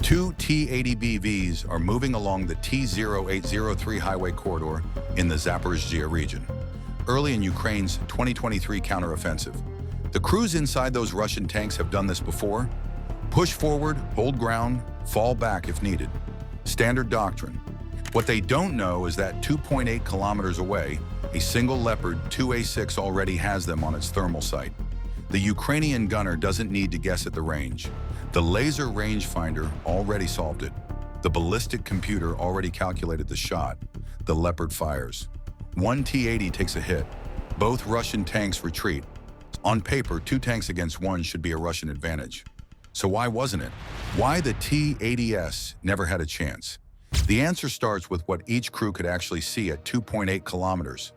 Two T-80BVs are moving along the T-0803 highway corridor in the Zaporizhzhia region, early in Ukraine's 2023 counteroffensive. The crews inside those Russian tanks have done this before. Push forward, hold ground, fall back if needed. Standard doctrine. What they don't know is that 2.8 kilometers away, a single Leopard 2A6 already has them on its thermal sight. The Ukrainian gunner doesn't need to guess at the range. The laser rangefinder already solved it. The ballistic computer already calculated the shot. The Leopard fires. One T-80 takes a hit. Both Russian tanks retreat. On paper, 2 tanks against 1 should be a Russian advantage. So why wasn't it? Why the T-80s never had a chance? The answer starts with what each crew could actually see at 2.8 kilometers.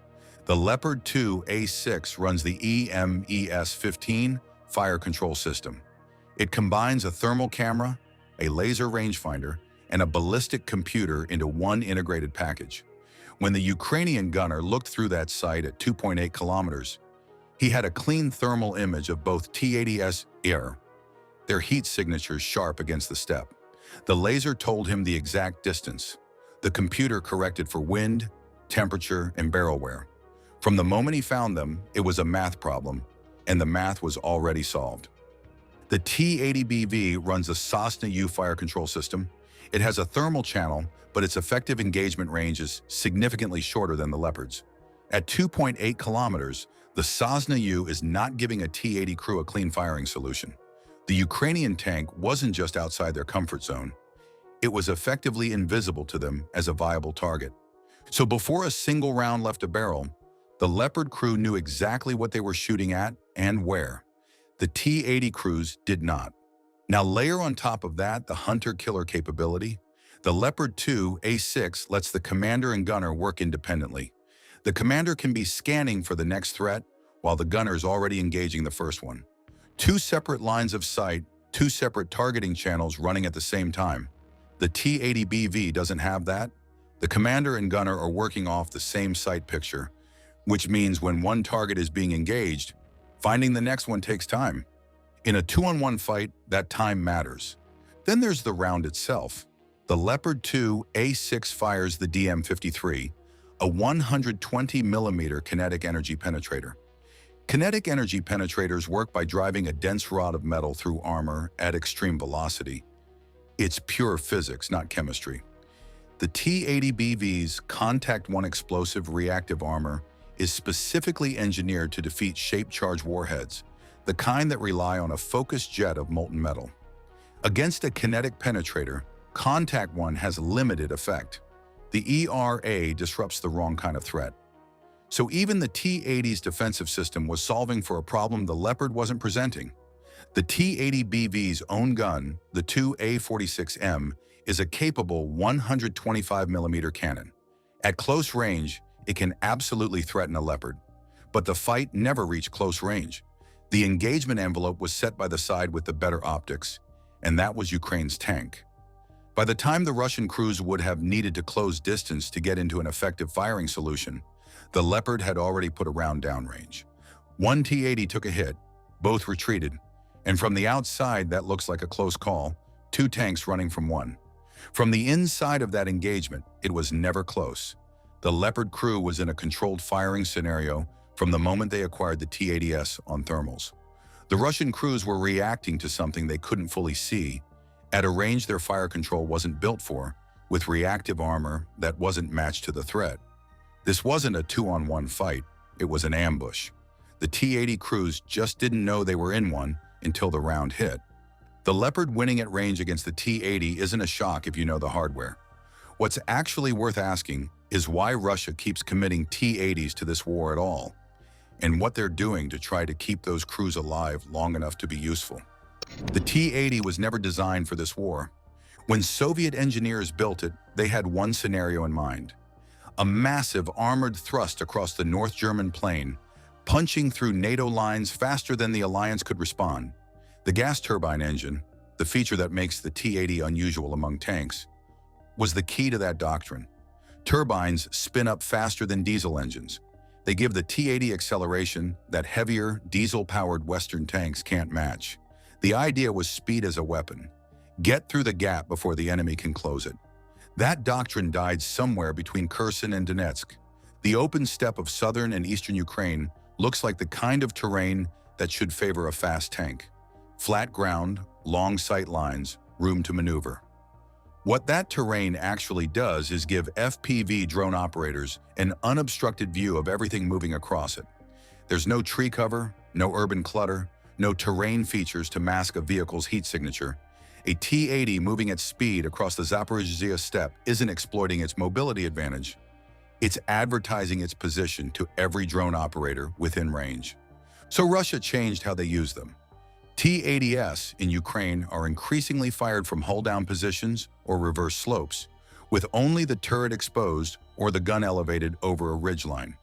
The Leopard 2A6 runs the EMES-15 fire control system. It combines a thermal camera, a laser rangefinder, and a ballistic computer into one integrated package. When the Ukrainian gunner looked through that sight at 2.8 kilometers, he had a clean thermal image of both T-80s air, their heat signatures sharp against the step. The laser told him the exact distance. The computer corrected for wind, temperature, and barrel wear. From the moment he found them, it was a math problem, and the math was already solved. The T-80BV runs a Sosna U fire control system. It has a thermal channel, but its effective engagement range is significantly shorter than the Leopard's. At 2.8 kilometers, the Sosna U is not giving a T-80 crew a clean firing solution. The Ukrainian tank wasn't just outside their comfort zone. It was effectively invisible to them as a viable target. So before a single round left a barrel, the Leopard crew knew exactly what they were shooting at and where. The T-80 crews did not. Now layer on top of that the hunter-killer capability. The Leopard 2A6 lets the commander and gunner work independently. The commander can be scanning for the next threat while the gunner is already engaging the first one. 2 separate lines of sight, 2 separate targeting channels running at the same time. The T-80BV doesn't have that. The commander and gunner are working off the same sight picture, which means when one target is being engaged, finding the next one takes time. In a 2-on-1 fight, that time matters. Then there's the round itself. The Leopard 2A6 fires the DM-53, a 120mm kinetic energy penetrator. Kinetic energy penetrators work by driving a dense rod of metal through armor at extreme velocity. It's pure physics, not chemistry. The T-80BV's Contact 1 explosive reactive armor is specifically engineered to defeat shape-charged warheads, the kind that rely on a focused jet of molten metal. Against a kinetic penetrator, Contact 1 has limited effect. The ERA disrupts the wrong kind of threat. So even the T-80's defensive system was solving for a problem the Leopard wasn't presenting. The T-80BV's own gun, the 2A46M, is a capable 125mm cannon. At close range, it can absolutely threaten a Leopard. But the fight never reached close range. The engagement envelope was set by the side with the better optics, and that was Ukraine's tank. By the time the Russian crews would have needed to close distance to get into an effective firing solution, the Leopard had already put a round downrange. One T-80 took a hit, both retreated, and from the outside that looks like a close call, 2 tanks running from one. From the inside of that engagement, it was never close. The Leopard crew was in a controlled firing scenario from the moment they acquired the T-80s on thermals. The Russian crews were reacting to something they couldn't fully see, at a range their fire control wasn't built for, with reactive armor that wasn't matched to the threat. This wasn't a 2-on-1 fight, it was an ambush. The T-80 crews just didn't know they were in one until the round hit. The Leopard winning at range against the T-80 isn't a shock if you know the hardware. What's actually worth asking is why Russia keeps committing T-80s to this war at all, and what they're doing to try to keep those crews alive long enough to be useful. The T-80 was never designed for this war. When Soviet engineers built it, they had one scenario in mind: a massive armored thrust across the North German plain, punching through NATO lines faster than the alliance could respond. The gas turbine engine, the feature that makes the T-80 unusual among tanks, was the key to that doctrine. Turbines spin up faster than diesel engines. They give the T-80 acceleration that heavier, diesel-powered Western tanks can't match. The idea was speed as a weapon. Get through the gap before the enemy can close it. That doctrine died somewhere between Kherson and Donetsk. The open steppe of southern and eastern Ukraine looks like the kind of terrain that should favor a fast tank. Flat ground, long sight lines, room to maneuver. What that terrain actually does is give FPV drone operators an unobstructed view of everything moving across it. There's no tree cover, no urban clutter, no terrain features to mask a vehicle's heat signature. A T-80 moving at speed across the Zaporizhzhia steppe isn't exploiting its mobility advantage. It's advertising its position to every drone operator within range. So Russia changed how they use them. T-80s in Ukraine are increasingly fired from hull-down positions or reverse slopes, with only the turret exposed or the gun elevated over a ridgeline.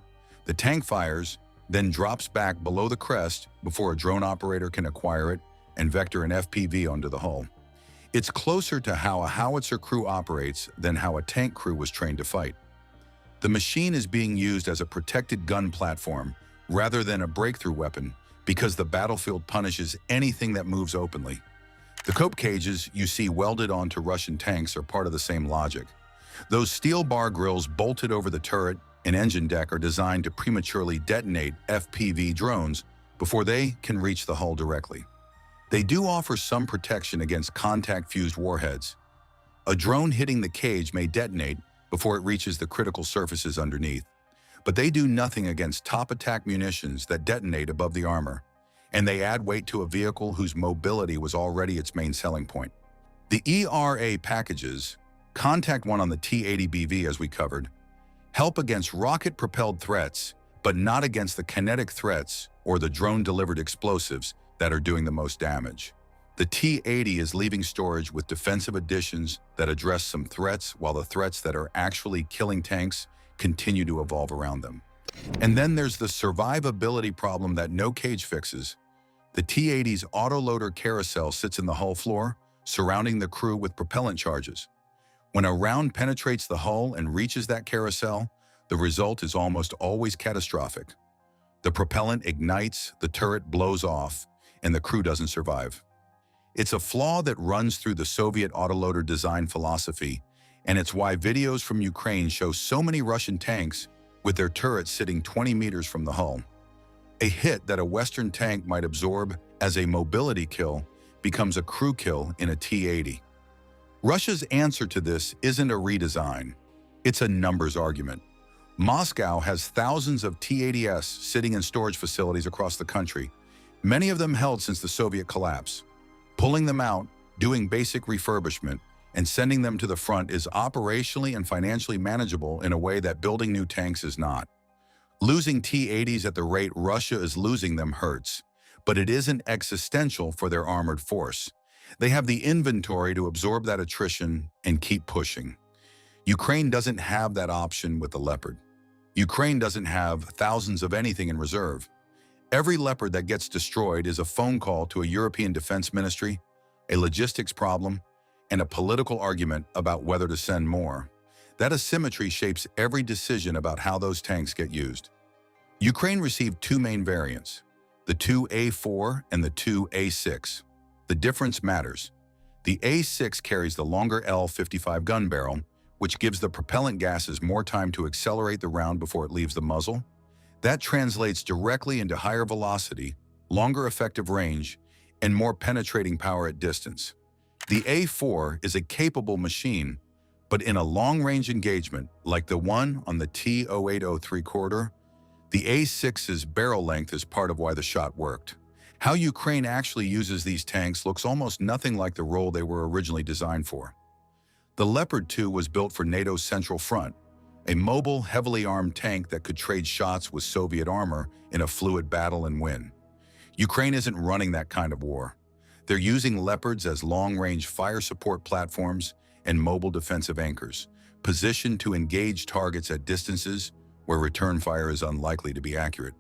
The tank fires, then drops back below the crest before a drone operator can acquire it and vector an FPV onto the hull. It's closer to how a howitzer crew operates than how a tank crew was trained to fight. The machine is being used as a protected gun platform rather than a breakthrough weapon because the battlefield punishes anything that moves openly. The cope cages you see welded onto Russian tanks are part of the same logic. Those steel bar grills bolted over the turret and engine deck are designed to prematurely detonate FPV drones before they can reach the hull directly. They do offer some protection against contact-fused warheads. A drone hitting the cage may detonate before it reaches the critical surfaces underneath, but they do nothing against top attack munitions that detonate above the armor, and they add weight to a vehicle whose mobility was already its main selling point. The ERA packages, Contact 1 on the T-80BV as we covered, help against rocket-propelled threats, but not against the kinetic threats or the drone-delivered explosives that are doing the most damage. The T-80 is leaving storage with defensive additions that address some threats, while the threats that are actually killing tanks continue to evolve around them. And then there's the survivability problem that no cage fixes. The T-80's autoloader carousel sits in the hull floor, surrounding the crew with propellant charges. When a round penetrates the hull and reaches that carousel, the result is almost always catastrophic. The propellant ignites, the turret blows off, and the crew doesn't survive. It's a flaw that runs through the Soviet autoloader design philosophy, and it's why videos from Ukraine show so many Russian tanks with their turrets sitting 20 meters from the hull. A hit that a Western tank might absorb as a mobility kill becomes a crew kill in a T-80. Russia's answer to this isn't a redesign, it's a numbers argument. Moscow has thousands of T-80s sitting in storage facilities across the country, many of them held since the Soviet collapse. Pulling them out, doing basic refurbishment, and sending them to the front is operationally and financially manageable in a way that building new tanks is not. Losing T-80s at the rate Russia is losing them hurts, but it isn't existential for their armored force. They have the inventory to absorb that attrition and keep pushing. Ukraine doesn't have that option with the Leopard. Ukraine doesn't have thousands of anything in reserve. Every Leopard that gets destroyed is a phone call to a European defense ministry, a logistics problem, and a political argument about whether to send more. That asymmetry shapes every decision about how those tanks get used. Ukraine received two main variants, the 2A4 and the 2A6. The difference matters. The A6 carries the longer L55 gun barrel, which gives the propellant gases more time to accelerate the round before it leaves the muzzle. That translates directly into higher velocity, longer effective range, and more penetrating power at distance. The A4 is a capable machine, but in a long-range engagement, like the one on the T-0803 corridor, the A6's barrel length is part of why the shot worked. How Ukraine actually uses these tanks looks almost nothing like the role they were originally designed for. The Leopard 2 was built for NATO's Central Front, a mobile, heavily armed tank that could trade shots with Soviet armor in a fluid battle and win. Ukraine isn't running that kind of war. They're using Leopards as long-range fire support platforms and mobile defensive anchors, positioned to engage targets at distances where return fire is unlikely to be accurate.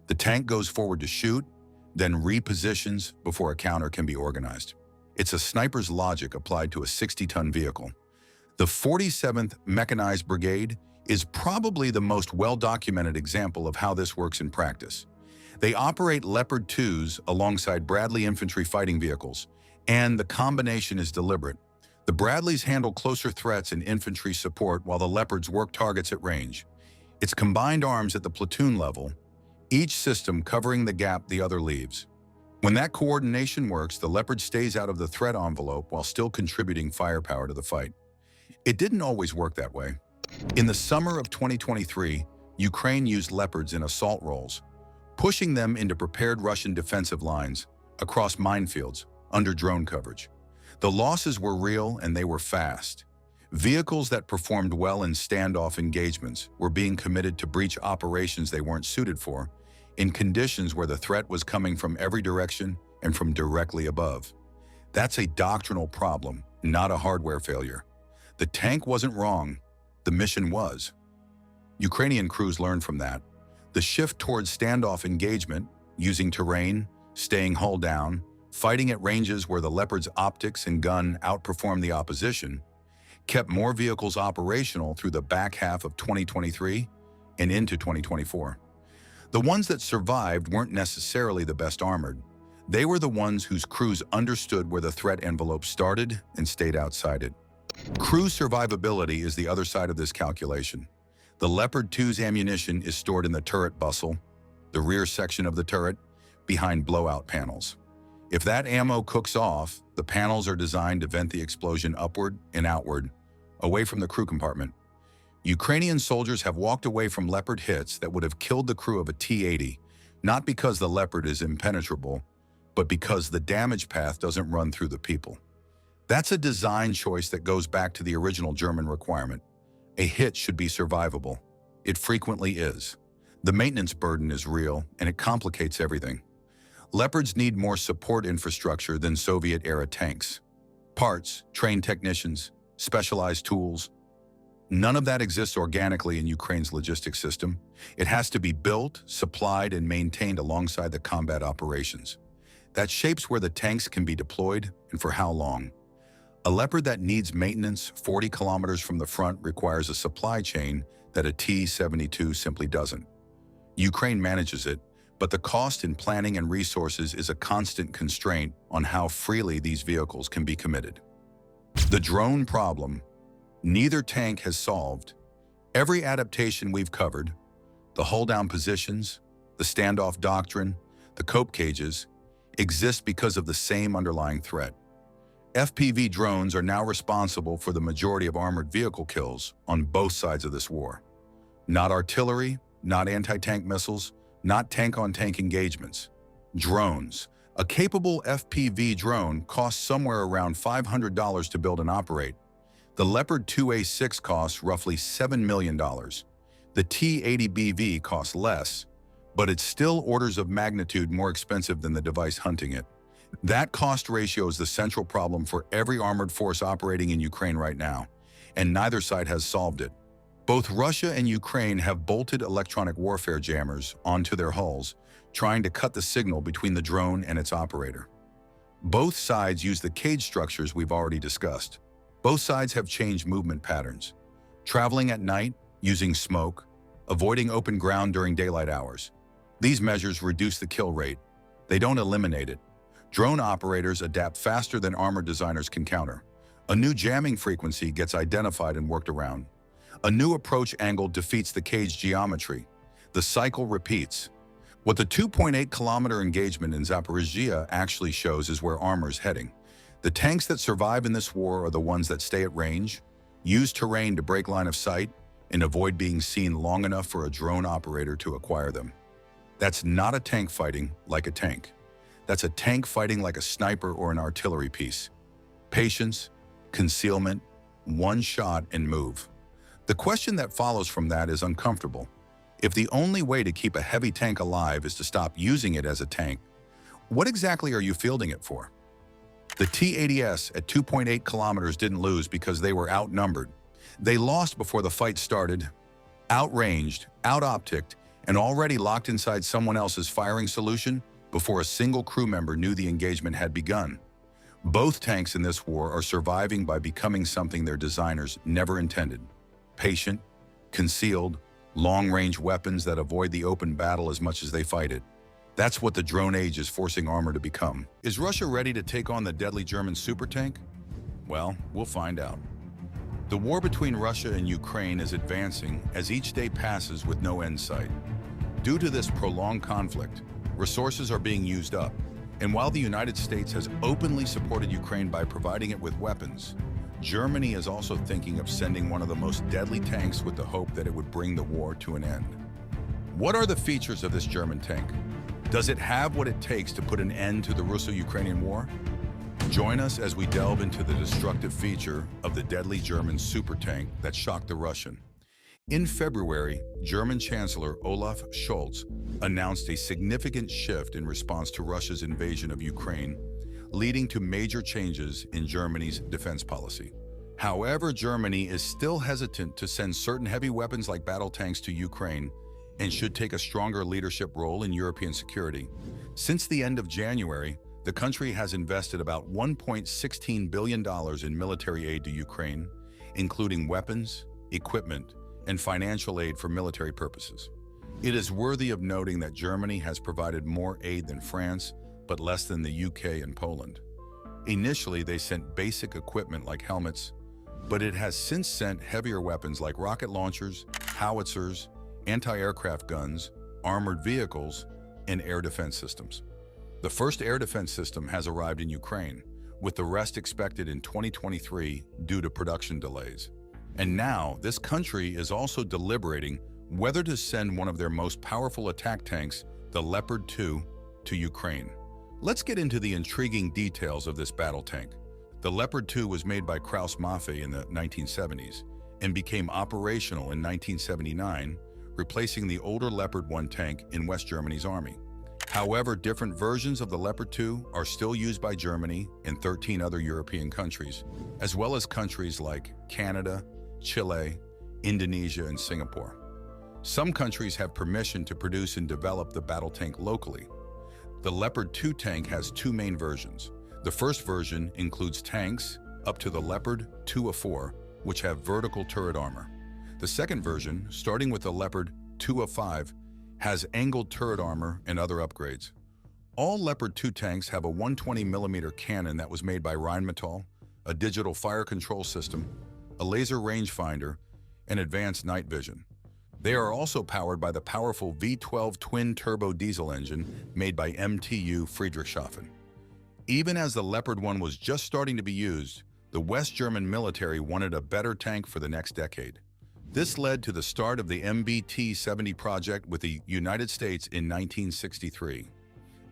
The tank goes forward to shoot, then repositions before a counter can be organized. It's a sniper's logic applied to a 60-ton vehicle. The 47th Mechanized Brigade is probably the most well-documented example of how this works in practice. They operate Leopard 2s alongside Bradley infantry fighting vehicles, And the combination is deliberate. The Bradleys handle closer threats and infantry support while the Leopards work targets at range. It's combined arms at the platoon level, each system covering the gap the other leaves. When that coordination works, the Leopard stays out of the threat envelope while still contributing firepower to the fight. It didn't always work that way. In the summer of 2023, Ukraine used Leopards in assault roles, pushing them into prepared Russian defensive lines, across minefields, under drone coverage. The losses were real and they were fast. Vehicles that performed well in standoff engagements were being committed to breach operations they weren't suited for, in conditions where the threat was coming from every direction and from directly above. That's a doctrinal problem, not a hardware failure. The tank wasn't wrong, the mission was. Ukrainian crews learned from that. The shift towards standoff engagement, using terrain, staying hull down, fighting at ranges where the Leopard's optics and gun outperformed the opposition, kept more vehicles operational through the back half of 2023 and into 2024. The ones that survived weren't necessarily the best armored. They were the ones whose crews understood where the threat envelope started and stayed outside it. Crew survivability is the other side of this calculation. The Leopard 2's ammunition is stored in the turret bustle, the rear section of the turret, behind blowout panels. If that ammo cooks off, the panels are designed to vent the explosion upward and outward, away from the crew compartment. Ukrainian soldiers have walked away from Leopard hits that would have killed the crew of a T-80, not because the Leopard is impenetrable, but because the damage path doesn't run through the people. That's a design choice that goes back to the original German requirement. A hit should be survivable. It frequently is. The maintenance burden is real, and it complicates everything. Leopards need more support infrastructure than Soviet-era tanks. Parts, trained technicians, specialized tools. None of that exists organically in Ukraine's logistics system. It has to be built, supplied, and maintained alongside the combat operations. That shapes where the tanks can be deployed and for how long. A Leopard that needs maintenance 40 kilometers from the front requires a supply chain that a T-72 simply doesn't. Ukraine manages it, but the cost in planning and resources is a constant constraint on how freely these vehicles can be committed. The drone problem, neither tank has solved. Every adaptation we've covered, the hull-down positions, the standoff doctrine, the cope cages, exist because of the same underlying threat. FPV drones are now responsible for the majority of armored vehicle kills on both sides of this war. Not artillery, not anti-tank missiles, not tank-on-tank engagements. Drones. A capable FPV drone costs somewhere around $500 to build and operate. The Leopard 2A6 costs roughly $7 million. The T-80BV costs less, but it's still orders of magnitude more expensive than the device hunting it. That cost ratio is the central problem for every armored force operating in Ukraine right now, and neither side has solved it. Both Russia and Ukraine have bolted electronic warfare jammers onto their hulls, trying to cut the signal between the drone and its operator. Both sides use the cage structures we've already discussed. Both sides have changed movement patterns. Traveling at night, using smoke, avoiding open ground during daylight hours. These measures reduce the kill rate. They don't eliminate it. Drone operators adapt faster than armor designers can counter. A new jamming frequency gets identified and worked around. A new approach angle defeats the cage geometry. The cycle repeats. What the 2.8-kilometer engagement in Zaporizhzhia actually shows is where armor is heading. The tanks that survive in this war are the ones that stay at range, use terrain to break line of sight, and avoid being seen long enough for a drone operator to acquire them. That's not a tank fighting like a tank. That's a tank fighting like a sniper or an artillery piece. Patience, concealment, one shot and move. The question that follows from that is uncomfortable. If the only way to keep a heavy tank alive is to stop using it as a tank, what exactly are you fielding it for? The T-80s at 2.8 kilometers didn't lose because they were outnumbered. They lost before the fight started, outranged, out-opticked, and already locked inside someone else's firing solution before a single crew member knew the engagement had begun. Both tanks in this war are surviving by becoming something their designers never intended. Patient, concealed, long-range weapons that avoid the open battle as much as they fight it. That's what the drone age is forcing armor to become. Is Russia ready to take on the deadly German super tank? Well, we'll find out. The war between Russia and Ukraine is advancing as each day passes with no end sight. Due to this prolonged conflict, resources are being used up, and while the United States has openly supported Ukraine by providing it with weapons, Germany is also thinking of sending one of the most deadly tanks with the hope that it would bring the war to an end. What are the features of this German tank? Does it have what it takes to put an end to the Russo-Ukrainian war? Join us as we delve into the destructive feature of the deadly German super tank that shocked the Russian. In February, German Chancellor Olaf Scholz announced a significant shift in response to Russia's invasion of Ukraine, leading to major changes in Germany's defense policy. However, Germany is still hesitant to send certain heavy weapons like battle tanks to Ukraine and should take a stronger leadership role in European security. Since the end of January, the country has invested about $1.16 billion in military aid to Ukraine, including weapons, equipment, and financial aid for military purposes. It is worthy of noting that Germany has provided more aid than France, but less than the UK and Poland. Initially, they sent basic equipment like helmets, but it has since sent heavier weapons like rocket launchers, howitzers, anti-aircraft guns, armored vehicles, and air defense systems. The first air defense system has arrived in Ukraine, with the rest expected in 2023 due to production delays. And now, this country is also deliberating whether to send one of their most powerful attack tanks, the Leopard 2, to Ukraine. Let's get into the intriguing details of this battle tank. The Leopard 2 was made by Krauss-Maffei in the 1970s and became operational in 1979, replacing the older Leopard 1 tank in West Germany's army. However, different versions of the Leopard 2 are still used by Germany and 13 other European countries, as well as countries like Canada, Chile, Indonesia, and Singapore. Some countries have permission to produce and develop the battle tank locally. The Leopard 2 tank has two main versions. The first version includes tanks up to the Leopard 2A4, which have vertical turret armor. The second version, starting with the Leopard 2A5, has angled turret armor and other upgrades. All Leopard 2 tanks have a 120mm cannon that was made by Rheinmetall, a digital fire control system, a laser rangefinder, and advanced night vision. They are also powered by the powerful V12 twin-turbo diesel engine made by MTU Friedrichshafen. Even as the Leopard 1 was just starting to be used, the West German military wanted a better tank for the next decade. This led to the start of the MBT-70 project with the United States in 1963.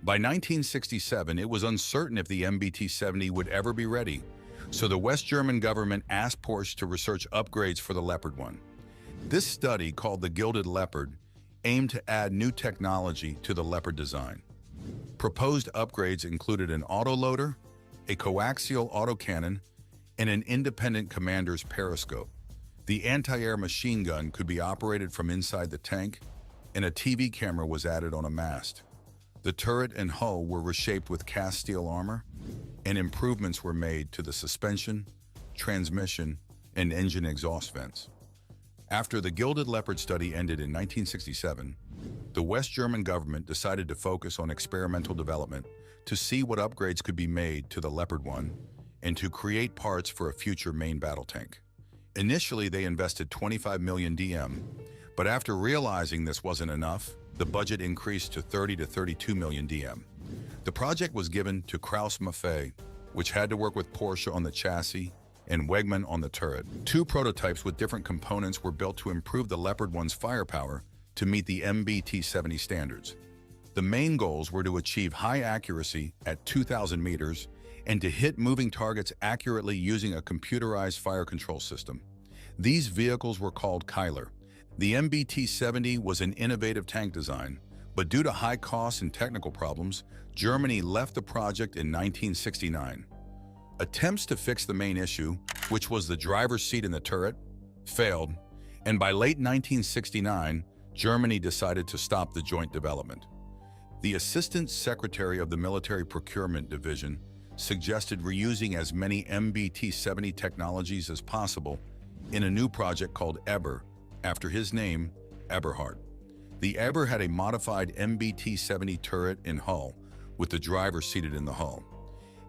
By 1967, it was uncertain if the MBT-70 would ever be ready, so the West German government asked Porsche to research upgrades for the Leopard 1. This study, called the Gilded Leopard, aimed to add new technology to the Leopard design. Proposed upgrades included an autoloader, a coaxial autocannon, and an independent commander's periscope. The anti-air machine gun could be operated from inside the tank, and a TV camera was added on a mast. The turret and hull were reshaped with cast steel armor, and improvements were made to the suspension, transmission, and engine exhaust vents. After the Gilded Leopard study ended in 1967, the West German government decided to focus on experimental development to see what upgrades could be made to the Leopard 1 and to create parts for a future main battle tank. Initially, they invested 25 million DM, but after realizing this wasn't enough, the budget increased to 30 to 32 million DM. The project was given to Krauss-Maffei, which had to work with Porsche on the chassis and Wegmann on the turret. Two prototypes with different components were built to improve the Leopard 1's firepower to meet the MBT-70 standards. The main goals were to achieve high accuracy at 2,000 meters and to hit moving targets accurately using a computerized fire control system. These vehicles were called Keiler. The MBT-70 was an innovative tank design, but due to high costs and technical problems, Germany left the project in 1969. Attempts to fix the main issue, which was the driver's seat in the turret, failed, and by late 1969, Germany decided to stop the joint development. The Assistant Secretary of the Military Procurement Division suggested reusing as many MBT-70 technologies as possible in a new project called Eber, after his name, Eberhard. The Eber had a modified MBT-70 turret in hull, with the driver seated in the hull.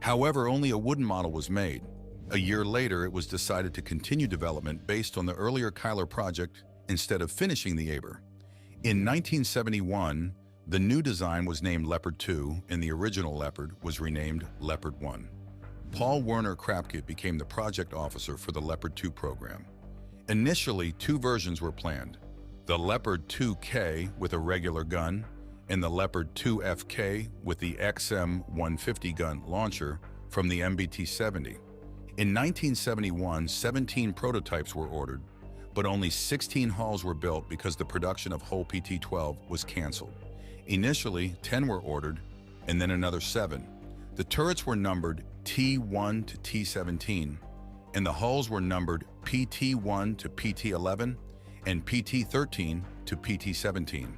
However, only a wooden model was made. A year later, it was decided to continue development based on the earlier Kyler project instead of finishing the Eber. In 1971, the new design was named Leopard 2, and the original Leopard was renamed Leopard 1. Paul Werner Krapke became the project officer for the Leopard 2 program. Initially, two versions were planned: the Leopard 2K with a regular gun, and the Leopard 2FK with the XM150 gun launcher from the MBT-70. In 1971, 17 prototypes were ordered, but only 16 hulls were built because the production of hull PT-12 was canceled. Initially, 10 were ordered, and then another 7. The turrets were numbered T1 to T17, and the hulls were numbered PT-1 to PT-11 and PT-13 to PT-17.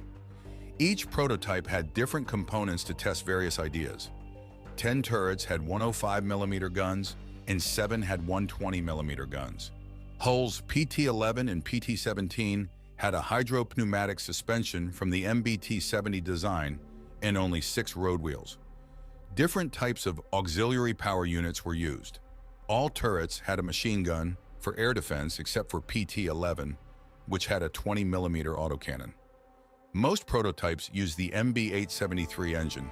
Each prototype had different components to test various ideas. 10 turrets had 105mm guns, and 7 had 120mm guns. Hulls PT-11 and PT-17 had a hydropneumatic suspension from the MBT-70 design and only 6 road wheels. Different types of auxiliary power units were used. All turrets had a machine gun for air defense except for PT-11, which had a 20mm autocannon. Most prototypes used the MB-873 engine,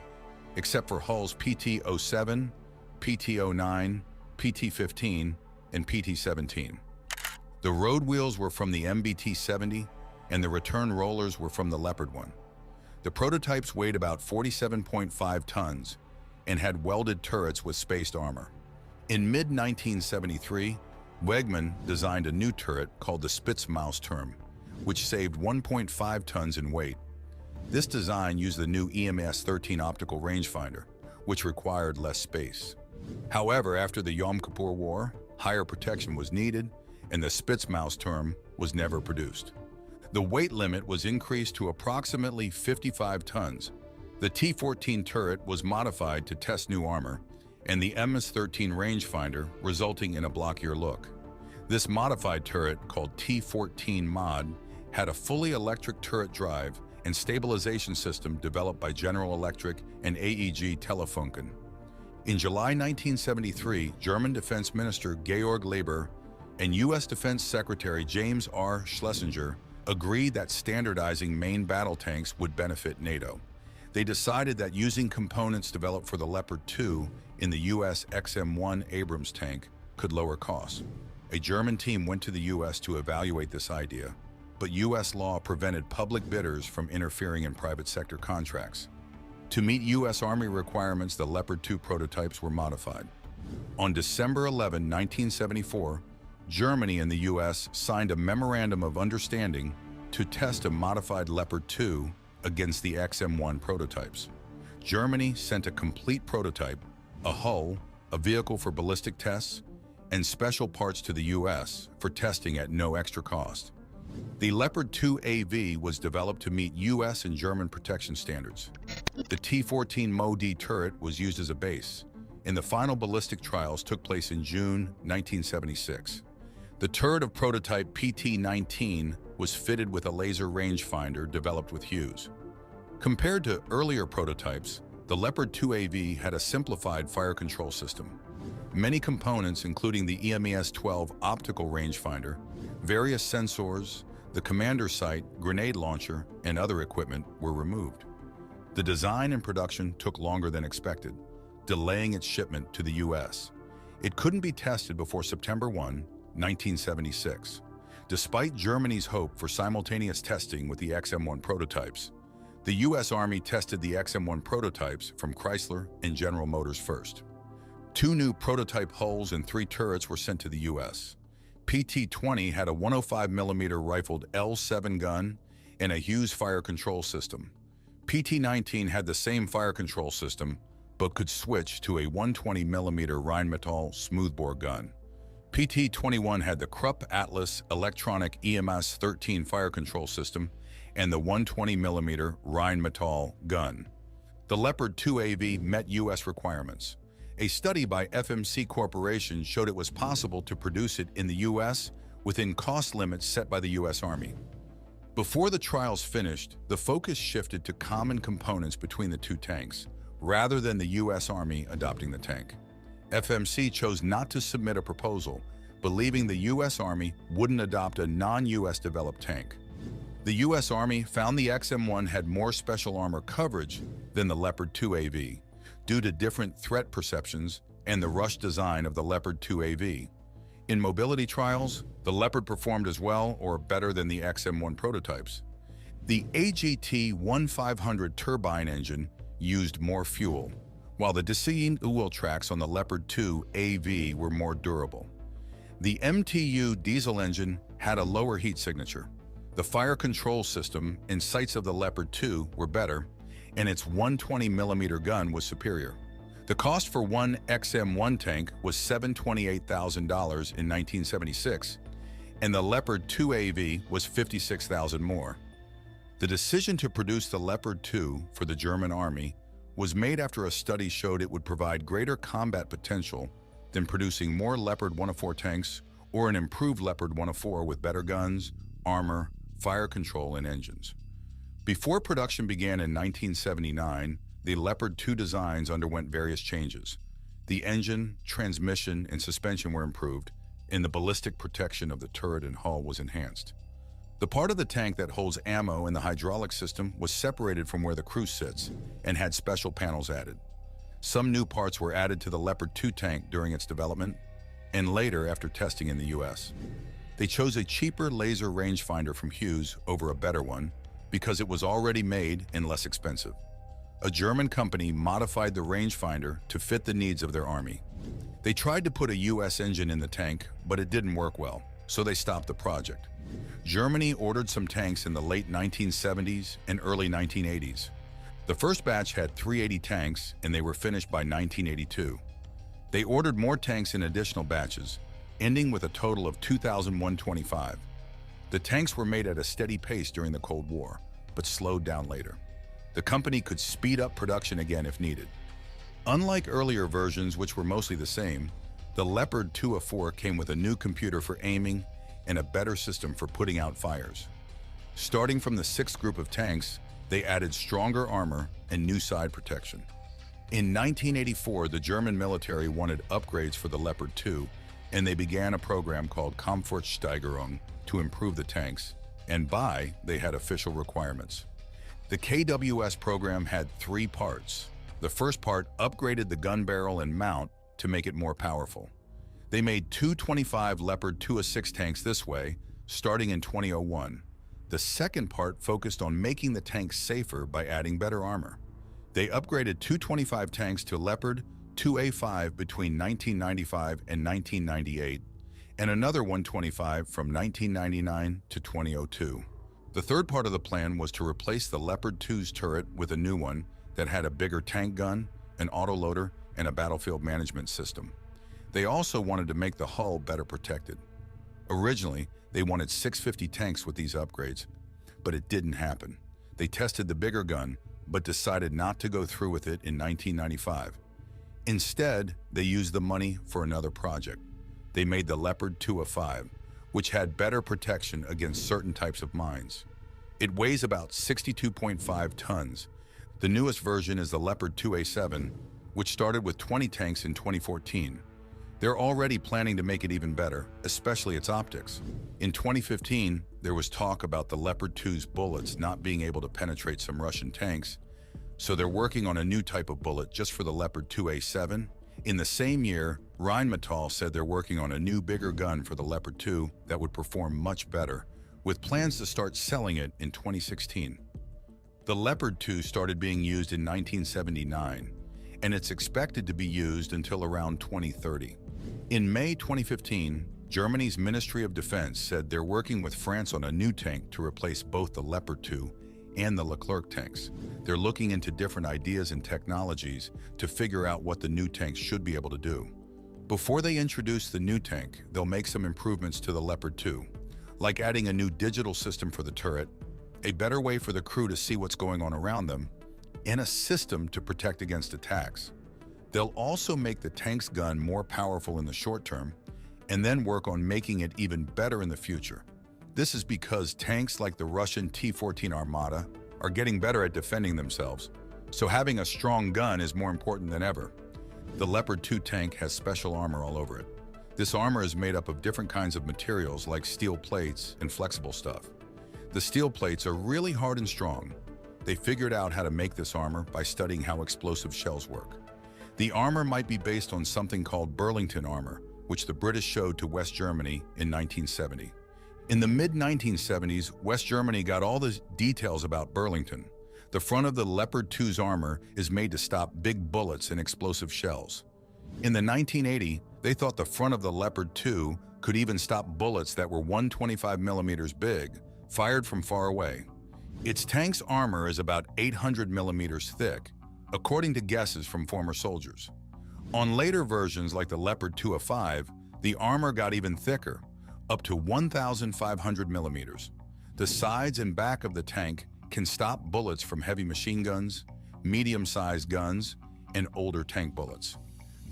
except for hulls PT-07, PT-09, PT-15, and PT-17. The road wheels were from the MBT-70, and the return rollers were from the Leopard 1. The prototypes weighed about 47.5 tons and had welded turrets with spaced armor. In mid-1973, Wegmann designed a new turret called the Spitzmaus-Turm, which saved 1.5 tons in weight. This design used the new EMS-13 optical rangefinder, which required less space. However, after the Yom Kippur War, higher protection was needed, and the Spitzmaus-Turm was never produced. The weight limit was increased to approximately 55 tons. The T-14 turret was modified to test new armor, and the MS-13 rangefinder, resulting in a blockier look. This modified turret, called T-14 Mod, had a fully electric turret drive and stabilization system developed by General Electric and AEG Telefunken. In July 1973, German Defense Minister Georg Leber and U.S. Defense Secretary James R. Schlesinger agreed that standardizing main battle tanks would benefit NATO. They decided that using components developed for the Leopard 2 in the U.S. XM1 Abrams tank could lower costs. A German team went to the U.S. to evaluate this idea, but U.S. law prevented public bidders from interfering in private sector contracts. To meet U.S. Army requirements, the Leopard 2 prototypes were modified. On December 11, 1974, Germany and the U.S. signed a Memorandum of Understanding to test a modified Leopard 2 against the XM1 prototypes. Germany sent a complete prototype, a hull, a vehicle for ballistic tests, and special parts to the U.S. for testing at no extra cost. The Leopard 2 AV was developed to meet U.S. and German protection standards. The T-14 MOD turret was used as a base, and the final ballistic trials took place in June 1976. The turret of prototype PT-19 was fitted with a laser rangefinder developed with Hughes. Compared to earlier prototypes, the Leopard 2 AV had a simplified fire control system. Many components, including the EMES-12 optical rangefinder, various sensors, the commander sight, grenade launcher, and other equipment were removed. The design and production took longer than expected, delaying its shipment to the U.S. It couldn't be tested before September 1, 1976. Despite Germany's hope for simultaneous testing with the XM1 prototypes, the U.S. Army tested the XM1 prototypes from Chrysler and General Motors first. 2 new prototype hulls and 3 turrets were sent to the U.S. PT-20 had a 105mm rifled L7 gun and a Hughes fire control system. PT-19 had the same fire control system, but could switch to a 120mm Rheinmetall smoothbore gun. PT-21 had the Krupp Atlas electronic EMS-13 fire control system and the 120mm Rheinmetall gun. The Leopard 2 AV met U.S. requirements. A study by FMC Corporation showed it was possible to produce it in the U.S. within cost limits set by the U.S. Army. Before the trials finished, the focus shifted to common components between the two tanks, rather than the U.S. Army adopting the tank. FMC chose not to submit a proposal, believing the U.S. Army wouldn't adopt a non-U.S. developed tank. The U.S. Army found the XM1 had more special armor coverage than the Leopard 2 AV, due to different threat perceptions and the rush design of the Leopard 2 AV. In mobility trials, the Leopard performed as well or better than the XM1 prototypes. The AGT-1500 turbine engine used more fuel, while the designed oil tracks on the Leopard 2 AV were more durable. The MTU diesel engine had a lower heat signature. The fire control system and sights of the Leopard 2 were better, and its 120mm gun was superior. The cost for one XM1 tank was $728,000 in 1976, and the Leopard 2 AV was $56,000 more. The decision to produce the Leopard 2 for the German Army was made after a study showed it would provide greater combat potential than producing more Leopard 104 tanks or an improved Leopard 104 with better guns, armor, fire control, and engines. Before production began in 1979, the Leopard 2 designs underwent various changes. The engine, transmission, and suspension were improved, and the ballistic protection of the turret and hull was enhanced. The part of the tank that holds ammo in the hydraulic system was separated from where the crew sits and had special panels added. Some new parts were added to the Leopard 2 tank during its development, and later after testing in the US. They chose a cheaper laser rangefinder from Hughes over a better one because it was already made and less expensive. A German company modified the rangefinder to fit the needs of their army. They tried to put a US engine in the tank, but it didn't work well, so they stopped the project. Germany ordered some tanks in the late 1970s and early 1980s. The first batch had 380 tanks, and they were finished by 1982. They ordered more tanks in additional batches, ending with a total of 2,125. The tanks were made at a steady pace during the Cold War, but slowed down later. The company could speed up production again if needed. Unlike earlier versions, which were mostly the same, the Leopard 204 came with a new computer for aiming and a better system for putting out fires. Starting from the sixth group of tanks, they added stronger armor and new side protection. In 1984, the German military wanted upgrades for the Leopard 2, and they began a program called Kampfsteigerung to improve the tanks, and they had official requirements. The KWS program had 3 parts. The first part upgraded the gun barrel and mount to make it more powerful. They made 225 Leopard 206 tanks this way, starting in 2001. The second part focused on making the tanks safer by adding better armor. They upgraded 225 tanks to Leopard 2A5 between 1995 and 1998, and another 125 from 1999 to 2002. The third part of the plan was to replace the Leopard 2's turret with a new one that had a bigger tank gun, an autoloader, and a battlefield management system. They also wanted to make the hull better protected. Originally, they wanted 650 tanks with these upgrades, but it didn't happen. They tested the bigger gun, but decided not to go through with it in 1995. Instead, they used the money for another project. They made the Leopard 205, which had better protection against certain types of mines. It weighs about 62.5 tons. The newest version is the Leopard 2A7, which started with 20 tanks in 2014. They're already planning to make it even better, especially its optics. In 2015, there was talk about the Leopard 2's bullets not being able to penetrate some Russian tanks, so they're working on a new type of bullet just for the Leopard 2A7. In the same year, Rheinmetall said they're working on a new, bigger gun for the Leopard 2 that would perform much better, with plans to start selling it in 2016. The Leopard 2 started being used in 1979, and it's expected to be used until around 2030. In May 2015, Germany's Ministry of Defense said they're working with France on a new tank to replace both the Leopard 2 and the Leclerc tanks. They're looking into different ideas and technologies to figure out what the new tanks should be able to do. Before they introduce the new tank, they'll make some improvements to the Leopard 2, like adding a new digital system for the turret, a better way for the crew to see what's going on around them, and a system to protect against attacks. They'll also make the tank's gun more powerful in the short term, and then work on making it even better in the future. This is because tanks like the Russian T-14 Armata are getting better at defending themselves, so having a strong gun is more important than ever. The Leopard 2 tank has special armor all over it. This armor is made up of different kinds of materials like steel plates and flexible stuff. The steel plates are really hard and strong. They figured out how to make this armor by studying how explosive shells work. The armor might be based on something called Burlington armor, which the British showed to West Germany in 1970. In the mid-1970s, West Germany got all the details about Burlington. The front of the Leopard 2's armor is made to stop big bullets and explosive shells. In the 1980s, they thought the front of the Leopard 2 could even stop bullets that were 125 millimeters big, fired from far away. Its tank's armor is about 800 millimeters thick, according to guesses from former soldiers. On later versions like the Leopard 2A5, the armor got even thicker, up to 1,500 millimeters. The sides and back of the tank can stop bullets from heavy machine guns, medium-sized guns, and older tank bullets.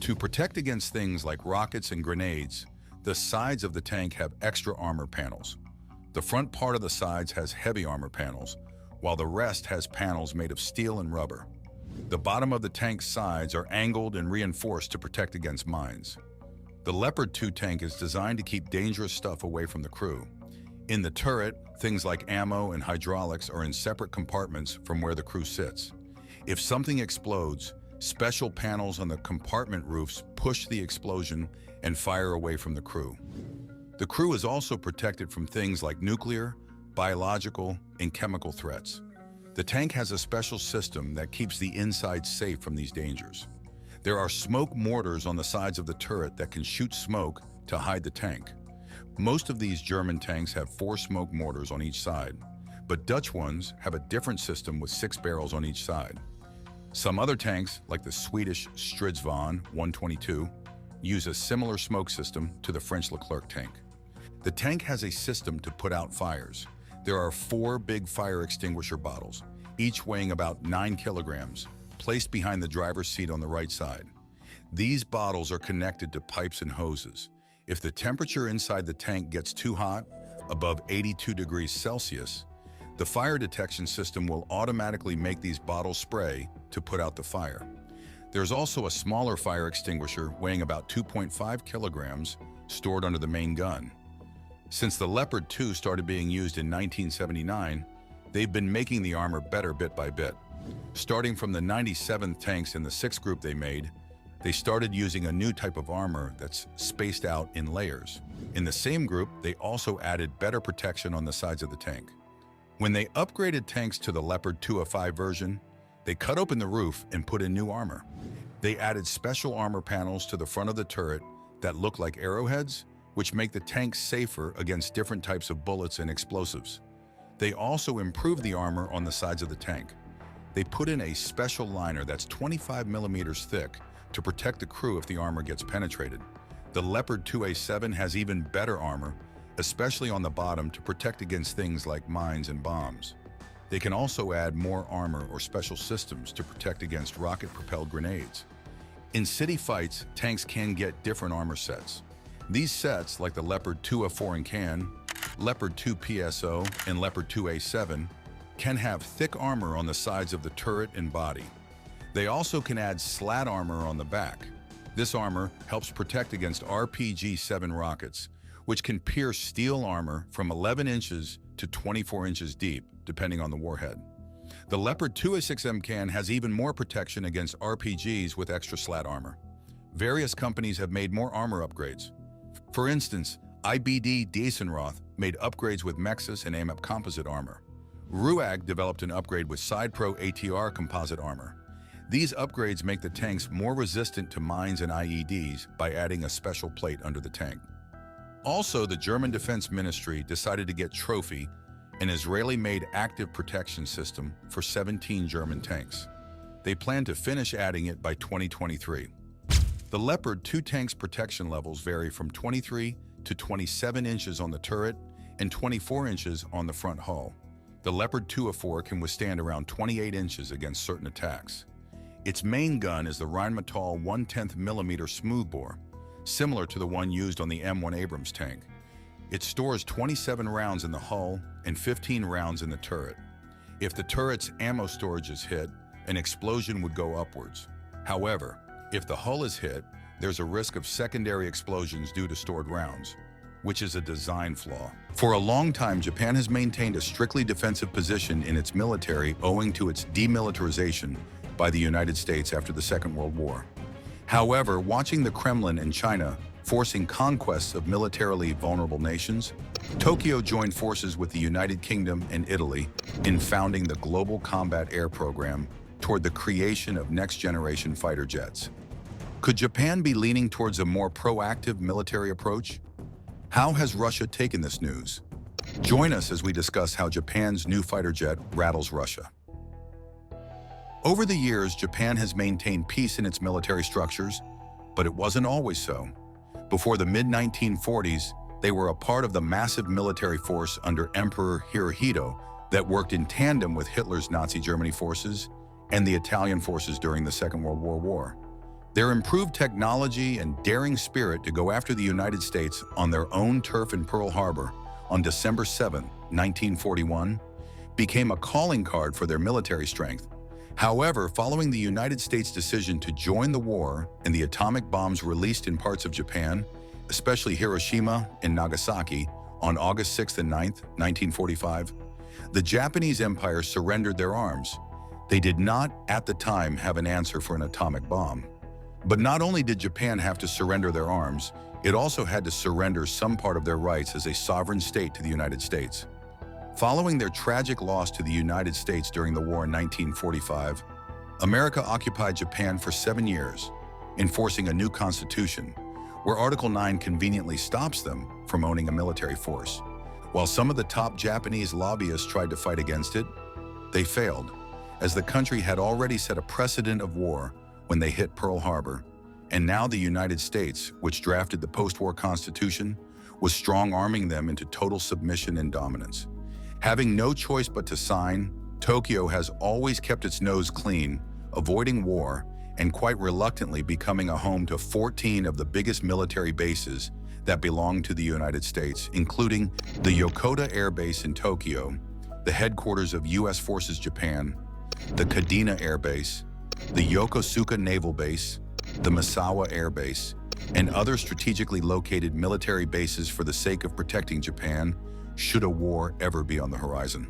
To protect against things like rockets and grenades, the sides of the tank have extra armor panels. The front part of the sides has heavy armor panels, while the rest has panels made of steel and rubber. The bottom of the tank's sides are angled and reinforced to protect against mines. The Leopard 2 tank is designed to keep dangerous stuff away from the crew. In the turret, things like ammo and hydraulics are in separate compartments from where the crew sits. If something explodes, special panels on the compartment roofs push the explosion and fire away from the crew. The crew is also protected from things like nuclear, biological, and chemical threats. The tank has a special system that keeps the inside safe from these dangers. There are smoke mortars on the sides of the turret that can shoot smoke to hide the tank. Most of these German tanks have 4 smoke mortars on each side, but Dutch ones have a different system with 6 barrels on each side. Some other tanks, like the Swedish Stridsvagn 122, use a similar smoke system to the French Leclerc tank. The tank has a system to put out fires. There are 4 big fire extinguisher bottles, each weighing about 9 kilograms, placed behind the driver's seat on the right side. These bottles are connected to pipes and hoses. If the temperature inside the tank gets too hot, above 82 degrees Celsius, the fire detection system will automatically make these bottles spray to put out the fire. There's also a smaller fire extinguisher weighing about 2.5 kilograms stored under the main gun. Since the Leopard 2 started being used in 1979, they've been making the armor better bit by bit. Starting from the 97th tanks in the 6th group they made, they started using a new type of armor that's spaced out in layers. In the same group, they also added better protection on the sides of the tank. When they upgraded tanks to the Leopard 2A5 version, they cut open the roof and put in new armor. They added special armor panels to the front of the turret that look like arrowheads, which make the tank safer against different types of bullets and explosives. They also improved the armor on the sides of the tank. They put in a special liner that's 25 millimeters thick to protect the crew if the armor gets penetrated. The Leopard 2A7 has even better armor, especially on the bottom, to protect against things like mines and bombs. They can also add more armor or special systems to protect against rocket-propelled grenades. In city fights, tanks can get different armor sets. These sets, like the Leopard 2A4 in can, Leopard 2 PSO, and Leopard 2A7, can have thick armor on the sides of the turret and body. They also can add slat armor on the back. This armor helps protect against RPG-7 rockets, which can pierce steel armor from 11 inches to 24 inches deep, depending on the warhead. The Leopard 2A6M can has even more protection against RPGs with extra slat armor. Various companies have made more armor upgrades. For instance, IBD Diesenroth made upgrades with Mexus and AMAP composite armor. RUAG developed an upgrade with SidePro ATR composite armor. These upgrades make the tanks more resistant to mines and IEDs by adding a special plate under the tank. Also, the German Defense Ministry decided to get Trophy, an Israeli-made active protection system for 17 German tanks. They plan to finish adding it by 2023. The Leopard 2 tank's protection levels vary from 23 to 27 inches on the turret and 24 inches on the front hull. The Leopard 2A4 can withstand around 28 inches against certain attacks. Its main gun is the Rheinmetall 1/10 mm smoothbore, similar to the one used on the M1 Abrams tank. It stores 27 rounds in the hull and 15 rounds in the turret. If the turret's ammo storage is hit, an explosion would go upwards. However, if the hull is hit, there's a risk of secondary explosions due to stored rounds, which is a design flaw. For a long time, Japan has maintained a strictly defensive position in its military owing to its demilitarization by the United States after the Second World War. However, watching the Kremlin and China forcing conquests of militarily vulnerable nations, Tokyo joined forces with the United Kingdom and Italy in founding the Global Combat Air Program toward the creation of next-generation fighter jets. Could Japan be leaning towards a more proactive military approach? How has Russia taken this news? Join us as we discuss how Japan's new fighter jet rattles Russia. Over the years, Japan has maintained peace in its military structures, but it wasn't always so. Before the mid-1940s, they were a part of the massive military force under Emperor Hirohito that worked in tandem with Hitler's Nazi Germany forces and the Italian forces during the Second World War. Their improved technology and daring spirit to go after the United States on their own turf in Pearl Harbor on December 7, 1941, became a calling card for their military strength. However, following the United States' decision to join the war and the atomic bombs released in parts of Japan, especially Hiroshima and Nagasaki, on August 6 and 9, 1945, the Japanese Empire surrendered their arms. They did not, at the time, have an answer for an atomic bomb. But not only did Japan have to surrender their arms, it also had to surrender some part of their rights as a sovereign state to the United States. Following their tragic loss to the United States during the war in 1945, America occupied Japan for 7 years, enforcing a new constitution, where Article 9 conveniently stops them from owning a military force. While some of the top Japanese lobbyists tried to fight against it, they failed, as the country had already set a precedent of war when they hit Pearl Harbor, and now the United States, which drafted the post-war constitution, was strong-arming them into total submission and dominance. Having no choice but to sign, Tokyo has always kept its nose clean, avoiding war, and quite reluctantly becoming a home to 14 of the biggest military bases that belong to the United States, including the Yokota Air Base in Tokyo, the headquarters of U.S. Forces Japan, the Kadena Air Base, the Yokosuka Naval Base, the Misawa Air Base, and other strategically located military bases for the sake of protecting Japan should a war ever be on the horizon.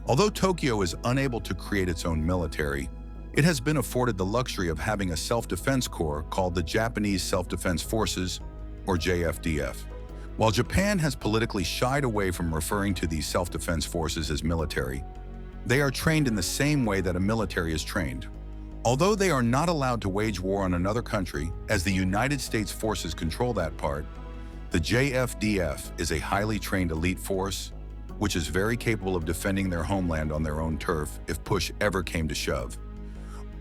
Although Tokyo is unable to create its own military, it has been afforded the luxury of having a self-defense corps called the Japanese Self-Defense Forces, or JFDF. While Japan has politically shied away from referring to these self-defense forces as military, they are trained in the same way that a military is trained. Although they are not allowed to wage war on another country, as the United States forces control that part, the JFDF is a highly trained elite force, which is very capable of defending their homeland on their own turf if push ever came to shove.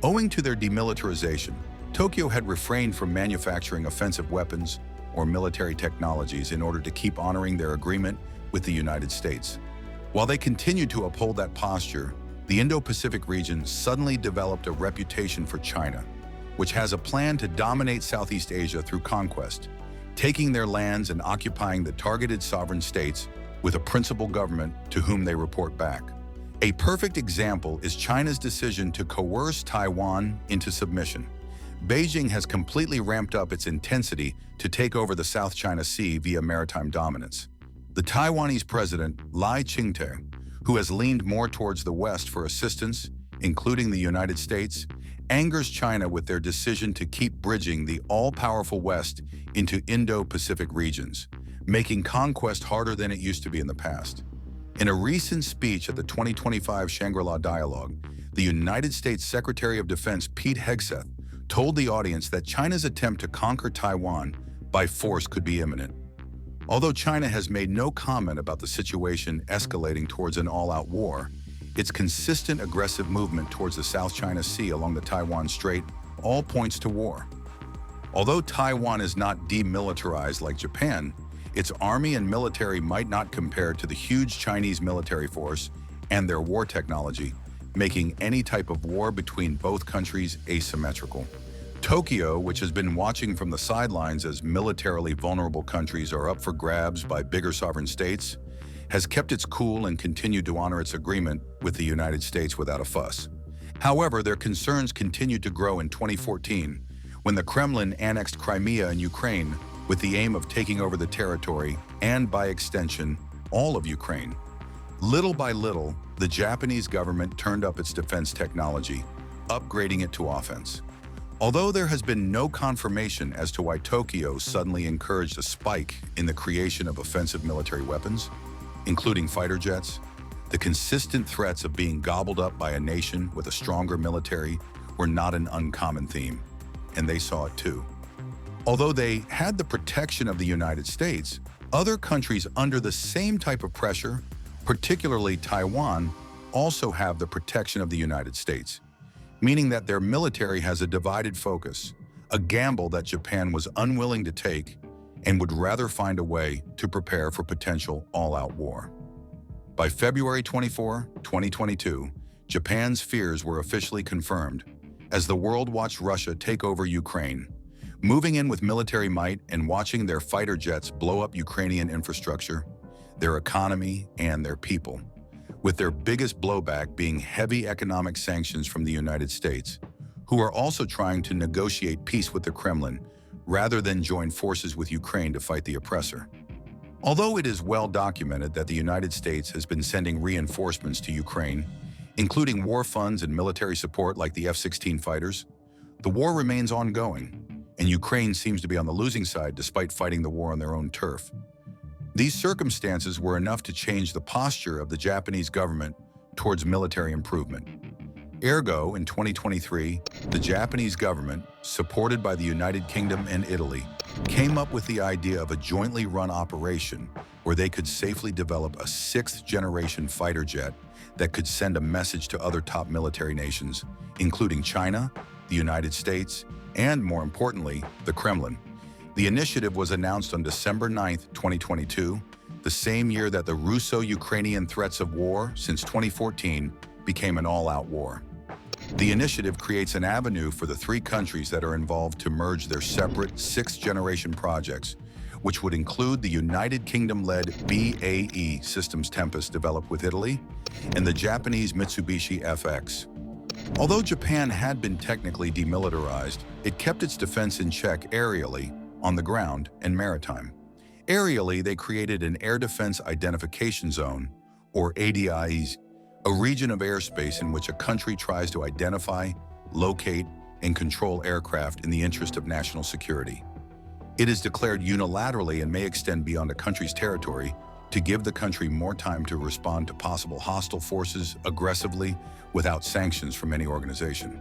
Owing to their demilitarization, Tokyo had refrained from manufacturing offensive weapons or military technologies in order to keep honoring their agreement with the United States. While they continued to uphold that posture, the Indo-Pacific region suddenly developed a reputation for China, which has a plan to dominate Southeast Asia through conquest, taking their lands and occupying the targeted sovereign states with a principal government to whom they report back. A perfect example is China's decision to coerce Taiwan into submission. Beijing has completely ramped up its intensity to take over the South China Sea via maritime dominance. The Taiwanese president, Lai Ching-te, who has leaned more towards the West for assistance, including the United States, angers China with their decision to keep bridging the all-powerful West into Indo-Pacific regions, making conquest harder than it used to be in the past. In a recent speech at the 2025 Shangri-La Dialogue, the United States Secretary of Defense Pete Hegseth told the audience that China's attempt to conquer Taiwan by force could be imminent. Although China has made no comment about the situation escalating towards an all-out war, its consistent aggressive movement towards the South China Sea along the Taiwan Strait all points to war. Although Taiwan is not demilitarized like Japan, its army and military might not compare to the huge Chinese military force and their war technology, making any type of war between both countries asymmetrical. Tokyo, which has been watching from the sidelines as militarily vulnerable countries are up for grabs by bigger sovereign states, has kept its cool and continued to honor its agreement with the United States without a fuss. However, their concerns continued to grow in 2014 when the Kremlin annexed Crimea and Ukraine with the aim of taking over the territory and, by extension, all of Ukraine. Little by little, the Japanese government turned up its defense technology, upgrading it to offense. Although there has been no confirmation as to why Tokyo suddenly encouraged a spike in the creation of offensive military weapons, including fighter jets, the consistent threats of being gobbled up by a nation with a stronger military were not an uncommon theme, and they saw it too. Although they had the protection of the United States, other countries under the same type of pressure, particularly Taiwan, also have the protection of the United States, meaning that their military has a divided focus, a gamble that Japan was unwilling to take and would rather find a way to prepare for potential all-out war. By February 24, 2022, Japan's fears were officially confirmed as the world watched Russia take over Ukraine, moving in with military might and watching their fighter jets blow up Ukrainian infrastructure, their economy, and their people, with their biggest blowback being heavy economic sanctions from the United States, who are also trying to negotiate peace with the Kremlin rather than join forces with Ukraine to fight the oppressor. Although it is well documented that the United States has been sending reinforcements to Ukraine, including war funds and military support like the F-16 fighters, the war remains ongoing, and Ukraine seems to be on the losing side despite fighting the war on their own turf. These circumstances were enough to change the posture of the Japanese government towards military improvement. Ergo, in 2023, the Japanese government, supported by the United Kingdom and Italy, came up with the idea of a jointly run operation where they could safely develop a sixth-generation fighter jet that could send a message to other top military nations, including China, the United States, and, more importantly, the Kremlin. The initiative was announced on December 9, 2022, the same year that the Russo-Ukrainian threats of war since 2014 became an all-out war. The initiative creates an avenue for the three countries that are involved to merge their separate sixth-generation projects, which would include the United Kingdom-led BAE Systems Tempest developed with Italy and the Japanese Mitsubishi FX. Although Japan had been technically demilitarized, it kept its defense in check aerially, on the ground, and maritime. Aerially, they created an Air Defense Identification Zone, or ADIZ, a region of airspace in which a country tries to identify, locate, and control aircraft in the interest of national security. It is declared unilaterally and may extend beyond a country's territory to give the country more time to respond to possible hostile forces aggressively without sanctions from any organization.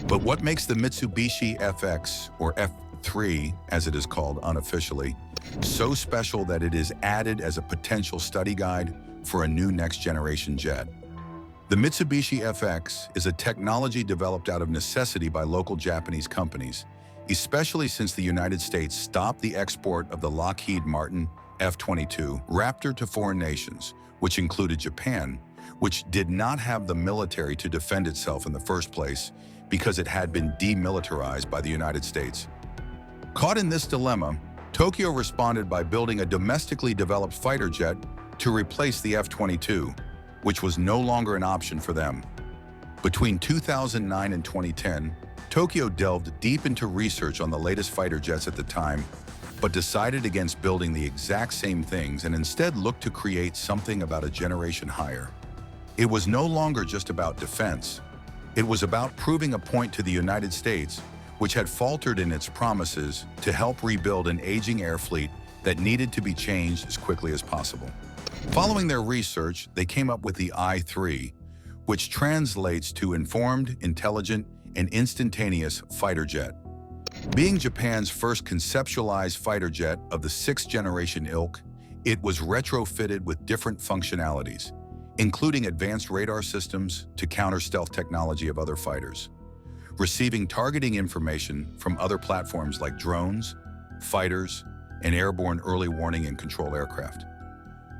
But what makes the Mitsubishi FX, or F3 as it is called unofficially, so special that it is added as a potential study guide for a new next-generation jet? The Mitsubishi FX is a technology developed out of necessity by local Japanese companies, especially since the United States stopped the export of the Lockheed Martin F-22 Raptor to foreign nations, which included Japan, which did not have the military to defend itself in the first place because it had been demilitarized by the United States. Caught in this dilemma, Tokyo responded by building a domestically developed fighter jet to replace the F-22, which was no longer an option for them. Between 2009 and 2010, Tokyo delved deep into research on the latest fighter jets at the time, but decided against building the exact same things and instead looked to create something about a generation higher. It was no longer just about defense. It was about proving a point to the United States, which had faltered in its promises to help rebuild an aging air fleet that needed to be changed as quickly as possible. Following their research, they came up with the I-3, which translates to Informed, Intelligent, and Instantaneous Fighter Jet. Being Japan's first conceptualized fighter jet of the sixth-generation ilk, it was retrofitted with different functionalities, including advanced radar systems to counter stealth technology of other fighters, receiving targeting information from other platforms like drones, fighters, and airborne early warning and control aircraft.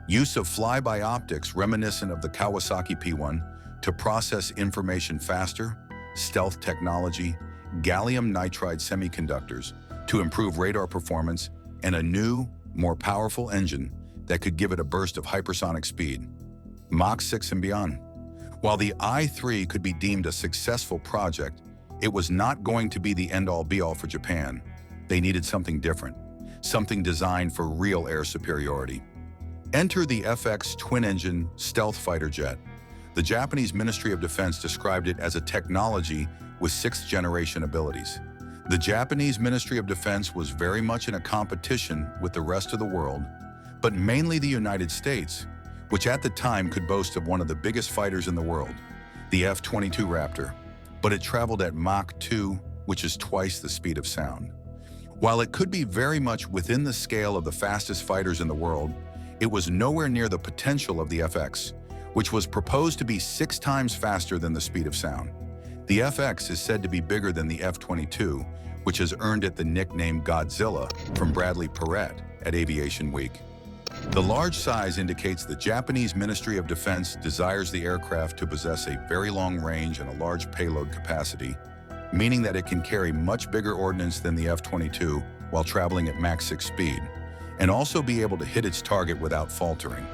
Use of flyby optics reminiscent of the Kawasaki P1 to process information faster, stealth technology, gallium nitride semiconductors to improve radar performance and a new, more powerful engine that could give it a burst of hypersonic speed, Mach 6 and beyond. While the I-3 could be deemed a successful project, it was not going to be the end-all be-all for Japan. They needed something different, something designed for real air superiority. Enter the FX twin-engine stealth fighter jet. The Japanese Ministry of Defense described it as a technology with sixth-generation abilities. The Japanese Ministry of Defense was very much in a competition with the rest of the world, but mainly the United States, which at the time could boast of one of the biggest fighters in the world, the F-22 Raptor, but it traveled at Mach 2, which is twice the speed of sound. While it could be very much within the scale of the fastest fighters in the world, it was nowhere near the potential of the FX, which was proposed to be 6 times faster than the speed of sound. The FX is said to be bigger than the F-22, which has earned it the nickname Godzilla from Bradley Perrett at Aviation Week. The large size indicates the Japanese Ministry of Defense desires the aircraft to possess a very long range and a large payload capacity, meaning that it can carry much bigger ordnance than the F-22 while traveling at Mach 6 speed, and also be able to hit its target without faltering.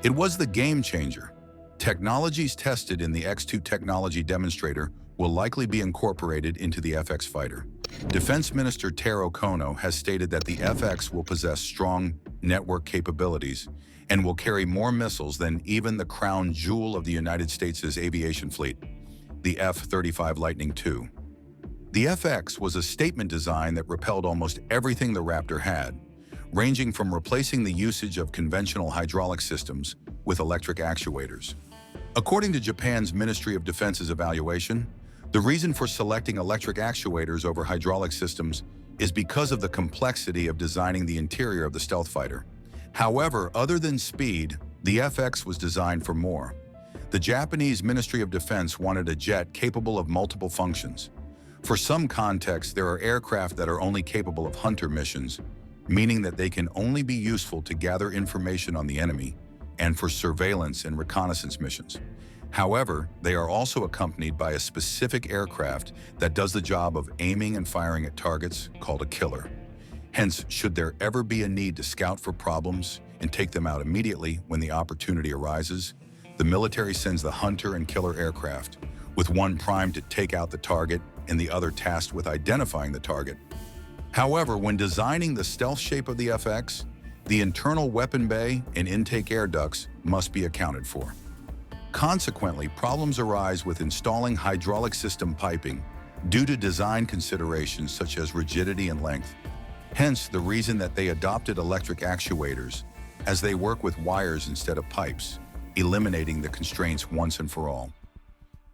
It was the game changer. Technologies tested in the X2 technology demonstrator will likely be incorporated into the FX fighter. Defense Minister Taro Kono has stated that the FX will possess strong network capabilities and will carry more missiles than even the crown jewel of the United States' aviation fleet, the F-35 Lightning II. The FX was a statement design that repelled almost everything the Raptor had, ranging from replacing the usage of conventional hydraulic systems with electric actuators. According to Japan's Ministry of Defense's evaluation, the reason for selecting electric actuators over hydraulic systems is because of the complexity of designing the interior of the stealth fighter. However, other than speed, the FX was designed for more. The Japanese Ministry of Defense wanted a jet capable of multiple functions. For some context, there are aircraft that are only capable of hunter missions, meaning that they can only be useful to gather information on the enemy and for surveillance and reconnaissance missions. However, they are also accompanied by a specific aircraft that does the job of aiming and firing at targets, called a killer. Hence, should there ever be a need to scout for problems and take them out immediately when the opportunity arises, the military sends the hunter and killer aircraft, with one primed to take out the target and the other tasked with identifying the target. However, when designing the stealth shape of the FX, the internal weapon bay and intake air ducts must be accounted for. Consequently, problems arise with installing hydraulic system piping due to design considerations such as rigidity and length. Hence, the reason that they adopted electric actuators, as they work with wires instead of pipes, eliminating the constraints once and for all.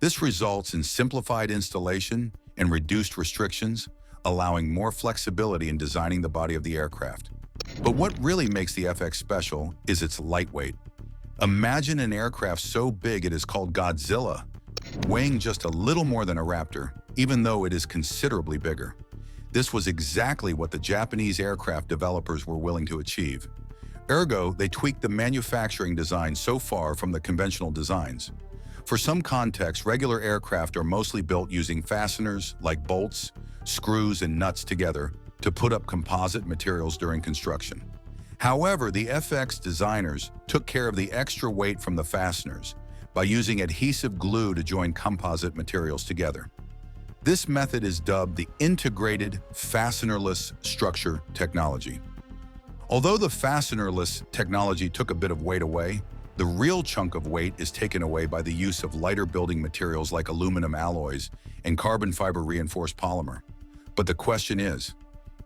This results in simplified installation and reduced restrictions, allowing more flexibility in designing the body of the aircraft. But what really makes the FX special is its lightweight. Imagine an aircraft so big it is called Godzilla, weighing just a little more than a Raptor, even though it is considerably bigger. This was exactly what the Japanese aircraft developers were willing to achieve. Ergo, they tweaked the manufacturing design so far from the conventional designs. For some context, regular aircraft are mostly built using fasteners like bolts, screws, and nuts together to put up composite materials during construction. However, the FX designers took care of the extra weight from the fasteners by using adhesive glue to join composite materials together. This method is dubbed the integrated fastenerless structure technology. Although the fastenerless technology took a bit of weight away, the real chunk of weight is taken away by the use of lighter building materials like aluminum alloys and carbon fiber reinforced polymer. But the question is,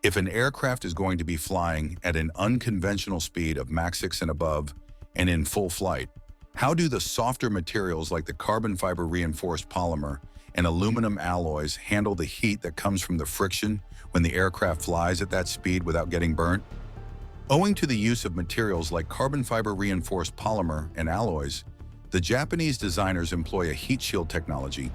if an aircraft is going to be flying at an unconventional speed of Mach 6 and above and in full flight, how do the softer materials like the carbon fiber reinforced polymer and aluminum alloys handle the heat that comes from the friction when the aircraft flies at that speed without getting burnt? Owing to the use of materials like carbon fiber reinforced polymer and alloys, the Japanese designers employ a heat shield technology,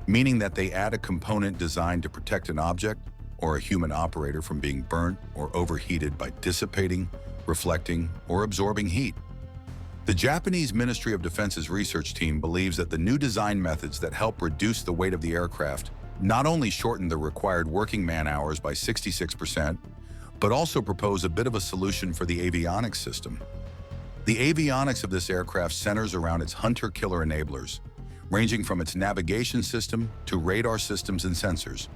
meaning that they add a component designed to protect an object or a human operator from being burnt or overheated by dissipating, reflecting, or absorbing heat. The Japanese Ministry of Defense's research team believes that the new design methods that help reduce the weight of the aircraft not only shorten the required working man-hours by 66%, but also propose a bit of a solution for the avionics system. The avionics of this aircraft centers around its hunter-killer enablers, ranging from its navigation system to radar systems and sensors.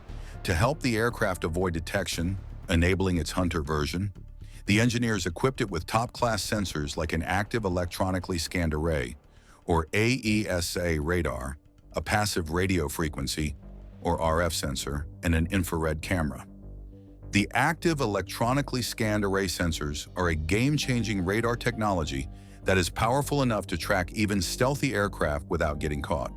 To help the aircraft avoid detection, enabling its hunter version, the engineers equipped it with top-class sensors like an active electronically scanned array, or AESA radar, a passive radio frequency, or RF sensor, and an infrared camera. The active electronically scanned array sensors are a game-changing radar technology that is powerful enough to track even stealthy aircraft without getting caught.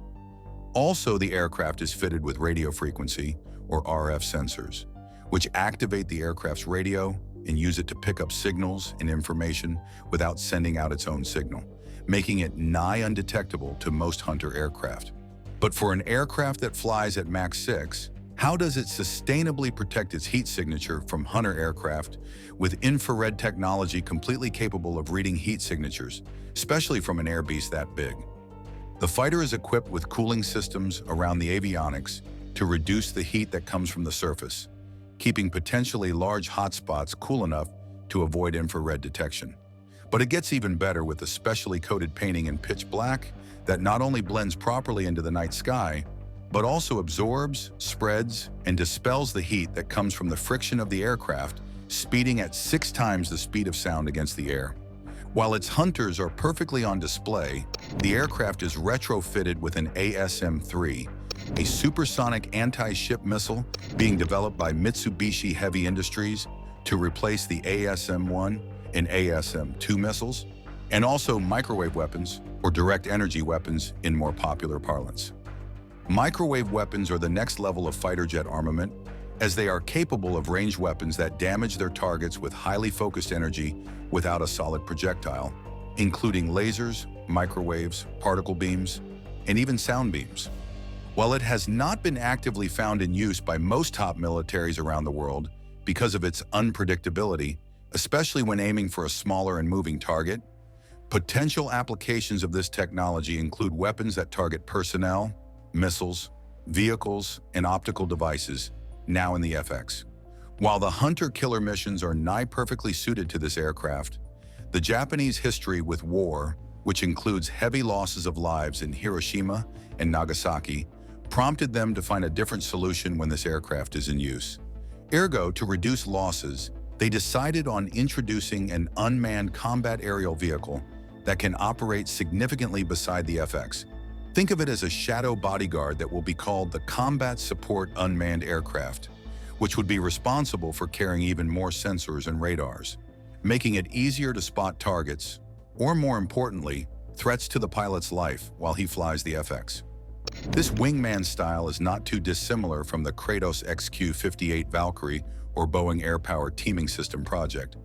Also, the aircraft is fitted with radio frequency, or RF sensors, which activate the aircraft's radio and use it to pick up signals and information without sending out its own signal, making it nigh undetectable to most hunter aircraft. But for an aircraft that flies at Mach 6, how does it sustainably protect its heat signature from hunter aircraft with infrared technology completely capable of reading heat signatures, especially from an air beast that big? The fighter is equipped with cooling systems around the avionics to reduce the heat that comes from the surface, keeping potentially large hotspots cool enough to avoid infrared detection. But it gets even better with the specially coated painting in pitch black that not only blends properly into the night sky, but also absorbs, spreads, and dispels the heat that comes from the friction of the aircraft, speeding at 6 times the speed of sound against the air. While its hunters are perfectly on display, the aircraft is retrofitted with an ASM-3, a supersonic anti-ship missile being developed by Mitsubishi Heavy Industries to replace the ASM-1 and ASM-2 missiles, and also microwave weapons, or direct energy weapons in more popular parlance. Microwave weapons are the next level of fighter jet armament, as they are capable of ranged weapons that damage their targets with highly focused energy without a solid projectile, including lasers, microwaves, particle beams, and even sound beams. While it has not been actively found in use by most top militaries around the world because of its unpredictability, especially when aiming for a smaller and moving target, potential applications of this technology include weapons that target personnel, missiles, vehicles, and optical devices, now in the FX. While the hunter-killer missions are nigh perfectly suited to this aircraft, the Japanese history with war, which includes heavy losses of lives in Hiroshima and Nagasaki, prompted them to find a different solution when this aircraft is in use. Ergo, to reduce losses, they decided on introducing an unmanned combat aerial vehicle that can operate significantly beside the FX. Think of it as a shadow bodyguard that will be called the Combat Support Unmanned Aircraft, which would be responsible for carrying even more sensors and radars, making it easier to spot targets, or more importantly, threats to the pilot's life while he flies the FX. This wingman style is not too dissimilar from the Kratos XQ-58 Valkyrie or Boeing Air Power Teaming System project,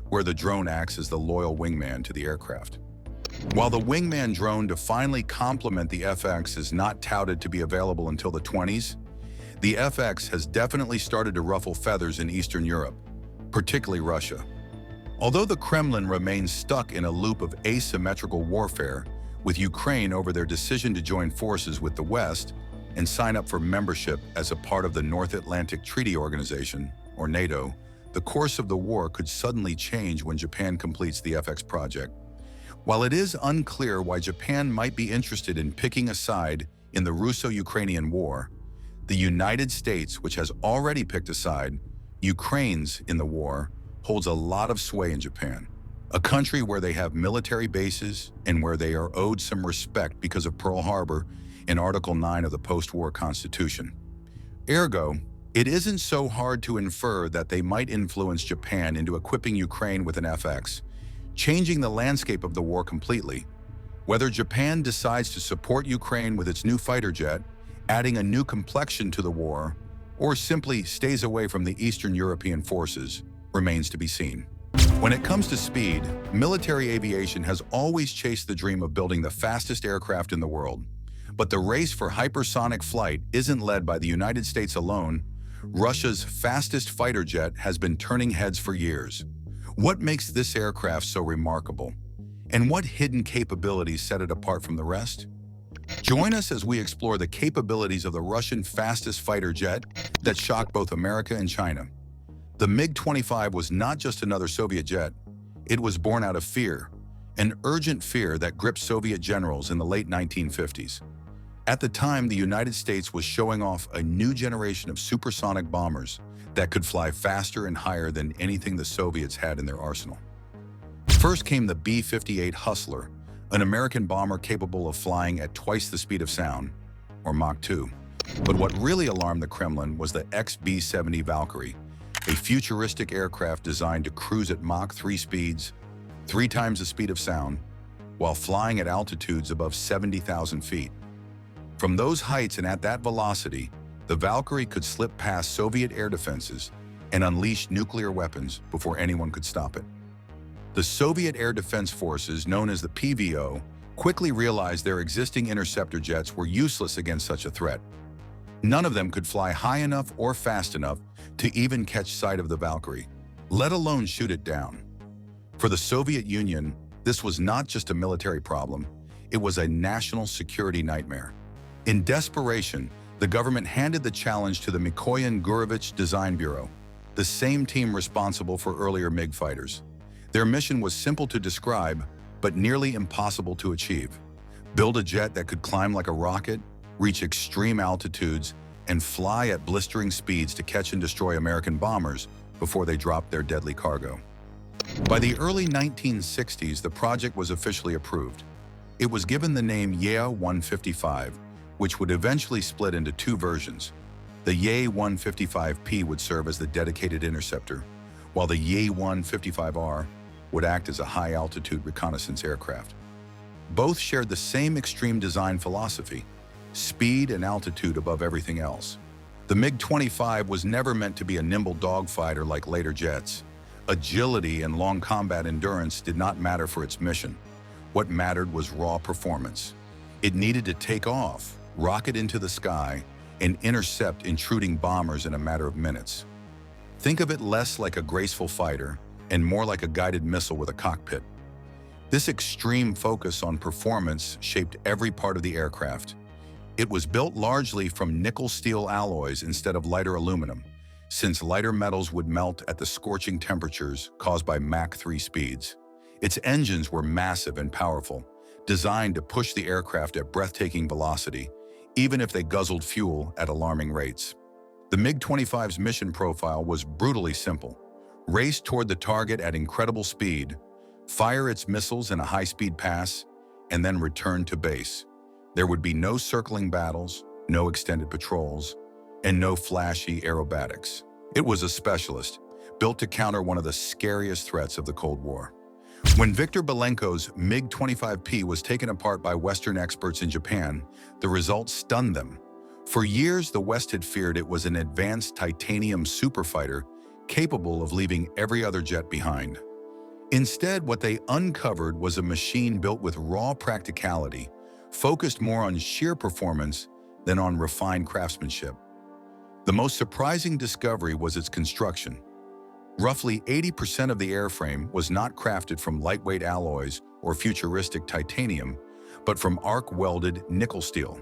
where the drone acts as the loyal wingman to the aircraft. While the wingman drone to finally complement the FX is not touted to be available until the 20s, the FX has definitely started to ruffle feathers in Eastern Europe, particularly Russia. Although the Kremlin remains stuck in a loop of asymmetrical warfare with Ukraine over their decision to join forces with the West and sign up for membership as a part of the North Atlantic Treaty Organization, or NATO, the course of the war could suddenly change when Japan completes the FX project. While it is unclear why Japan might be interested in picking a side in the Russo-Ukrainian war, the United States, which has already picked a side, Ukraine's in the war, holds a lot of sway in Japan, a country where they have military bases and where they are owed some respect because of Pearl Harbor in Article 9 of the post-war Constitution. Ergo, it isn't so hard to infer that they might influence Japan into equipping Ukraine with an FX, changing the landscape of the war completely. Whether Japan decides to support Ukraine with its new fighter jet, adding a new complexion to the war, or simply stays away from the Eastern European forces, remains to be seen. When it comes to speed, military aviation has always chased the dream of building the fastest aircraft in the world. But the race for hypersonic flight isn't led by the United States alone. Russia's fastest fighter jet has been turning heads for years. What makes this aircraft so remarkable? And what hidden capabilities set it apart from the rest? Join us as we explore the capabilities of the Russian fastest fighter jet that shocked both America and China. The MiG-25 was not just another Soviet jet. It was born out of fear, an urgent fear that gripped Soviet generals in the late 1950s. At the time, the United States was showing off a new generation of supersonic bombers that could fly faster and higher than anything the Soviets had in their arsenal. First came the B-58 Hustler, an American bomber capable of flying at twice the speed of sound, or Mach 2. But what really alarmed the Kremlin was the XB-70 Valkyrie, a futuristic aircraft designed to cruise at Mach 3 speeds, 3 times the speed of sound, while flying at altitudes above 70,000 feet. From those heights and at that velocity, the Valkyrie could slip past Soviet air defenses and unleash nuclear weapons before anyone could stop it. The Soviet Air Defense Forces, known as the PVO, quickly realized their existing interceptor jets were useless against such a threat. None of them could fly high enough or fast enough to even catch sight of the Valkyrie, let alone shoot it down. For the Soviet Union, this was not just a military problem, it was a national security nightmare. In desperation, the government handed the challenge to the Mikoyan-Gurevich Design Bureau, the same team responsible for earlier MiG fighters. Their mission was simple to describe, but nearly impossible to achieve. Build a jet that could climb like a rocket, reach extreme altitudes, and fly at blistering speeds to catch and destroy American bombers before they dropped their deadly cargo. By the early 1960s, the project was officially approved. It was given the name Ye-155, which would eventually split into 2 versions. The Ye-155P would serve as the dedicated interceptor, while the Ye-155R would act as a high-altitude reconnaissance aircraft. Both shared the same extreme design philosophy: speed and altitude above everything else. The MiG-25 was never meant to be a nimble dogfighter like later jets. Agility and long combat endurance did not matter for its mission. What mattered was raw performance. It needed to take off, rocket into the sky, and intercept intruding bombers in a matter of minutes. Think of it less like a graceful fighter and more like a guided missile with a cockpit. This extreme focus on performance shaped every part of the aircraft. It was built largely from nickel-steel alloys instead of lighter aluminum, since lighter metals would melt at the scorching temperatures caused by Mach 3 speeds. Its engines were massive and powerful, designed to push the aircraft at breathtaking velocity, even if they guzzled fuel at alarming rates. The MiG-25's mission profile was brutally simple: race toward the target at incredible speed, fire its missiles in a high-speed pass, and then return to base. There would be no circling battles, no extended patrols, and no flashy aerobatics. It was a specialist, built to counter one of the scariest threats of the Cold War. When Viktor Belenko's MiG-25P was taken apart by Western experts in Japan, the results stunned them. For years, the West had feared it was an advanced titanium superfighter capable of leaving every other jet behind. Instead, what they uncovered was a machine built with raw practicality, focused more on sheer performance than on refined craftsmanship. The most surprising discovery was its construction. Roughly 80% of the airframe was not crafted from lightweight alloys or futuristic titanium, but from arc-welded nickel steel.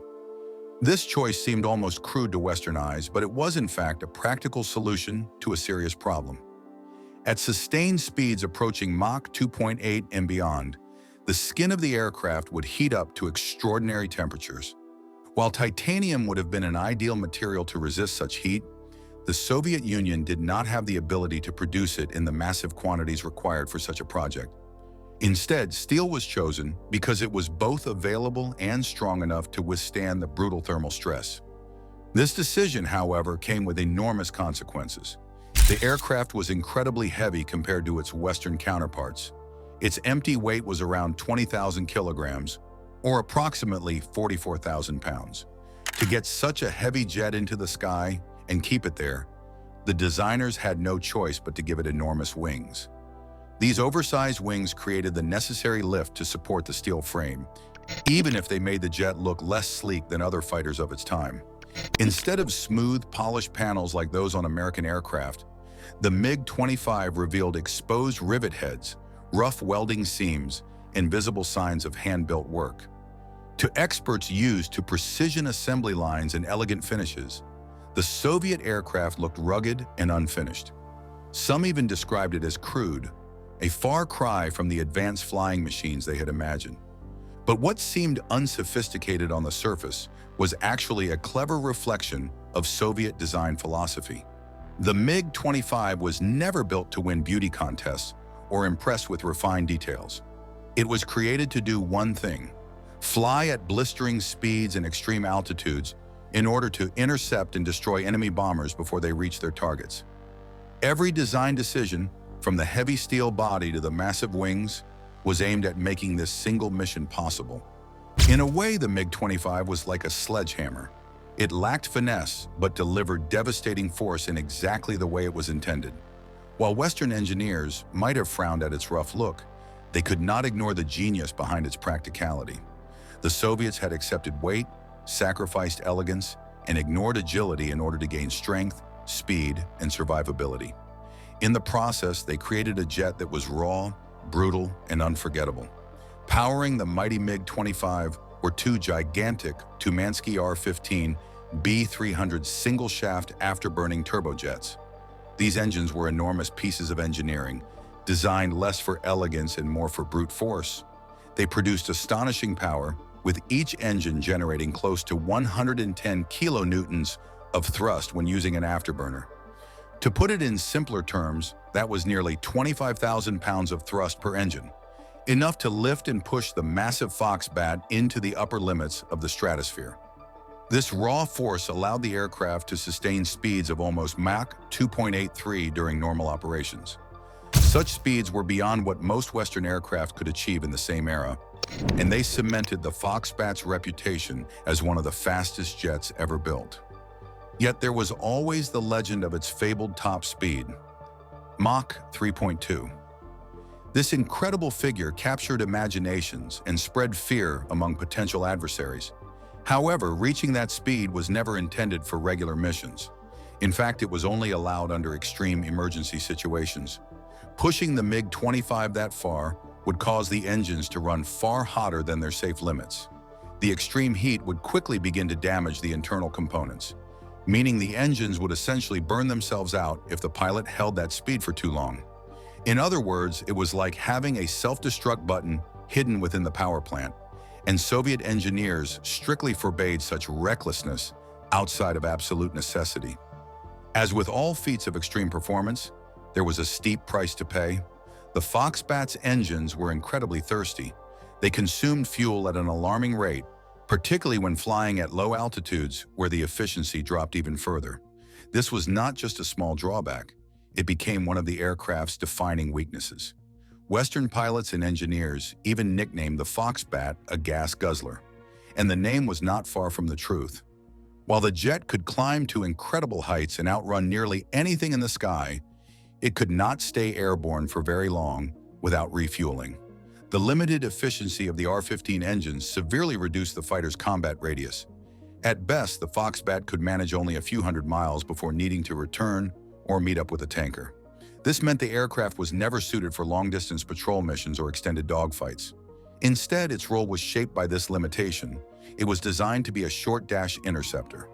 This choice seemed almost crude to Western eyes, but it was in fact a practical solution to a serious problem. At sustained speeds approaching Mach 2.8 and beyond, the skin of the aircraft would heat up to extraordinary temperatures. While titanium would have been an ideal material to resist such heat, the Soviet Union did not have the ability to produce it in the massive quantities required for such a project. Instead, steel was chosen because it was both available and strong enough to withstand the brutal thermal stress. This decision, however, came with enormous consequences. The aircraft was incredibly heavy compared to its Western counterparts. Its empty weight was around 20,000 kilograms, or approximately 44,000 pounds. To get such a heavy jet into the sky and keep it there, the designers had no choice but to give it enormous wings. These oversized wings created the necessary lift to support the steel frame, even if they made the jet look less sleek than other fighters of its time. Instead of smooth, polished panels like those on American aircraft, the MiG-25 revealed exposed rivet heads, rough welding seams, and visible signs of hand-built work. To experts used to precision assembly lines and elegant finishes, the Soviet aircraft looked rugged and unfinished. Some even described it as crude, a far cry from the advanced flying machines they had imagined. But what seemed unsophisticated on the surface was actually a clever reflection of Soviet design philosophy. The MiG-25 was never built to win beauty contests or impress with refined details. It was created to do one thing: fly at blistering speeds and extreme altitudes in order to intercept and destroy enemy bombers before they reach their targets. Every design decision, from the heavy steel body to the massive wings, was aimed at making this single mission possible. In a way, the MiG-25 was like a sledgehammer. It lacked finesse, but delivered devastating force in exactly the way it was intended. While Western engineers might have frowned at its rough look, they could not ignore the genius behind its practicality. The Soviets had accepted weight, sacrificed elegance, and ignored agility in order to gain strength, speed, and survivability. In the process, they created a jet that was raw, brutal, and unforgettable. Powering the mighty MiG-25 were two gigantic Tumansky R-15 B-300 single-shaft afterburning turbojets. These engines were enormous pieces of engineering, designed less for elegance and more for brute force. They produced astonishing power, with each engine generating close to 110 kilonewtons of thrust when using an afterburner. To put it in simpler terms, that was nearly 25,000 pounds of thrust per engine, enough to lift and push the massive Fox-Bat into the upper limits of the stratosphere. This raw force allowed the aircraft to sustain speeds of almost Mach 2.83 during normal operations. Such speeds were beyond what most Western aircraft could achieve in the same era, and they cemented the Fox-Bat's reputation as one of the fastest jets ever built. Yet there was always the legend of its fabled top speed, Mach 3.2. This incredible figure captured imaginations and spread fear among potential adversaries. However, reaching that speed was never intended for regular missions. In fact, it was only allowed under extreme emergency situations. Pushing the MiG-25 that far would cause the engines to run far hotter than their safe limits. The extreme heat would quickly begin to damage the internal components, meaning the engines would essentially burn themselves out if the pilot held that speed for too long. In other words, it was like having a self-destruct button hidden within the power plant, and Soviet engineers strictly forbade such recklessness outside of absolute necessity. As with all feats of extreme performance, there was a steep price to pay. The Fox-Bat's engines were incredibly thirsty. They consumed fuel at an alarming rate, particularly when flying at low altitudes where the efficiency dropped even further. This was not just a small drawback. It became one of the aircraft's defining weaknesses. Western pilots and engineers even nicknamed the Fox-Bat a gas guzzler, and the name was not far from the truth. While the jet could climb to incredible heights and outrun nearly anything in the sky, it could not stay airborne for very long without refueling. The limited efficiency of the R-15 engines severely reduced the fighter's combat radius. At best, the Fox-Bat could manage only a few hundred miles before needing to return or meet up with a tanker. This meant the aircraft was never suited for long-distance patrol missions or extended dogfights. Instead, its role was shaped by this limitation. It was designed to be a short-dash interceptor.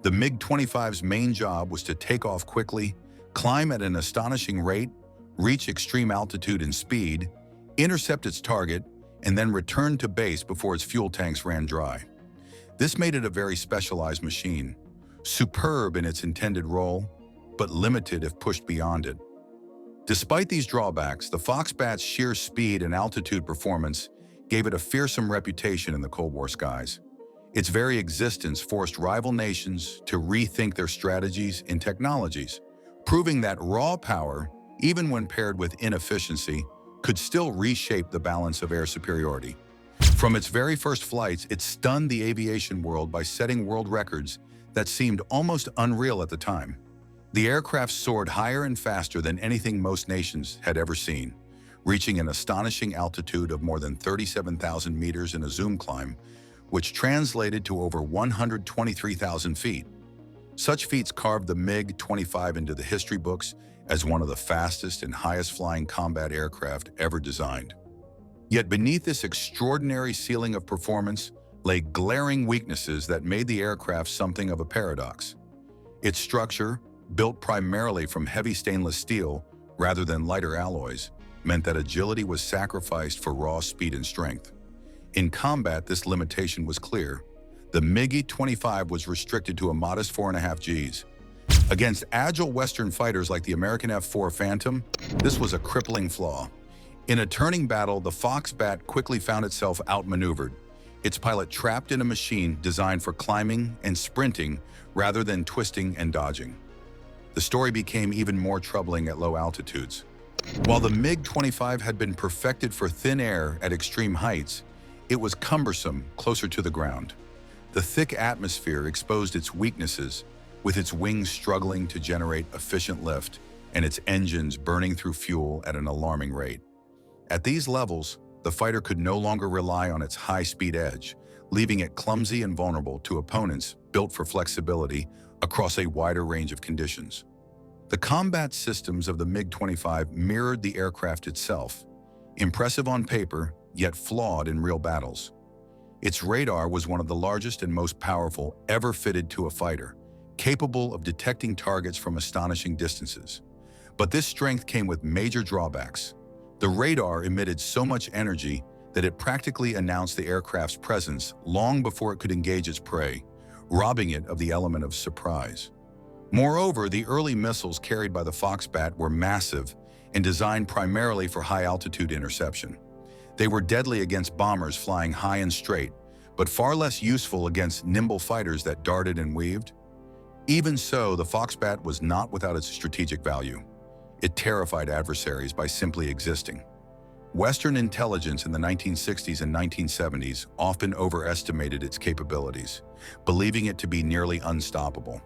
The MiG-25's main job was to take off quickly, climb at an astonishing rate, reach extreme altitude and speed, intercept its target, and then return to base before its fuel tanks ran dry. This made it a very specialized machine, superb in its intended role, but limited if pushed beyond it. Despite these drawbacks, the Fox-Bat's sheer speed and altitude performance gave it a fearsome reputation in the Cold War skies. Its very existence forced rival nations to rethink their strategies and technologies, proving that raw power, even when paired with inefficiency, could still reshape the balance of air superiority. From its very first flights, it stunned the aviation world by setting world records that seemed almost unreal at the time. The aircraft soared higher and faster than anything most nations had ever seen, reaching an astonishing altitude of more than 37,000 meters in a zoom climb, which translated to over 123,000 feet. Such feats carved the MiG-25 into the history books as one of the fastest and highest-flying combat aircraft ever designed. Yet beneath this extraordinary ceiling of performance, lay glaring weaknesses that made the aircraft something of a paradox. Its structure, built primarily from heavy stainless steel rather than lighter alloys, meant that agility was sacrificed for raw speed and strength. In combat, this limitation was clear. The MiG-25 was restricted to a modest 4.5 Gs. Against agile Western fighters like the American F-4 Phantom, this was a crippling flaw. In a turning battle, the Fox-Bat quickly found itself outmaneuvered, its pilot trapped in a machine designed for climbing and sprinting rather than twisting and dodging. The story became even more troubling at low altitudes. While the MiG-25 had been perfected for thin air at extreme heights, it was cumbersome closer to the ground. The thick atmosphere exposed its weaknesses, with its wings struggling to generate efficient lift and its engines burning through fuel at an alarming rate. At these levels, the fighter could no longer rely on its high-speed edge, leaving it clumsy and vulnerable to opponents built for flexibility across a wider range of conditions. The combat systems of the MiG-25 mirrored the aircraft itself, impressive on paper, yet flawed in real battles. Its radar was one of the largest and most powerful ever fitted to a fighter, capable of detecting targets from astonishing distances. But this strength came with major drawbacks. The radar emitted so much energy that it practically announced the aircraft's presence long before it could engage its prey, robbing it of the element of surprise. Moreover, the early missiles carried by the Fox-Bat were massive and designed primarily for high-altitude interception. They were deadly against bombers flying high and straight, but far less useful against nimble fighters that darted and weaved. Even so, the Fox-Bat was not without its strategic value. It terrified adversaries by simply existing. Western intelligence in the 1960s and 1970s often overestimated its capabilities, believing it to be nearly unstoppable.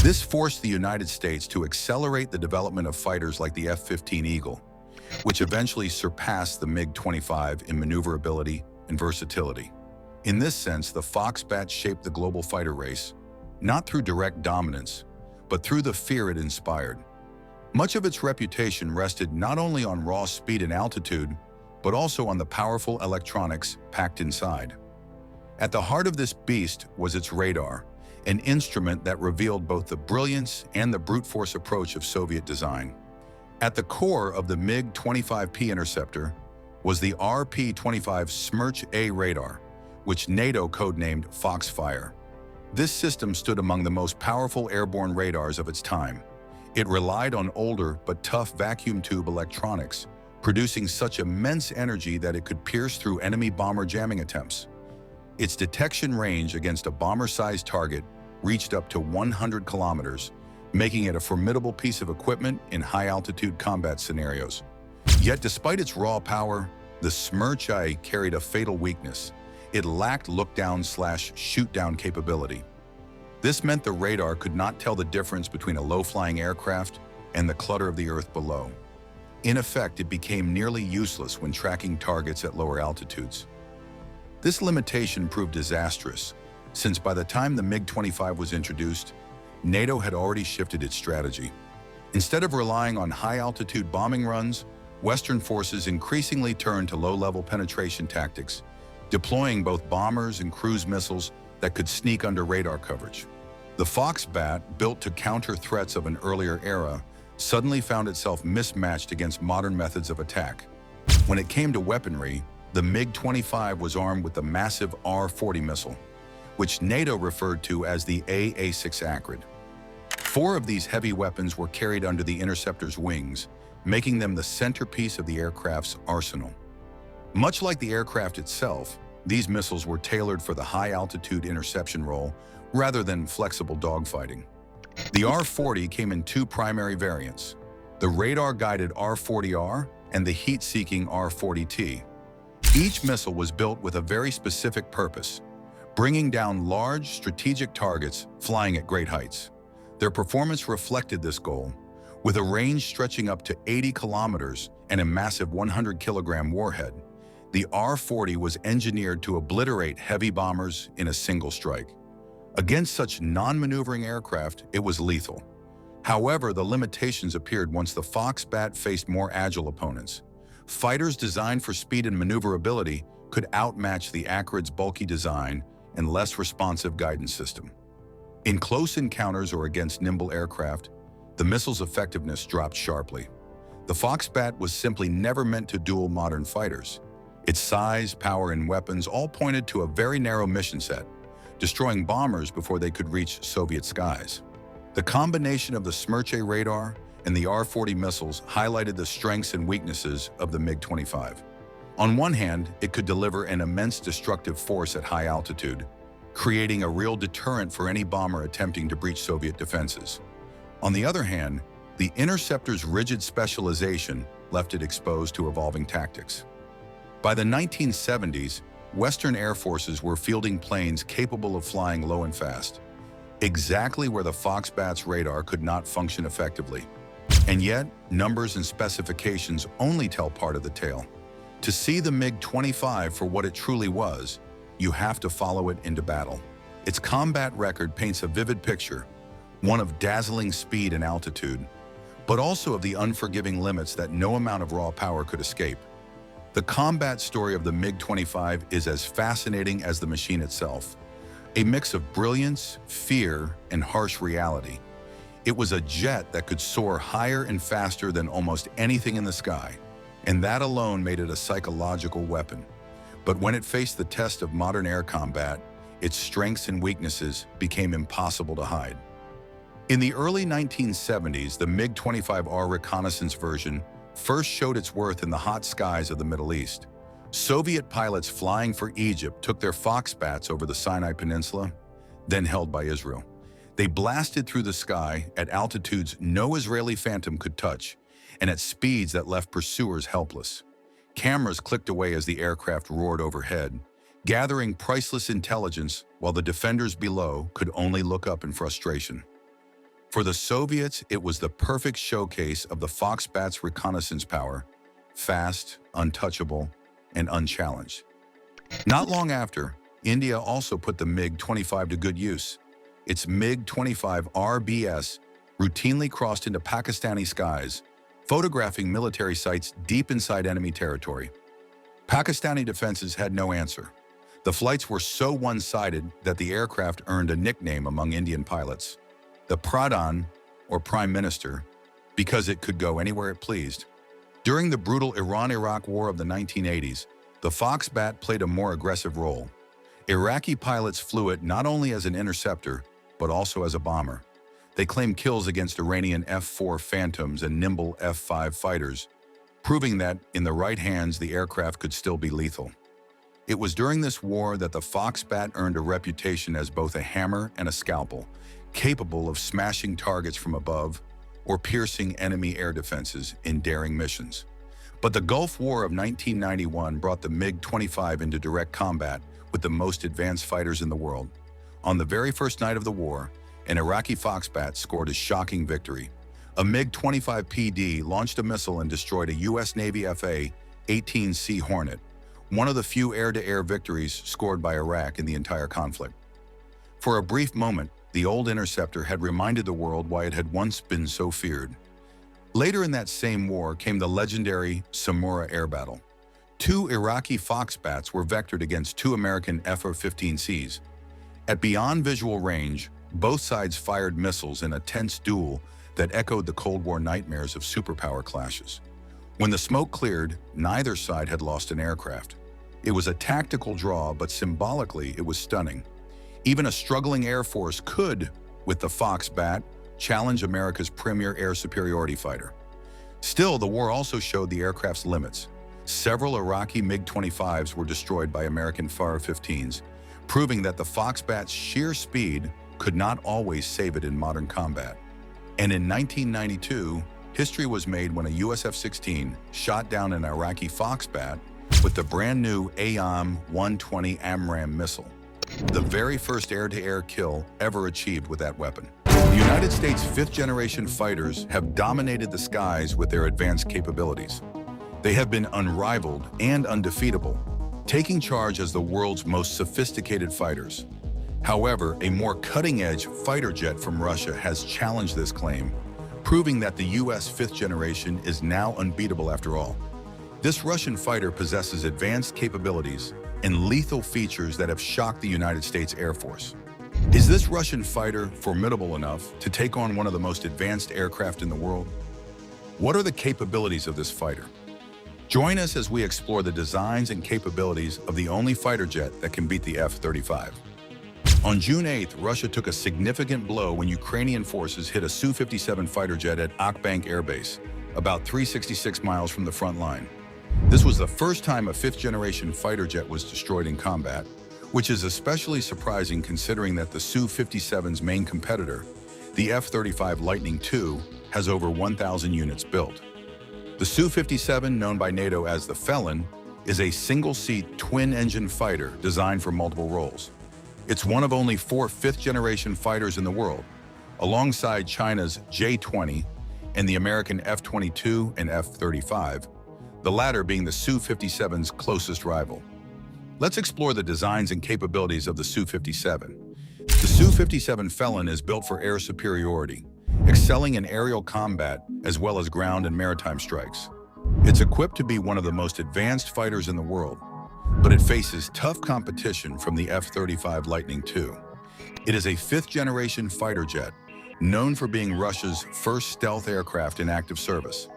This forced the United States to accelerate the development of fighters like the F-15 Eagle, which eventually surpassed the MiG-25 in maneuverability and versatility. In this sense, the Fox-Bat shaped the global fighter race, not through direct dominance, but through the fear it inspired. Much of its reputation rested not only on raw speed and altitude, but also on the powerful electronics packed inside. At the heart of this beast was its radar, an instrument that revealed both the brilliance and the brute force approach of Soviet design. At the core of the MiG-25P interceptor was the RP-25 Smerch-A radar, which NATO codenamed Foxfire. This system stood among the most powerful airborne radars of its time. It relied on older but tough vacuum tube electronics, producing such immense energy that it could pierce through enemy bomber jamming attempts. Its detection range against a bomber-sized target reached up to 100 kilometers, making it a formidable piece of equipment in high-altitude combat scenarios. Yet despite its raw power, the Smerch-A carried a fatal weakness. It lacked look-down/shoot-down capability. This meant the radar could not tell the difference between a low-flying aircraft and the clutter of the earth below. In effect, it became nearly useless when tracking targets at lower altitudes. This limitation proved disastrous, since by the time the MiG-25 was introduced, NATO had already shifted its strategy. Instead of relying on high-altitude bombing runs, Western forces increasingly turned to low-level penetration tactics, deploying both bombers and cruise missiles that could sneak under radar coverage. The Fox-Bat, built to counter threats of an earlier era, suddenly found itself mismatched against modern methods of attack. When it came to weaponry, the MiG-25 was armed with the massive R-40 missile, which NATO referred to as the AA-6 Acrid. 4 of these heavy weapons were carried under the interceptor's wings, making them the centerpiece of the aircraft's arsenal. Much like the aircraft itself, these missiles were tailored for the high-altitude interception role rather than flexible dogfighting. The R-40 came in 2 primary variants, the radar-guided R-40R and the heat-seeking R-40T. Each missile was built with a very specific purpose, bringing down large, strategic targets flying at great heights. Their performance reflected this goal, with a range stretching up to 80 kilometers and a massive 100-kilogram warhead. The R-40 was engineered to obliterate heavy bombers in a single strike. Against such non-maneuvering aircraft, it was lethal. However, the limitations appeared once the Fox-Bat faced more agile opponents. Fighters designed for speed and maneuverability could outmatch the Acrid's bulky design and less responsive guidance system. In close encounters or against nimble aircraft, the missile's effectiveness dropped sharply. The Foxbat was simply never meant to duel modern fighters. Its size, power, and weapons all pointed to a very narrow mission set, destroying bombers before they could reach Soviet skies. The combination of the Smerch-A radar and the R-40 missiles highlighted the strengths and weaknesses of the MiG-25. On one hand, it could deliver an immense destructive force at high altitude, creating a real deterrent for any bomber attempting to breach Soviet defenses. On the other hand, the interceptor's rigid specialization left it exposed to evolving tactics. By the 1970s, Western air forces were fielding planes capable of flying low and fast, exactly where the Foxbat's radar could not function effectively. And yet, numbers and specifications only tell part of the tale. To see the MiG-25 for what it truly was, you have to follow it into battle. Its combat record paints a vivid picture, one of dazzling speed and altitude, but also of the unforgiving limits that no amount of raw power could escape. The combat story of the MiG-25 is as fascinating as the machine itself, a mix of brilliance, fear, and harsh reality. It was a jet that could soar higher and faster than almost anything in the sky, and that alone made it a psychological weapon. But when it faced the test of modern air combat, its strengths and weaknesses became impossible to hide. In the early 1970s, the MiG-25R reconnaissance version first showed its worth in the hot skies of the Middle East. Soviet pilots flying for Egypt took their Foxbats over the Sinai Peninsula, then held by Israel. They blasted through the sky at altitudes no Israeli Phantom could touch, and at speeds that left pursuers helpless. Cameras clicked away as the aircraft roared overhead, gathering priceless intelligence while the defenders below could only look up in frustration. For the Soviets, it was the perfect showcase of the Foxbat's reconnaissance power, fast, untouchable, and unchallenged. Not long after, India also put the MiG-25 to good use. Its MiG-25 RBS routinely crossed into Pakistani skies, photographing military sites deep inside enemy territory. Pakistani defenses had no answer. The flights were so one-sided that the aircraft earned a nickname among Indian pilots, the Pradhan, or Prime Minister, because it could go anywhere it pleased. During the brutal Iran-Iraq War of the 1980s, the Foxbat played a more aggressive role. Iraqi pilots flew it not only as an interceptor, but also as a bomber. They claimed kills against Iranian F-4 Phantoms and nimble F-5 fighters, proving that in the right hands the aircraft could still be lethal. It was during this war that the Foxbat earned a reputation as both a hammer and a scalpel, capable of smashing targets from above or piercing enemy air defenses in daring missions. But the Gulf War of 1991 brought the MiG-25 into direct combat with the most advanced fighters in the world. On the very first night of the war, an Iraqi Foxbat scored a shocking victory. A MiG-25 PD launched a missile and destroyed a U.S. Navy F/A-18C Hornet, one of the few air-to-air victories scored by Iraq in the entire conflict. For a brief moment, the old interceptor had reminded the world why it had once been so feared. Later in that same war came the legendary Samura air battle. Two Iraqi Foxbats were vectored against two American F/A-15Cs. At beyond visual range, both sides fired missiles in a tense duel that echoed the Cold War nightmares of superpower clashes. When the smoke cleared, neither side had lost an aircraft. It was a tactical draw, but symbolically it was stunning. Even a struggling Air Force could, with the Foxbat, challenge America's premier air superiority fighter. Still, the war also showed the aircraft's limits. Several Iraqi MiG-25s were destroyed by American FAR-15s, proving that the Foxbat's sheer speed could not always save it in modern combat. And in 1992, history was made when a US F-16 shot down an Iraqi Foxbat with the brand new AIM-120 AMRAAM missile, the very first air-to-air kill ever achieved with that weapon. The United States' fifth-generation fighters have dominated the skies with their advanced capabilities. They have been unrivaled and undefeatable, taking charge as the world's most sophisticated fighters. However, a more cutting-edge fighter jet from Russia has challenged this claim, proving that the U.S. fifth generation is now unbeatable after all. This Russian fighter possesses advanced capabilities and lethal features that have shocked the United States Air Force. Is this Russian fighter formidable enough to take on one of the most advanced aircraft in the world? What are the capabilities of this fighter? Join us as we explore the designs and capabilities of the only fighter jet that can beat the F-35. On June 8th, Russia took a significant blow when Ukrainian forces hit a Su-57 fighter jet at Akbank Air Base, about 366 miles from the front line. This was the first time a fifth-generation fighter jet was destroyed in combat, which is especially surprising considering that the Su-57's main competitor, the F-35 Lightning II, has over 1,000 units built. The Su-57, known by NATO as the Felon, is a single-seat, twin-engine fighter designed for multiple roles. It's one of only 4 fifth-generation fighters in the world, alongside China's J-20 and the American F-22 and F-35, the latter being the Su-57's closest rival. Let's explore the designs and capabilities of the Su-57. The Su-57 Felon is built for air superiority, excelling in aerial combat as well as ground and maritime strikes. It's equipped to be one of the most advanced fighters in the world, but it faces tough competition from the F-35 Lightning II. It is a fifth-generation fighter jet, known for being Russia's first stealth aircraft in active service.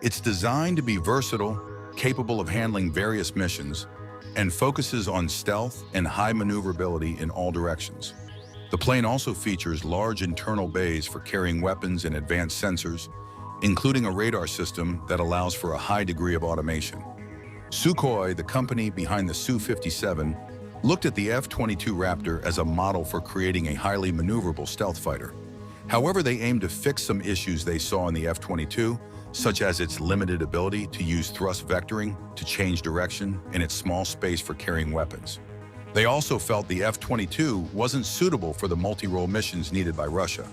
It's designed to be versatile, capable of handling various missions, and focuses on stealth and high maneuverability in all directions. The plane also features large internal bays for carrying weapons and advanced sensors, including a radar system that allows for a high degree of automation. Sukhoi, the company behind the Su-57, looked at the F-22 Raptor as a model for creating a highly maneuverable stealth fighter. However, they aimed to fix some issues they saw in the F-22, such as its limited ability to use thrust vectoring to change direction and its small space for carrying weapons. They also felt the F-22 wasn't suitable for the multi-role missions needed by Russia,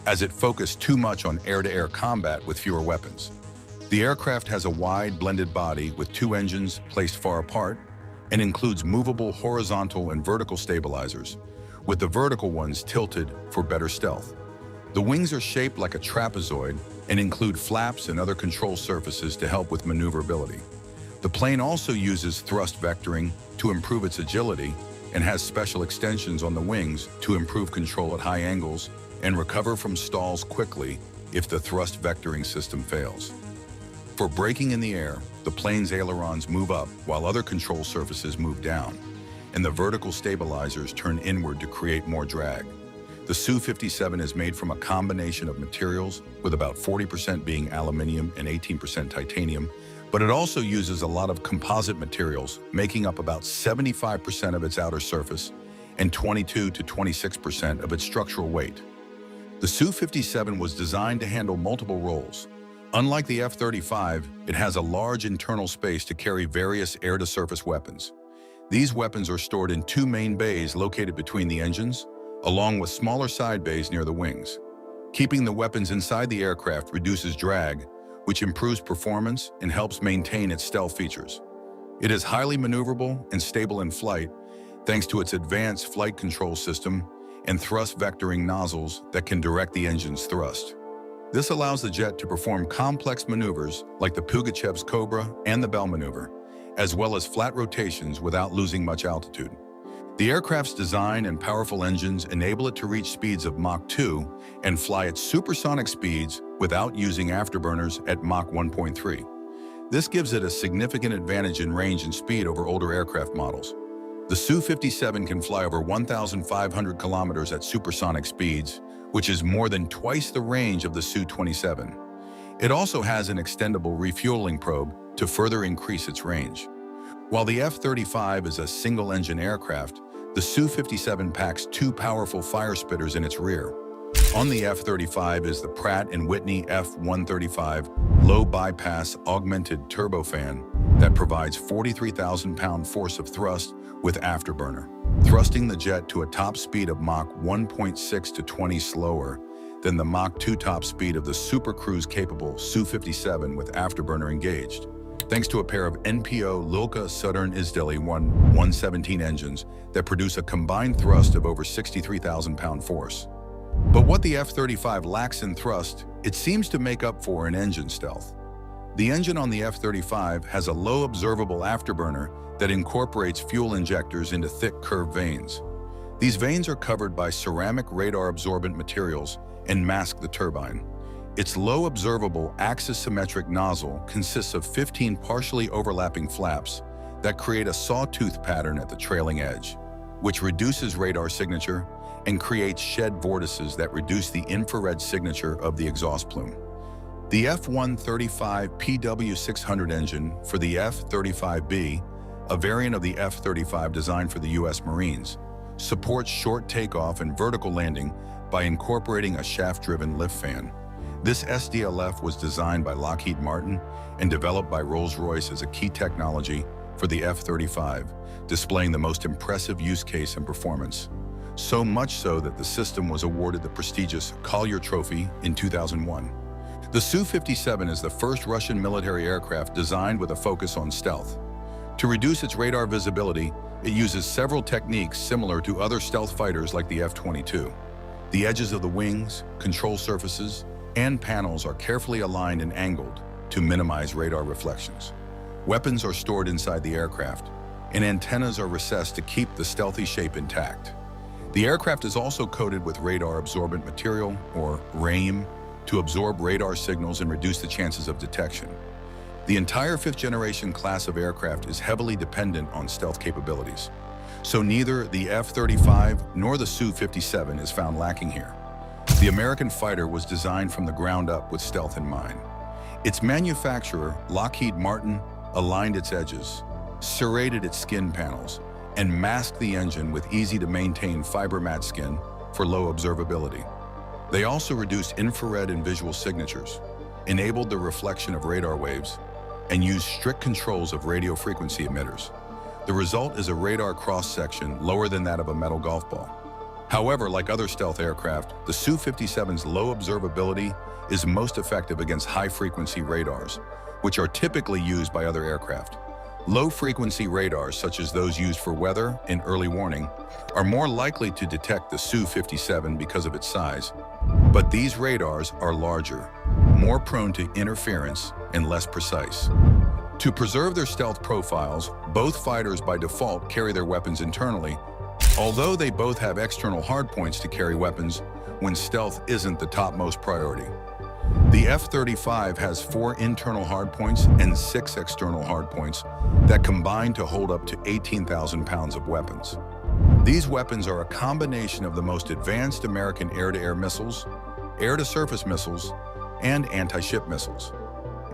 as it focused too much on air-to-air combat with fewer weapons. The aircraft has a wide, blended body with 2 engines placed far apart and includes movable horizontal and vertical stabilizers, with the vertical ones tilted for better stealth. The wings are shaped like a trapezoid and include flaps and other control surfaces to help with maneuverability. The plane also uses thrust vectoring to improve its agility and has special extensions on the wings to improve control at high angles and recover from stalls quickly if the thrust vectoring system fails. For braking in the air, the plane's ailerons move up while other control surfaces move down, and the vertical stabilizers turn inward to create more drag. The Su-57 is made from a combination of materials, with about 40% being aluminum and 18% titanium, but it also uses a lot of composite materials, making up about 75% of its outer surface and 22 to 26% of its structural weight. The Su-57 was designed to handle multiple roles. Unlike the F-35, it has a large internal space to carry various air-to-surface weapons. These weapons are stored in 2 main bays located between the engines, along with smaller side bays near the wings. Keeping the weapons inside the aircraft reduces drag, which improves performance and helps maintain its stealth features. It is highly maneuverable and stable in flight, thanks to its advanced flight control system and thrust vectoring nozzles that can direct the engine's thrust. This allows the jet to perform complex maneuvers like the Pugachev's Cobra and the Bell maneuver, as well as flat rotations without losing much altitude. The aircraft's design and powerful engines enable it to reach speeds of Mach 2 and fly at supersonic speeds without using afterburners at Mach 1.3. This gives it a significant advantage in range and speed over older aircraft models. The Su-57 can fly over 1,500 kilometers at supersonic speeds, which is more than twice the range of the Su-27. It also has an extendable refueling probe to further increase its range. While the F-35 is a single-engine aircraft, the Su-57 packs 2 powerful fire spitters in its rear. On the F-35 is the Pratt & Whitney F-135 low-bypass augmented turbofan that provides 43,000-pound force of thrust with afterburner, thrusting the jet to a top speed of Mach 1.6 to 20 slower than the Mach 2 top speed of the Super Cruise-capable Su-57 with afterburner engaged, thanks to a pair of NPO Lilka Southern Izdeli 117 engines that produce a combined thrust of over 63,000-pound force. But what the F-35 lacks in thrust, it seems to make up for in engine stealth. The engine on the F-35 has a low observable afterburner that incorporates fuel injectors into thick curved vanes. These vanes are covered by ceramic radar-absorbent materials and mask the turbine. Its low observable axis-symmetric nozzle consists of 15 partially overlapping flaps that create a sawtooth pattern at the trailing edge, which reduces radar signature and creates shed vortices that reduce the infrared signature of the exhaust plume. The F-135 PW600 engine for the F-35B, a variant of the F-35 designed for the U.S. Marines, supports short takeoff and vertical landing by incorporating a shaft-driven lift fan. This SDLF was designed by Lockheed Martin and developed by Rolls-Royce as a key technology for the F-35, displaying the most impressive use case and performance. So much so that the system was awarded the prestigious Collier Trophy in 2001. The Su-57 is the first Russian military aircraft designed with a focus on stealth. To reduce its radar visibility, it uses several techniques similar to other stealth fighters like the F-22. The edges of the wings, control surfaces, and panels are carefully aligned and angled to minimize radar reflections. Weapons are stored inside the aircraft, and antennas are recessed to keep the stealthy shape intact. The aircraft is also coated with radar-absorbent material, or RAIM, to absorb radar signals and reduce the chances of detection. The entire fifth-generation class of aircraft is heavily dependent on stealth capabilities, so neither the F-35 nor the Su-57 is found lacking here. The American fighter was designed from the ground up with stealth in mind. Its manufacturer, Lockheed Martin, aligned its edges, serrated its skin panels, and masked the engine with easy-to-maintain fiber matte skin for low observability. They also reduced infrared and visual signatures, enabled the reflection of radar waves, and used strict controls of radio frequency emitters. The result is a radar cross-section lower than that of a metal golf ball. However, like other stealth aircraft, the Su-57's low observability is most effective against high-frequency radars, which are typically used by other aircraft. Low-frequency radars, such as those used for weather and early warning, are more likely to detect the Su-57 because of its size, but these radars are larger, more prone to interference, and less precise. To preserve their stealth profiles, both fighters by default carry their weapons internally, although they both have external hardpoints to carry weapons when stealth isn't the topmost priority. The F-35 has 4 internal hardpoints and 6 external hardpoints that combine to hold up to 18,000 pounds of weapons. These weapons are a combination of the most advanced American air-to-air missiles, air-to-surface missiles, and anti-ship missiles.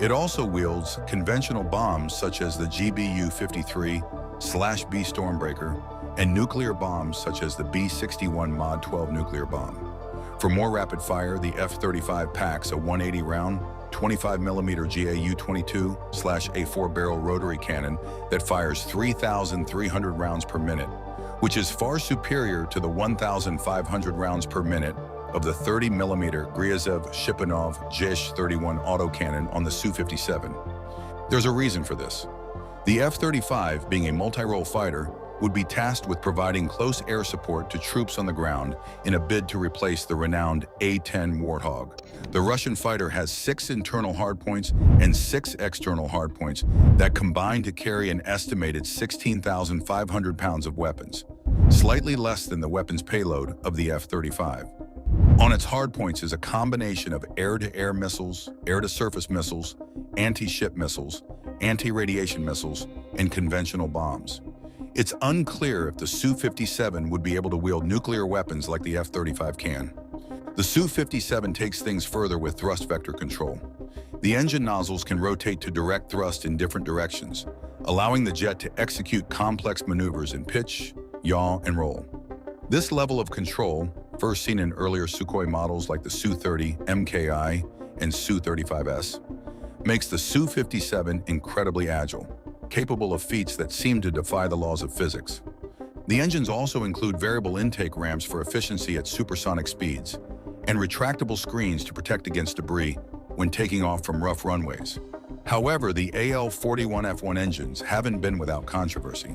It also wields conventional bombs such as the GBU-53/B Stormbreaker and nuclear bombs such as the B-61 Mod 12 nuclear bomb. For more rapid fire, the F-35 packs a 180-round, 25mm GAU-22/A4 barrel rotary cannon that fires 3,300 rounds per minute, which is far superior to the 1,500 rounds per minute of the 30mm Gryazev-Shipunov JISH-31 autocannon on the Su-57. There's a reason for this. The F-35, being a multi-role fighter, would be tasked with providing close air support to troops on the ground in a bid to replace the renowned A-10 Warthog. The Russian fighter has 6 internal hardpoints and 6 external hardpoints that combine to carry an estimated 16,500 pounds of weapons, slightly less than the weapons payload of the F-35. On its hardpoints is a combination of air-to-air missiles, air-to-surface missiles, anti-ship missiles, anti-radiation missiles, and conventional bombs. It's unclear if the Su-57 would be able to wield nuclear weapons like the F-35 can. The Su-57 takes things further with thrust vector control. The engine nozzles can rotate to direct thrust in different directions, allowing the jet to execute complex maneuvers in pitch, yaw, and roll. This level of control, first seen in earlier Sukhoi models like the Su-30 MKI and Su-35S, makes the Su-57 incredibly agile, capable of feats that seem to defy the laws of physics. The engines also include variable intake ramps for efficiency at supersonic speeds and retractable screens to protect against debris when taking off from rough runways. However, the AL-41F1 engines haven't been without controversy.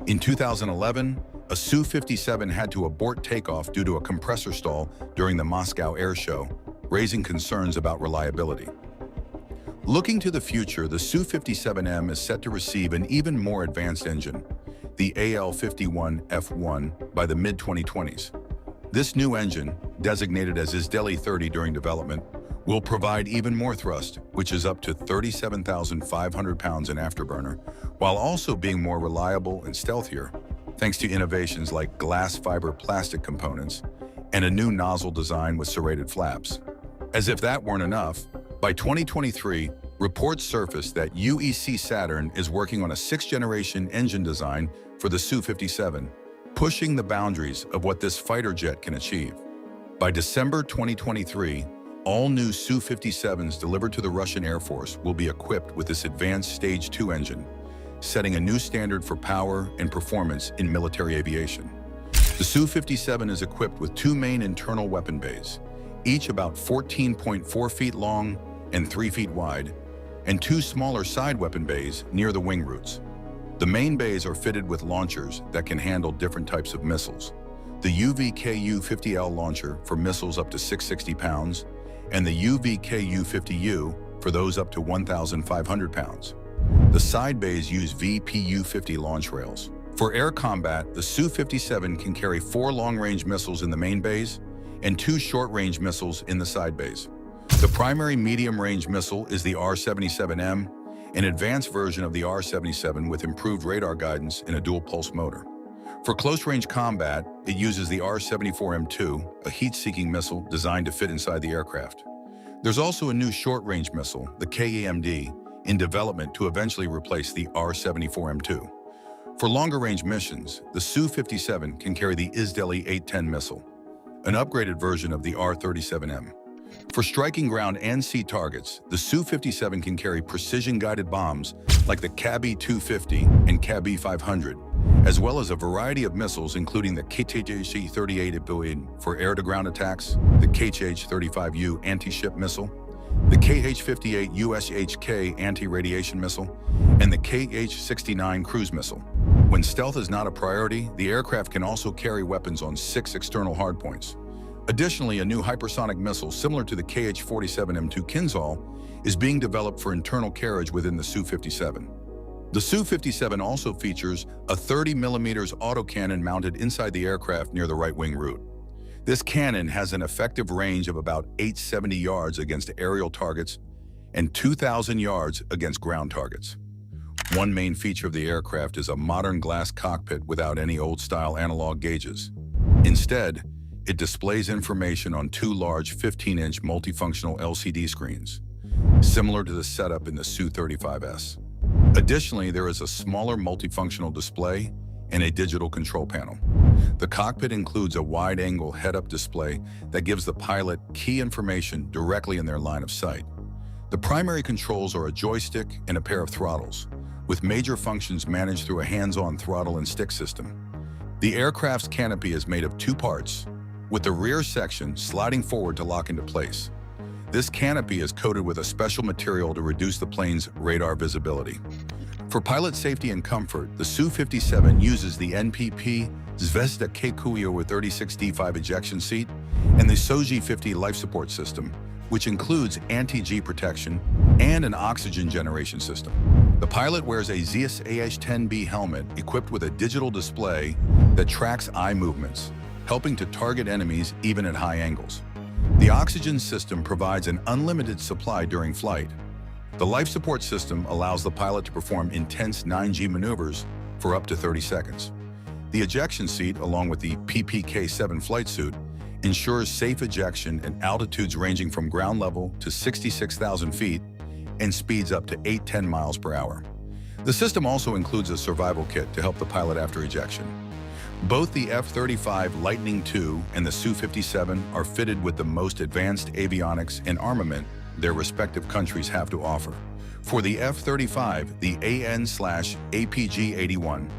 In 2011, a Su-57 had to abort takeoff due to a compressor stall during the Moscow Air Show, raising concerns about reliability. Looking to the future, the Su-57M is set to receive an even more advanced engine, the AL-51F1, by the mid-2020s. This new engine, designated as ISDELI-30 during development, will provide even more thrust, which is up to 37,500 pounds in afterburner, while also being more reliable and stealthier, thanks to innovations like glass fiber plastic components and a new nozzle design with serrated flaps. As if that weren't enough, by 2023, reports surfaced that UEC Saturn is working on a sixth-generation engine design for the Su-57, pushing the boundaries of what this fighter jet can achieve. By December 2023, all new Su-57s delivered to the Russian Air Force will be equipped with this advanced Stage 2 engine, setting a new standard for power and performance in military aviation. The Su-57 is equipped with two main internal weapon bays, each about 14.4 feet long and 3 feet wide, and two smaller side weapon bays near the wing roots. The main bays are fitted with launchers that can handle different types of missiles. The UVKU-50L launcher for missiles up to 660 pounds, and the UVKU-50U for those up to 1,500 pounds. The side bays use VPU-50 launch rails. For air combat, the Su-57 can carry 4 long-range missiles in the main bays and 2 short-range missiles in the side bays. The primary medium-range missile is the R-77M, an advanced version of the R-77 with improved radar guidance and a dual-pulse motor. For close-range combat, it uses the R-74M2, a heat-seeking missile designed to fit inside the aircraft. There's also a new short-range missile, the KAMD, in development to eventually replace the R-74M2. For longer-range missions, the Su-57 can carry the ISDELI-810 missile, an upgraded version of the R-37M. For striking ground and sea targets, the Su-57 can carry precision-guided bombs like the KB-250 and KB-500, as well as a variety of missiles including the KH-38 for air-to-ground attacks, the KH-35U anti-ship missile, the KH-58 USHK anti-radiation missile, and the KH-69 cruise missile. When stealth is not a priority, the aircraft can also carry weapons on 6 external hardpoints. Additionally, a new hypersonic missile similar to the KH-47M2 Kinzhal is being developed for internal carriage within the Su-57. The Su-57 also features a 30mm autocannon mounted inside the aircraft near the right wing root. This cannon has an effective range of about 870 yards against aerial targets and 2,000 yards against ground targets. One main feature of the aircraft is a modern glass cockpit without any old-style analog gauges. Instead, it displays information on 2 large 15-inch multifunctional LCD screens, similar to the setup in the Su-35S. Additionally, there is a smaller multifunctional display and a digital control panel. The cockpit includes a wide-angle head-up display that gives the pilot key information directly in their line of sight. The primary controls are a joystick and a pair of throttles, with major functions managed through a hands-on throttle and stick system. The aircraft's canopy is made of 2 parts, with the rear section sliding forward to lock into place. This canopy is coated with a special material to reduce the plane's radar visibility. For pilot safety and comfort, the Su-57 uses the NPP Zvezda K-Kuyo 36D5 ejection seat and the SOG-50 life support system, which includes anti-G protection and an oxygen generation system. The pilot wears a Zeiss AH-10B helmet equipped with a digital display that tracks eye movements, helping to target enemies even at high angles. The oxygen system provides an unlimited supply during flight. The life support system allows the pilot to perform intense 9G maneuvers for up to 30 seconds. The ejection seat, along with the PPK-7 flight suit, ensures safe ejection at altitudes ranging from ground level to 66,000 feet and speeds up to 810 miles per hour. The system also includes a survival kit to help the pilot after ejection. Both the F-35 Lightning II and the Su-57 are fitted with the most advanced avionics and armament their respective countries have to offer. For the F-35, the AN/APG-81,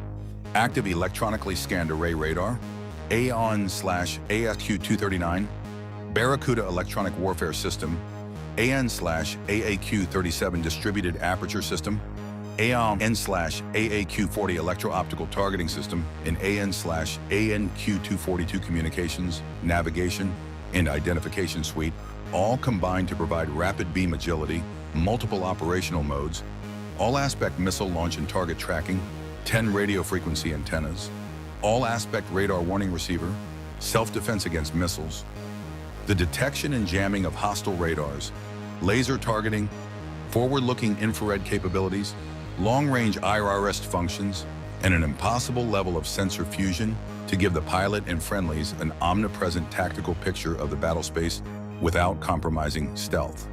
Active Electronically Scanned Array Radar, AON/ASQ-239, Barracuda Electronic Warfare System, AN/AAQ-37 Distributed Aperture System, AON/AAQ-40 Electro-Optical Targeting System, and AN/ANQ-242 Communications, Navigation, and Identification Suite, all combine to provide rapid beam agility, multiple operational modes, all-aspect missile launch and target tracking, 10 radio frequency antennas, all-aspect radar warning receiver, self-defense against missiles, the detection and jamming of hostile radars, laser targeting, forward-looking infrared capabilities, long-range IRRS functions, and an impossible level of sensor fusion to give the pilot and friendlies an omnipresent tactical picture of the battle space without compromising stealth.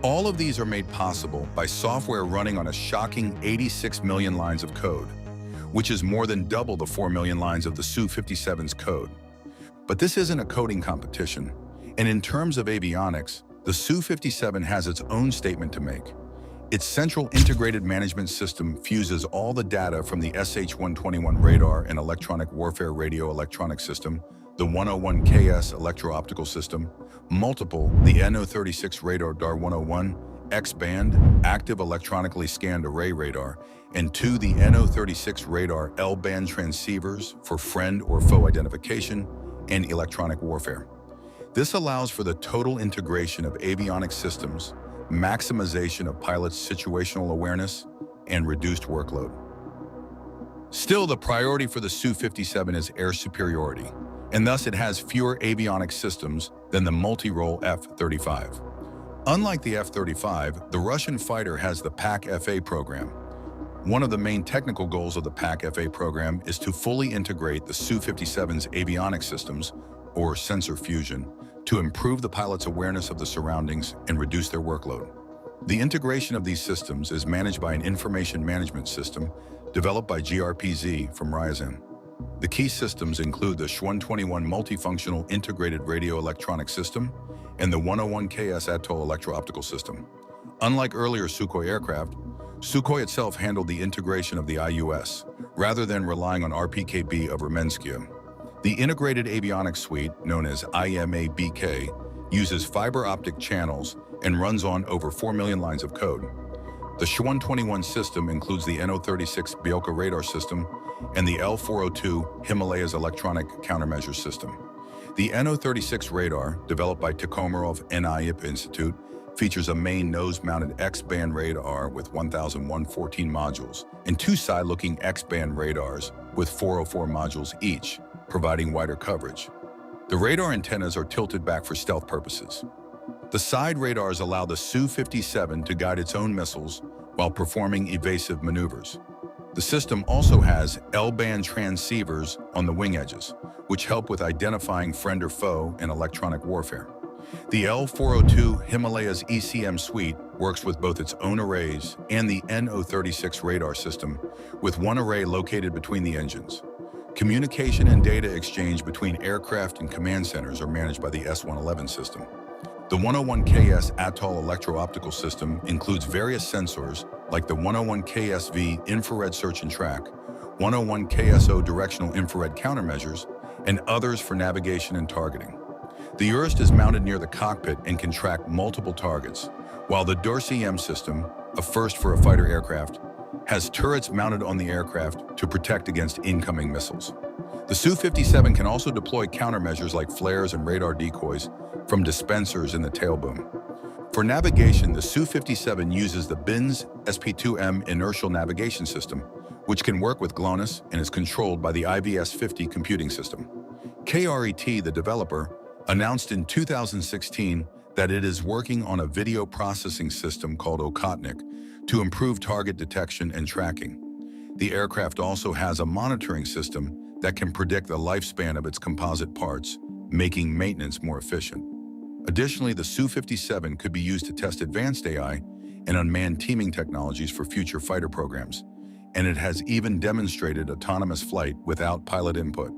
All of these are made possible by software running on a shocking 86 million lines of code, which is more than double the 4 million lines of the Su-57's code. But this isn't a coding competition, and in terms of avionics, the Su-57 has its own statement to make. Its central integrated management system fuses all the data from the SH-121 radar and electronic warfare radio electronic system, the 101KS electro-optical system, multiple, the NO-36 radar DAR-101, X-band, active electronically scanned array radar, and 2 the NO-36 radar L-band transceivers for friend or foe identification and electronic warfare. This allows for the total integration of avionics systems, maximization of pilots' situational awareness, and reduced workload. Still, the priority for the Su-57 is air superiority, and thus it has fewer avionics systems than the multi-role F-35. Unlike the F-35, the Russian fighter has the PAK-FA program. One of the main technical goals of the PAK-FA program is to fully integrate the Su-57's avionics systems, or sensor fusion, to improve the pilot's awareness of the surroundings and reduce their workload. The integration of these systems is managed by an information management system developed by GRPZ from Ryazan. The key systems include the Sh-121 multifunctional integrated radio electronic system and the 101KS Atoll electro-optical system. Unlike earlier Sukhoi aircraft, Sukhoi itself handled the integration of the IUS, rather than relying on RPKB of Armenskia. The integrated avionics suite, known as IMABK, uses fiber optic channels and runs on over 4 million lines of code. The Sh-121 system includes the NO-36 Bielka radar system and the L-402 Himalayas electronic countermeasure system. The NO-36 radar, developed by Tikhomarov NIIP Institute, features a main nose-mounted X-band radar with 1,114 modules and 2 side-looking X-band radars with 404 modules each, providing wider coverage. The radar antennas are tilted back for stealth purposes. The side radars allow the Su-57 to guide its own missiles while performing evasive maneuvers. The system also has L-band transceivers on the wing edges, which help with identifying friend or foe in electronic warfare. The L-402 Himalayas ECM suite works with both its own arrays and the NO-36 radar system, with one array located between the engines. Communication and data exchange between aircraft and command centers are managed by the S-111 system. The 101KS Atoll electro-optical system includes various sensors like the 101KSV infrared search and track, 101KSO directional infrared countermeasures, and others for navigation and targeting. The URST is mounted near the cockpit and can track multiple targets, while the DORS-EM system, a first for a fighter aircraft, has turrets mounted on the aircraft to protect against incoming missiles. The Su-57 can also deploy countermeasures like flares and radar decoys from dispensers in the tailboom. For navigation, the Su-57 uses the BINS SP2M inertial navigation system, which can work with GLONASS and is controlled by the IVS-50 computing system. KRET, the developer, announced in 2016 that it is working on a video processing system called Okhotnik to improve target detection and tracking. The aircraft also has a monitoring system that can predict the lifespan of its composite parts, making maintenance more efficient. Additionally, the Su-57 could be used to test advanced AI and unmanned teaming technologies for future fighter programs, and it has even demonstrated autonomous flight without pilot input.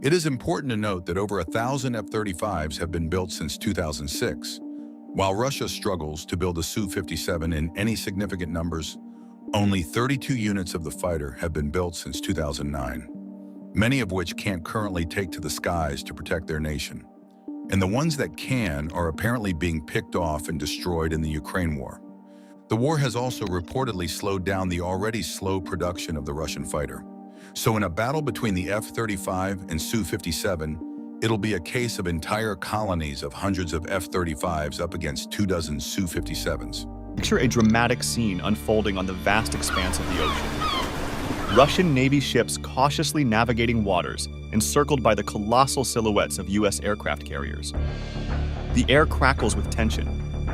It is important to note that over 1,000 F-35s have been built since 2006. While Russia struggles to build a Su-57 in any significant numbers, only 32 units of the fighter have been built since 2009, many of which can't currently take to the skies to protect their nation. And the ones that can are apparently being picked off and destroyed in the Ukraine war. The war has also reportedly slowed down the already slow production of the Russian fighter. So in a battle between the F-35 and Su-57, it'll be a case of entire colonies of hundreds of F-35s up against 24 Su-57s. Picture a dramatic scene unfolding on the vast expanse of the ocean. Russian Navy ships cautiously navigating waters, encircled by the colossal silhouettes of U.S. aircraft carriers. The air crackles with tension,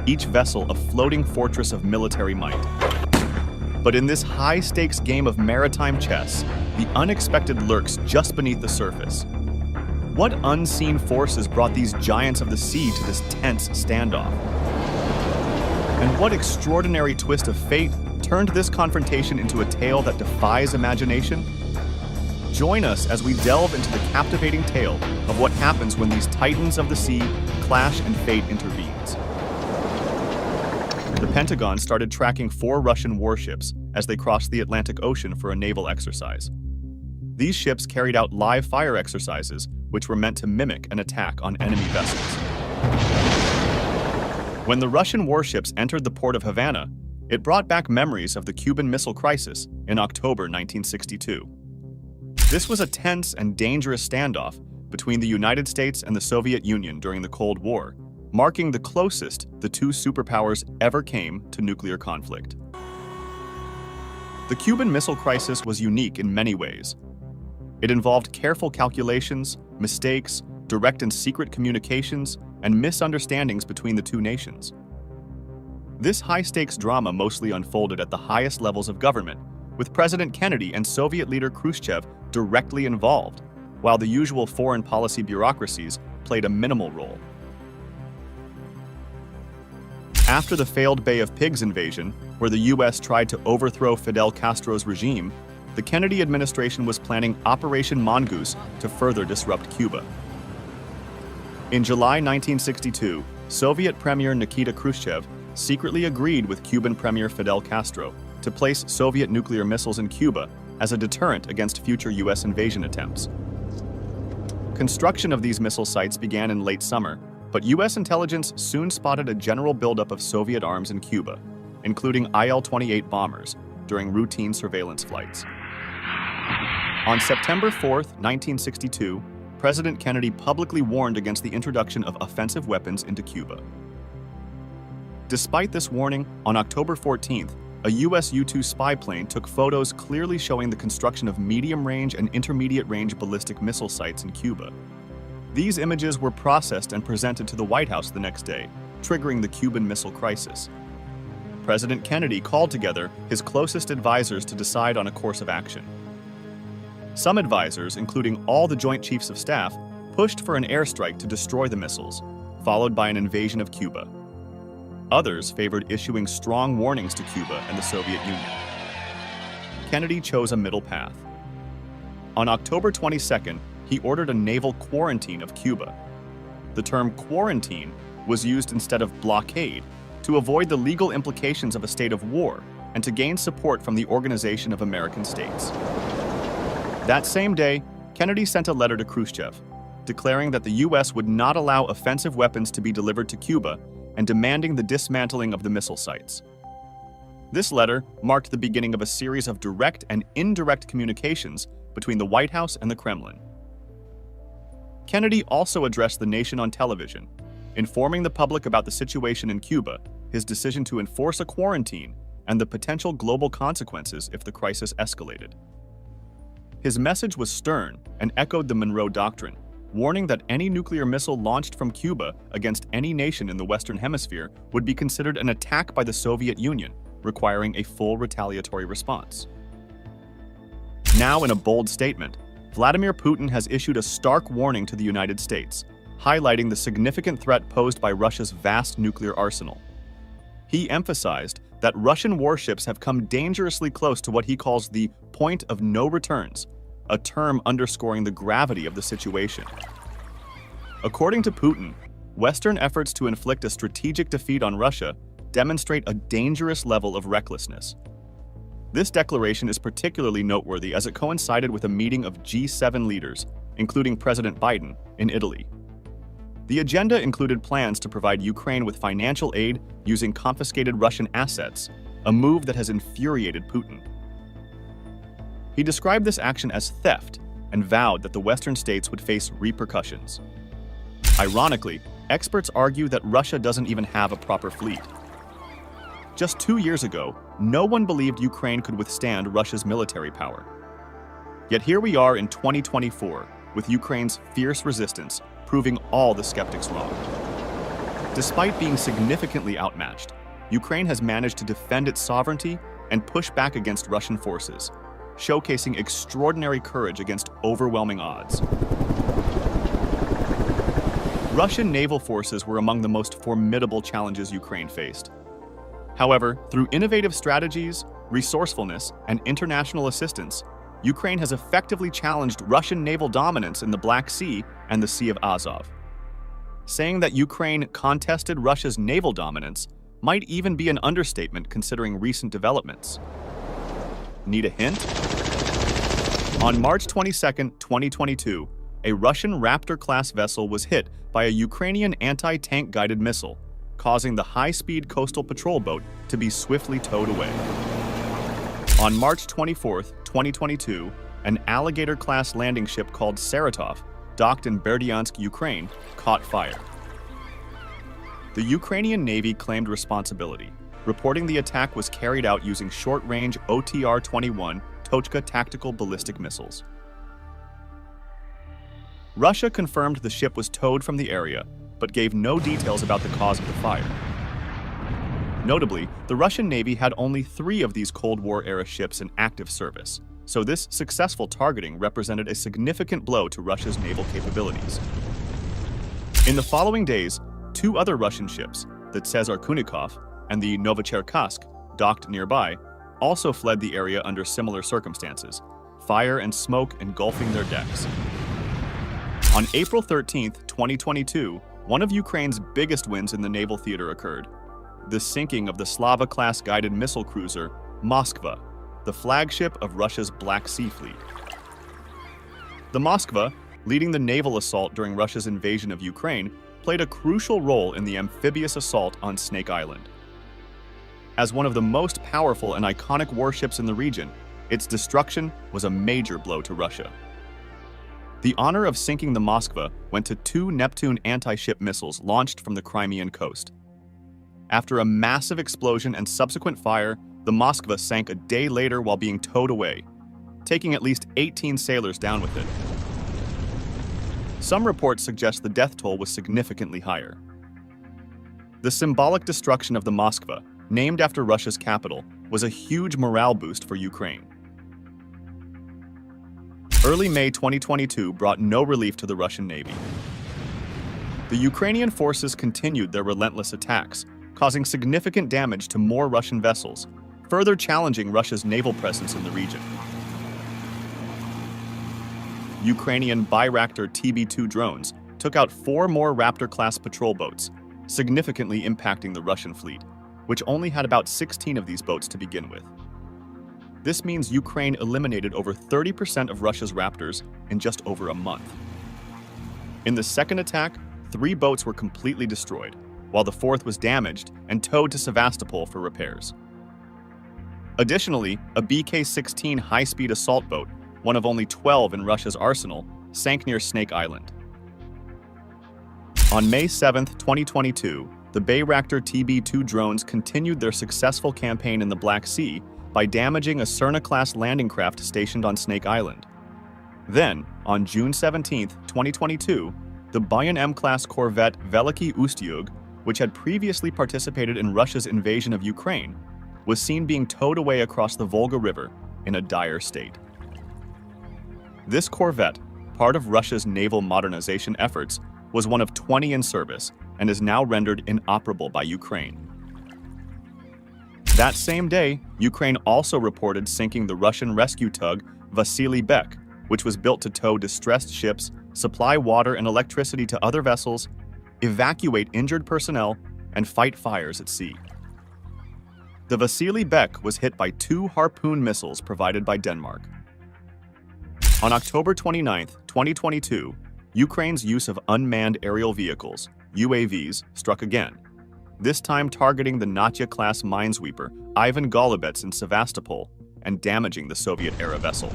each vessel a floating fortress of military might. But in this high-stakes game of maritime chess, the unexpected lurks just beneath the surface. What unseen forces brought these giants of the sea to this tense standoff? And what extraordinary twist of fate turned this confrontation into a tale that defies imagination? Join us as we delve into the captivating tale of what happens when these titans of the sea clash and fate intervenes. The Pentagon started tracking 4 Russian warships as they crossed the Atlantic Ocean for a naval exercise. These ships carried out live fire exercises, which were meant to mimic an attack on enemy vessels. When the Russian warships entered the port of Havana, it brought back memories of the Cuban Missile Crisis in October 1962. This was a tense and dangerous standoff between the United States and the Soviet Union during the Cold War, marking the closest the two superpowers ever came to nuclear conflict. The Cuban Missile Crisis was unique in many ways. It involved careful calculations, mistakes, direct and secret communications, and misunderstandings between the two nations. This high-stakes drama mostly unfolded at the highest levels of government, with President Kennedy and Soviet leader Khrushchev directly involved, while the usual foreign policy bureaucracies played a minimal role. After the failed Bay of Pigs invasion, where the U.S. tried to overthrow Fidel Castro's regime, the Kennedy administration was planning Operation Mongoose to further disrupt Cuba. In July 1962, Soviet Premier Nikita Khrushchev secretly agreed with Cuban Premier Fidel Castro to place Soviet nuclear missiles in Cuba as a deterrent against future U.S. invasion attempts. Construction of these missile sites began in late summer, but U.S. intelligence soon spotted a general buildup of Soviet arms in Cuba, including IL-28 bombers, during routine surveillance flights. On September 4, 1962, President Kennedy publicly warned against the introduction of offensive weapons into Cuba. Despite this warning, on October 14th, a U.S. U-2 spy plane took photos clearly showing the construction of medium-range and intermediate-range ballistic missile sites in Cuba. These images were processed and presented to the White House the next day, triggering the Cuban Missile Crisis. President Kennedy called together his closest advisors to decide on a course of action. Some advisors, including all the Joint Chiefs of Staff, pushed for an airstrike to destroy the missiles, followed by an invasion of Cuba. Others favored issuing strong warnings to Cuba and the Soviet Union. Kennedy chose a middle path. On October 22nd, he ordered a naval quarantine of Cuba. The term quarantine was used instead of blockade to avoid the legal implications of a state of war and to gain support from the Organization of American States. That same day, Kennedy sent a letter to Khrushchev, declaring that the U.S. would not allow offensive weapons to be delivered to Cuba and demanding the dismantling of the missile sites. This letter marked the beginning of a series of direct and indirect communications between the White House and the Kremlin. Kennedy also addressed the nation on television, informing the public about the situation in Cuba, his decision to enforce a quarantine, and the potential global consequences if the crisis escalated. His message was stern and echoed the Monroe Doctrine, warning that any nuclear missile launched from Cuba against any nation in the Western Hemisphere would be considered an attack by the Soviet Union, requiring a full retaliatory response. Now, in a bold statement, Vladimir Putin has issued a stark warning to the United States, highlighting the significant threat posed by Russia's vast nuclear arsenal. He emphasized that Russian warships have come dangerously close to what he calls the point of no returns, a term underscoring the gravity of the situation. According to Putin, Western efforts to inflict a strategic defeat on Russia demonstrate a dangerous level of recklessness. This declaration is particularly noteworthy as it coincided with a meeting of G7 leaders, including President Biden, in Italy. The agenda included plans to provide Ukraine with financial aid using confiscated Russian assets, a move that has infuriated Putin. He described this action as theft and vowed that the Western states would face repercussions. Ironically, experts argue that Russia doesn't even have a proper fleet. Just 2 years ago, no one believed Ukraine could withstand Russia's military power. Yet here we are in 2024, with Ukraine's fierce resistance proving all the skeptics wrong. Despite being significantly outmatched, Ukraine has managed to defend its sovereignty and push back against Russian forces, showcasing extraordinary courage against overwhelming odds. Russian naval forces were among the most formidable challenges Ukraine faced. However, through innovative strategies, resourcefulness, and international assistance, Ukraine has effectively challenged Russian naval dominance in the Black Sea and the Sea of Azov. Saying that Ukraine contested Russia's naval dominance might even be an understatement considering recent developments. Need a hint? On March 22, 2022, a Russian Raptor-class vessel was hit by a Ukrainian anti-tank guided missile, causing the high-speed coastal patrol boat to be swiftly towed away. On March 24, 2022, an Alligator-class landing ship called Saratov, docked in Berdyansk, Ukraine, caught fire. The Ukrainian Navy claimed responsibility, reporting the attack was carried out using short-range OTR-21 Tochka tactical ballistic missiles. Russia confirmed the ship was towed from the area, but gave no details about the cause of the fire. Notably, the Russian Navy had only 3 of these Cold War-era ships in active service, so this successful targeting represented a significant blow to Russia's naval capabilities. In the following days, 2 other Russian ships, the Tsezar Kunikov and the Novocherkassk, docked nearby, also fled the area under similar circumstances, fire and smoke engulfing their decks. On April 13, 2022, one of Ukraine's biggest wins in the naval theater occurred: the sinking of the Slava-class guided missile cruiser Moskva, the flagship of Russia's Black Sea Fleet. The Moskva, leading the naval assault during Russia's invasion of Ukraine, played a crucial role in the amphibious assault on Snake Island. As one of the most powerful and iconic warships in the region, its destruction was a major blow to Russia. The honor of sinking the Moskva went to 2 Neptune anti-ship missiles launched from the Crimean coast. After a massive explosion and subsequent fire, the Moskva sank a day later while being towed away, taking at least 18 sailors down with it. Some reports suggest the death toll was significantly higher. The symbolic destruction of the Moskva, named after Russia's capital, was a huge morale boost for Ukraine. Early May 2022 brought no relief to the Russian Navy. The Ukrainian forces continued their relentless attacks, causing significant damage to more Russian vessels, further challenging Russia's naval presence in the region. Ukrainian Bayraktar TB2 drones took out 4 more Raptor-class patrol boats, significantly impacting the Russian fleet, which only had about 16 of these boats to begin with. This means Ukraine eliminated over 30% of Russia's Raptors in just over a month. In the second attack, 3 boats were completely destroyed, while the 4th was damaged and towed to Sevastopol for repairs. Additionally, a BK-16 high-speed assault boat, one of only 12 in Russia's arsenal, sank near Snake Island. On May 7, 2022, the Bayraktar TB2 drones continued their successful campaign in the Black Sea by damaging a Cerna-class landing craft stationed on Snake Island. Then, on June 17, 2022, the Bayan M-class corvette Veliki Ustyug, which had previously participated in Russia's invasion of Ukraine, was seen being towed away across the Volga River in a dire state. This corvette, part of Russia's naval modernization efforts, was one of 20 in service and is now rendered inoperable by Ukraine. That same day, Ukraine also reported sinking the Russian rescue tug Vasily Bek, which was built to tow distressed ships, supply water and electricity to other vessels, evacuate injured personnel, and fight fires at sea. The Vasily Bek was hit by 2 Harpoon missiles provided by Denmark. On October 29, 2022, Ukraine's use of unmanned aerial vehicles, UAVs, struck again, this time targeting the Natya-class minesweeper Ivan Golubets in Sevastopol and damaging the Soviet-era vessel.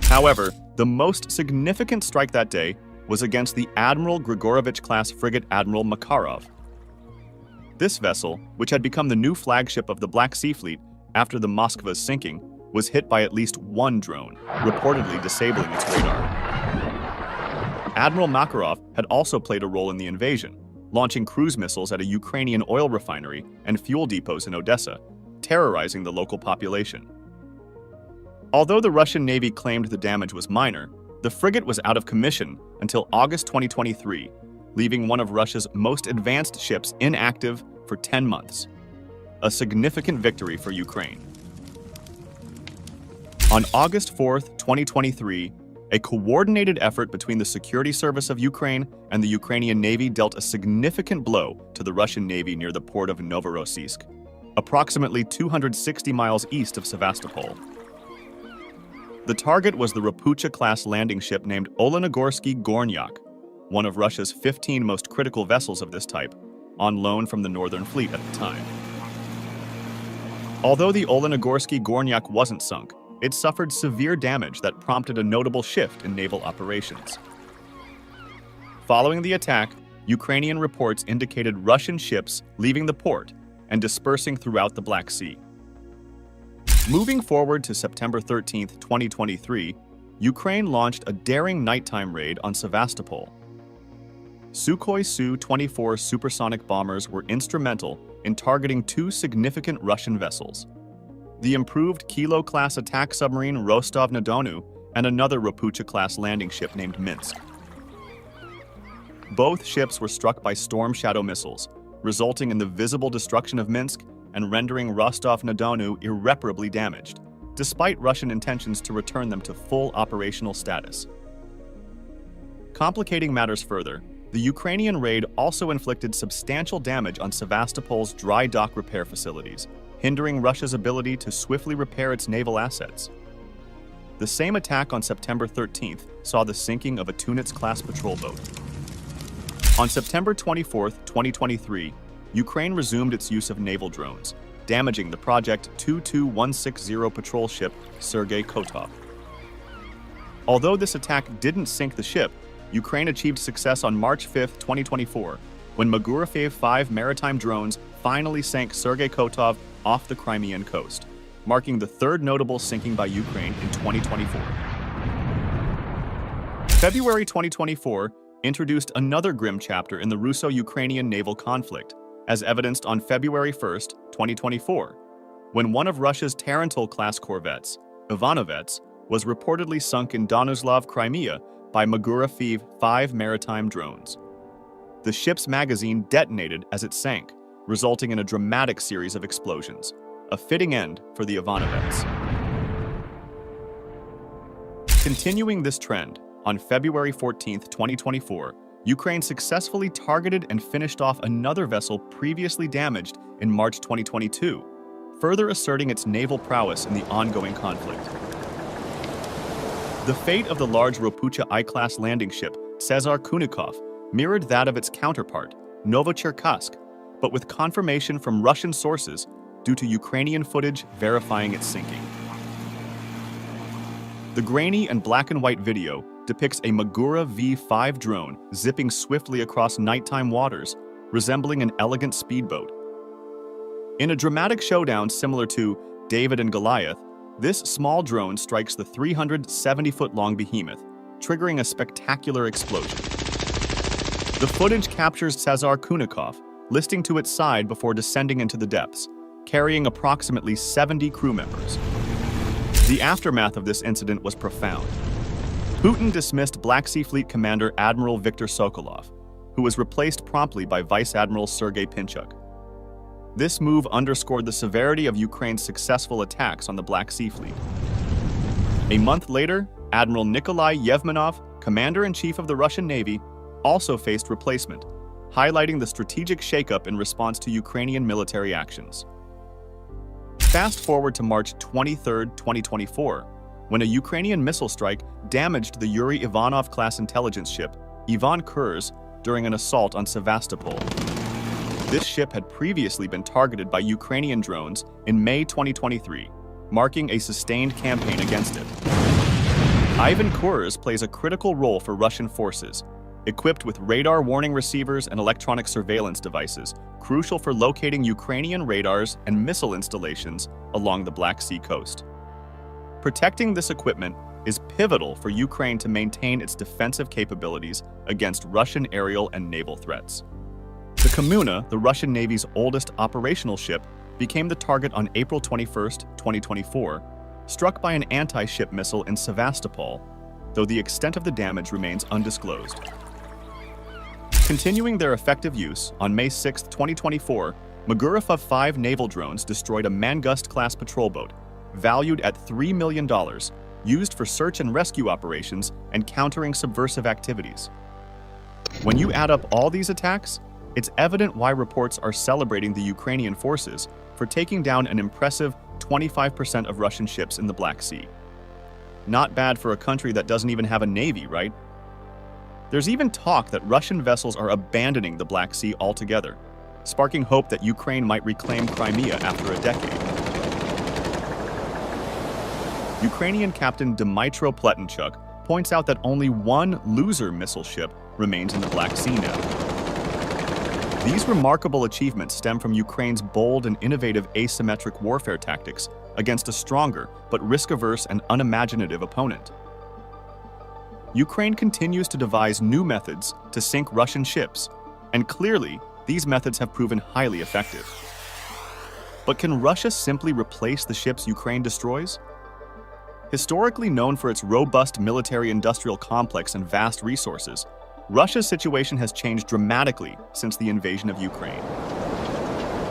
However, the most significant strike that day was against the Admiral Grigorovich-class frigate Admiral Makarov. This vessel, which had become the new flagship of the Black Sea Fleet after the Moskva's sinking, was hit by at least one drone, reportedly disabling its radar. Admiral Makarov had also played a role in the invasion, launching cruise missiles at a Ukrainian oil refinery and fuel depots in Odessa, terrorizing the local population. Although the Russian Navy claimed the damage was minor, the frigate was out of commission until August 2023, leaving one of Russia's most advanced ships inactive for 10 months. A significant victory for Ukraine. On August 4, 2023, a coordinated effort between the Security Service of Ukraine and the Ukrainian Navy dealt a significant blow to the Russian Navy near the port of Novorossiysk, approximately 260 miles east of Sevastopol. The target was the Rapucha-class landing ship named Olenogorsky Gornyak, one of Russia's 15 most critical vessels of this type, on loan from the Northern Fleet at the time. Although the Olenogorsky Gornyak wasn't sunk, it suffered severe damage that prompted a notable shift in naval operations. Following the attack, Ukrainian reports indicated Russian ships leaving the port and dispersing throughout the Black Sea. Moving forward to September 13, 2023, Ukraine launched a daring nighttime raid on Sevastopol. Sukhoi Su-24 supersonic bombers were instrumental in targeting two significant Russian vessels: the improved Kilo-class attack submarine Rostov-na-Donu and another Rapucha-class landing ship named Minsk. Both ships were struck by Storm Shadow missiles, resulting in the visible destruction of Minsk and rendering Rostov-na-Donu irreparably damaged, despite Russian intentions to return them to full operational status. Complicating matters further, the Ukrainian raid also inflicted substantial damage on Sevastopol's dry dock repair facilities, hindering Russia's ability to swiftly repair its naval assets. The same attack on September 13th saw the sinking of a Tunets-class patrol boat. On September 24, 2023, Ukraine resumed its use of naval drones, damaging the Project 22160 patrol ship Sergei Kotov. Although this attack didn't sink the ship, Ukraine achieved success on March 5, 2024, when Magurafev 5 maritime drones finally sank Sergei Kotov off the Crimean coast, marking the third notable sinking by Ukraine in 2024. February 2024 introduced another grim chapter in the Russo-Ukrainian naval conflict, as evidenced on February 1, 2024, when one of Russia's Tarantul-class corvettes, Ivanovets, was reportedly sunk in Donuslav, Crimea, by Magurafev 5 maritime drones. The ship's magazine detonated as it sank, resulting in a dramatic series of explosions, a fitting end for the Ivanovets. Continuing this trend, on February 14, 2024, Ukraine successfully targeted and finished off another vessel previously damaged in March 2022, further asserting its naval prowess in the ongoing conflict. The fate of the large Rapucha I-class landing ship, Cesar Kunikov, mirrored that of its counterpart, Novocherkassk, but with confirmation from Russian sources due to Ukrainian footage verifying its sinking. The grainy and black and white video depicts a Magura V-5 drone zipping swiftly across nighttime waters, resembling an elegant speedboat. In a dramatic showdown similar to David and Goliath, this small drone strikes the 370-foot-long behemoth, triggering a spectacular explosion. The footage captures Cesar Kunikov listing to its side before descending into the depths, carrying approximately 70 crew members. The aftermath of this incident was profound. Putin dismissed Black Sea Fleet Commander Admiral Viktor Sokolov, who was replaced promptly by Vice Admiral Sergei Pinchuk. This move underscored the severity of Ukraine's successful attacks on the Black Sea Fleet. A month later, Admiral Nikolai Yevmenov, Commander-in-Chief of the Russian Navy, also faced replacement, highlighting the strategic shakeup in response to Ukrainian military actions. Fast forward to March 23, 2024, when a Ukrainian missile strike damaged the Yuri Ivanov-class intelligence ship Ivan Kurs during an assault on Sevastopol. This ship had previously been targeted by Ukrainian drones in May 2023, marking a sustained campaign against it. Ivan Kurs plays a critical role for Russian forces, equipped with radar warning receivers and electronic surveillance devices, crucial for locating Ukrainian radars and missile installations along the Black Sea coast. Protecting this equipment is pivotal for Ukraine to maintain its defensive capabilities against Russian aerial and naval threats. The Kommuna, the Russian Navy's oldest operational ship, became the target on April 21, 2024, struck by an anti-ship missile in Sevastopol, though the extent of the damage remains undisclosed. Continuing their effective use, on May 6, 2024, Magurov-5 naval drones destroyed a Mangust-class patrol boat, valued at $3 million, used for search and rescue operations and countering subversive activities. When you add up all these attacks, it's evident why reports are celebrating the Ukrainian forces for taking down an impressive 25% of Russian ships in the Black Sea. Not bad for a country that doesn't even have a navy, right? There's even talk that Russian vessels are abandoning the Black Sea altogether, sparking hope that Ukraine might reclaim Crimea after a decade. Ukrainian Captain Dmytro Pletenchuk points out that only one loser missile ship remains in the Black Sea now. These remarkable achievements stem from Ukraine's bold and innovative asymmetric warfare tactics against a stronger but risk-averse and unimaginative opponent. Ukraine continues to devise new methods to sink Russian ships, and clearly, these methods have proven highly effective. But can Russia simply replace the ships Ukraine destroys? Historically known for its robust military-industrial complex and vast resources, Russia's situation has changed dramatically since the invasion of Ukraine.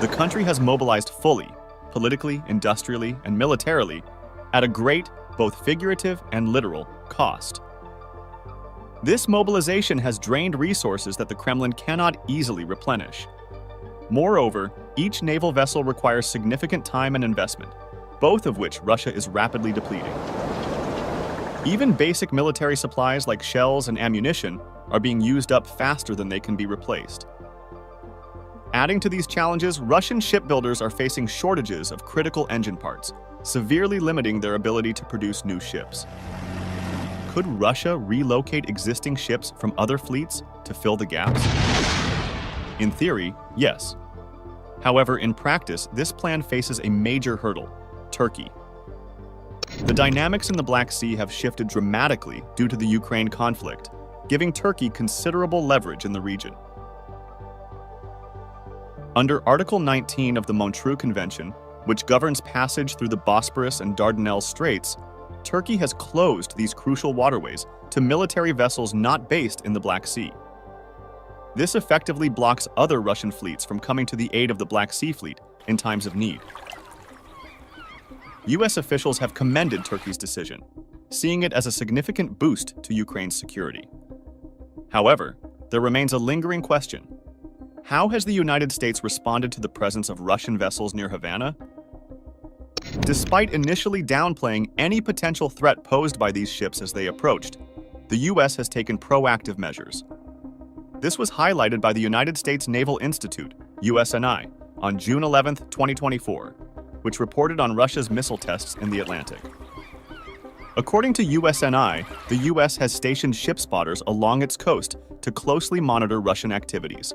The country has mobilized fully, politically, industrially, and militarily, at a great, both figurative and literal, cost. This mobilization has drained resources that the Kremlin cannot easily replenish. Moreover, each naval vessel requires significant time and investment, both of which Russia is rapidly depleting. Even basic military supplies like shells and ammunition are being used up faster than they can be replaced. Adding to these challenges, Russian shipbuilders are facing shortages of critical engine parts, severely limiting their ability to produce new ships. Could Russia relocate existing ships from other fleets to fill the gaps? In theory, yes. However, in practice, this plan faces a major hurdle: Turkey. The dynamics in the Black Sea have shifted dramatically due to the Ukraine conflict, giving Turkey considerable leverage in the region. Under Article 19 of the Montreux Convention, which governs passage through the Bosporus and Dardanelles Straits, Turkey has closed these crucial waterways to military vessels not based in the Black Sea. This effectively blocks other Russian fleets from coming to the aid of the Black Sea Fleet in times of need. US officials have commended Turkey's decision, seeing it as a significant boost to Ukraine's security. However, there remains a lingering question. How has the United States responded to the presence of Russian vessels near Havana? Despite initially downplaying any potential threat posed by these ships as they approached, the US has taken proactive measures. This was highlighted by the United States Naval Institute, USNI, on June 11, 2024, which reported on Russia's missile tests in the Atlantic. According to USNI, the US has stationed ship spotters along its coast to closely monitor Russian activities.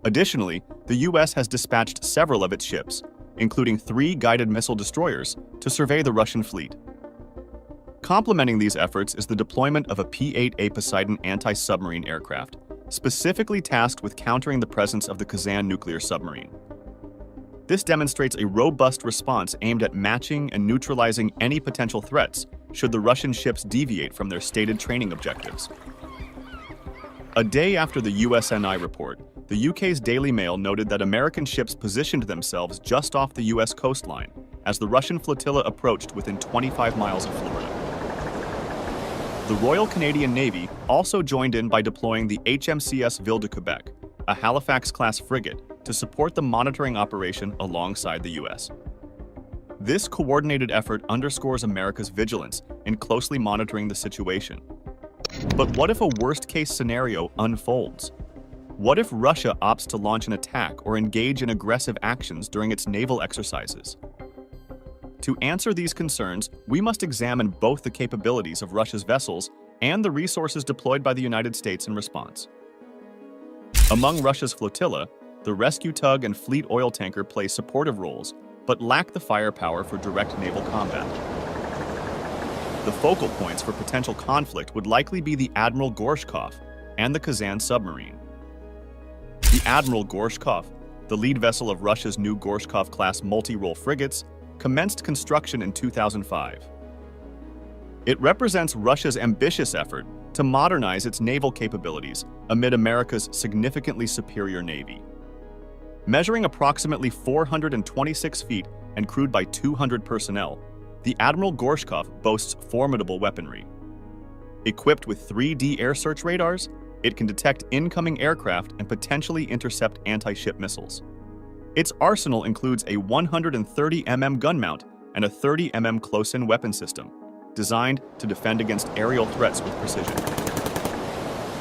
Additionally, the US has dispatched several of its ships, including 3 guided missile destroyers, to survey the Russian fleet. Complementing these efforts is the deployment of a P-8A Poseidon anti-submarine aircraft, specifically tasked with countering the presence of the Kazan nuclear submarine. This demonstrates a robust response aimed at matching and neutralizing any potential threats should the Russian ships deviate from their stated training objectives. A day after the USNI report, the UK's Daily Mail noted that American ships positioned themselves just off the US coastline as the Russian flotilla approached within 25 miles of Florida. The Royal Canadian Navy also joined in by deploying the HMCS Ville de Quebec, a Halifax-class frigate, to support the monitoring operation alongside the US. This coordinated effort underscores America's vigilance in closely monitoring the situation. But what if a worst-case scenario unfolds? What if Russia opts to launch an attack or engage in aggressive actions during its naval exercises? To answer these concerns, we must examine both the capabilities of Russia's vessels and the resources deployed by the United States in response. Among Russia's flotilla, the rescue tug and fleet oil tanker play supportive roles, but lack the firepower for direct naval combat. The focal points for potential conflict would likely be the Admiral Gorshkov and the Kazan submarine. The Admiral Gorshkov, the lead vessel of Russia's new Gorshkov-class multi-role frigates, commenced construction in 2005. It represents Russia's ambitious effort to modernize its naval capabilities amid America's significantly superior navy. Measuring approximately 426 feet and crewed by 200 personnel, the Admiral Gorshkov boasts formidable weaponry. Equipped with 3D air search radars, it can detect incoming aircraft and potentially intercept anti-ship missiles. Its arsenal includes a 130 mm gun mount and a 30 mm close-in weapon system, designed to defend against aerial threats with precision.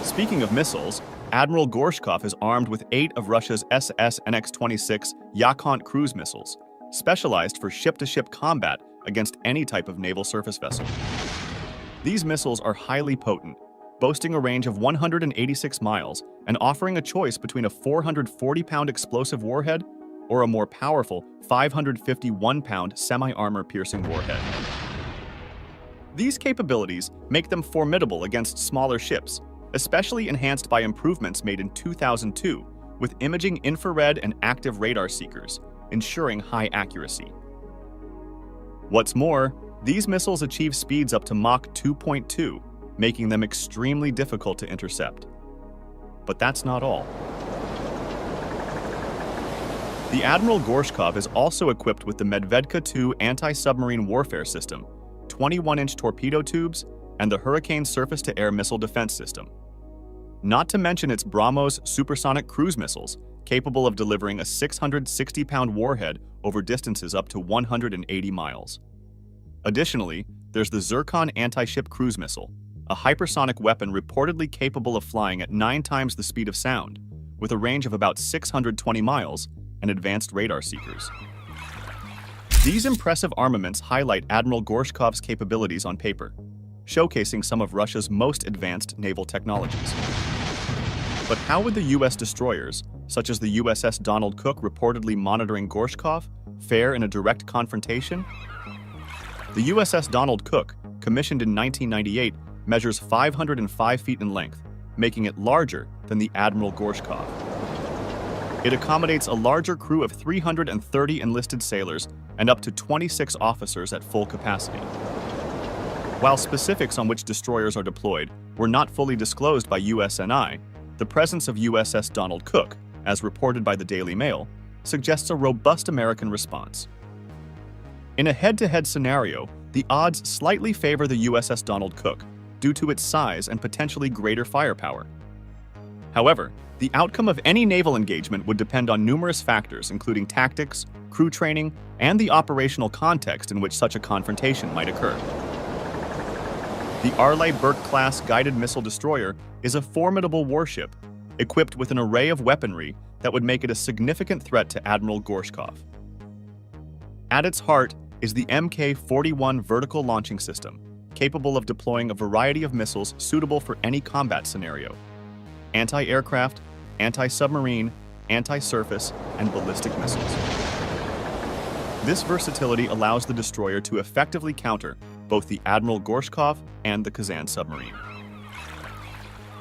Speaking of missiles, Admiral Gorshkov is armed with 8 of Russia's SS-NX-26 Yakhont cruise missiles, specialized for ship-to-ship combat against any type of naval surface vessel. These missiles are highly potent, boasting a range of 186 miles and offering a choice between a 440-pound explosive warhead or a more powerful 551-pound semi-armor piercing warhead. These capabilities make them formidable against smaller ships, especially enhanced by improvements made in 2002 with imaging infrared and active radar seekers, ensuring high accuracy. What's more, these missiles achieve speeds up to Mach 2.2, making them extremely difficult to intercept. But that's not all. The Admiral Gorshkov is also equipped with the Medvedka II anti-submarine warfare system, 21-inch torpedo tubes, and the Hurricane surface-to-air missile defense system. Not to mention its BrahMos supersonic cruise missiles, capable of delivering a 660-pound warhead over distances up to 180 miles. Additionally, there's the Zircon anti-ship cruise missile, a hypersonic weapon reportedly capable of flying at 9 times the speed of sound, with a range of about 620 miles and advanced radar seekers. These impressive armaments highlight Admiral Gorshkov's capabilities on paper, showcasing some of Russia's most advanced naval technologies. But how would the U.S. destroyers, such as the USS Donald Cook reportedly monitoring Gorshkov, fare in a direct confrontation? The USS Donald Cook, commissioned in 1998, measures 505 feet in length, making it larger than the Admiral Gorshkov. It accommodates a larger crew of 330 enlisted sailors and up to 26 officers at full capacity. While specifics on which destroyers are deployed were not fully disclosed by USNI, the presence of USS Donald Cook, as reported by the Daily Mail, suggests a robust American response. In a head-to-head scenario, the odds slightly favor the USS Donald Cook due to its size and potentially greater firepower. However, the outcome of any naval engagement would depend on numerous factors, including tactics, crew training, and the operational context in which such a confrontation might occur. The Arleigh Burke-class guided missile destroyer is a formidable warship, equipped with an array of weaponry that would make it a significant threat to Admiral Gorshkov. At its heart is the Mk-41 vertical launching system, capable of deploying a variety of missiles suitable for any combat scenario: anti-aircraft, anti-submarine, anti-surface, and ballistic missiles. This versatility allows the destroyer to effectively counter both the Admiral Gorshkov and the Kazan submarine.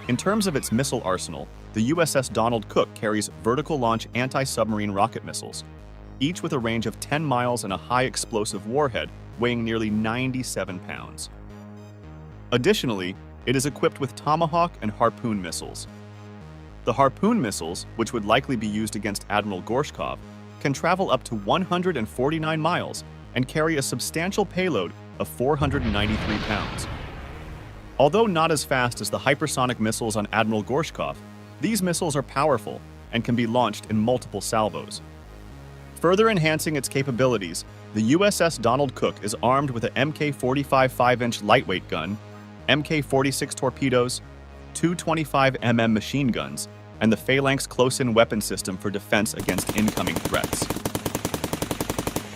In terms of its missile arsenal, the USS Donald Cook carries vertical launch anti-submarine rocket missiles, each with a range of 10 miles and a high explosive warhead weighing nearly 97 pounds. Additionally, it is equipped with Tomahawk and Harpoon missiles. The Harpoon missiles, which would likely be used against Admiral Gorshkov, can travel up to 149 miles and carry a substantial payload of 493 pounds. Although not as fast as the hypersonic missiles on Admiral Gorshkov, these missiles are powerful and can be launched in multiple salvos. Further enhancing its capabilities, the USS Donald Cook is armed with a Mk-45 5-inch lightweight gun, Mk-46 torpedoes, two 25mm machine guns, and the Phalanx close-in weapon system for defense against incoming threats.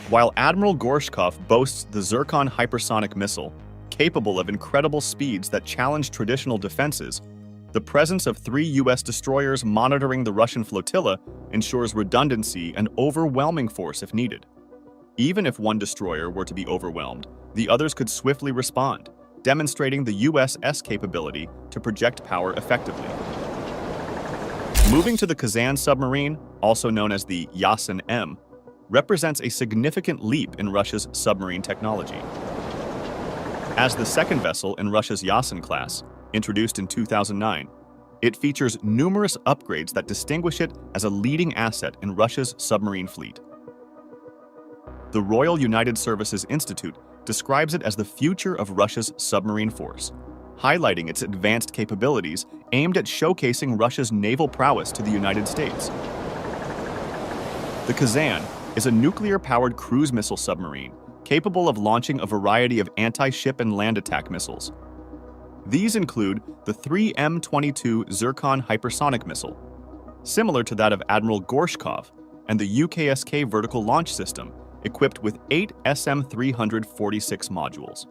While Admiral Gorshkov boasts the Zircon hypersonic missile, capable of incredible speeds that challenge traditional defenses, the presence of 3 U.S. destroyers monitoring the Russian flotilla ensures redundancy and overwhelming force if needed. Even if one destroyer were to be overwhelmed, the others could swiftly respond, demonstrating the U.S.'s capability to project power effectively. Moving to the Kazan submarine, also known as the Yasin-M, represents a significant leap in Russia's submarine technology. As the second vessel in Russia's Yasin class, introduced in 2009, it features numerous upgrades that distinguish it as a leading asset in Russia's submarine fleet. The Royal United Services Institute describes it as the future of Russia's submarine force, highlighting its advanced capabilities aimed at showcasing Russia's naval prowess to the United States. The Kazan is a nuclear-powered cruise missile submarine capable of launching a variety of anti-ship and land attack missiles. These include the 3 M22 Zircon hypersonic missile, similar to that of Admiral Gorshkov, and the UKSK vertical launch system, equipped with 8 SM-346 modules.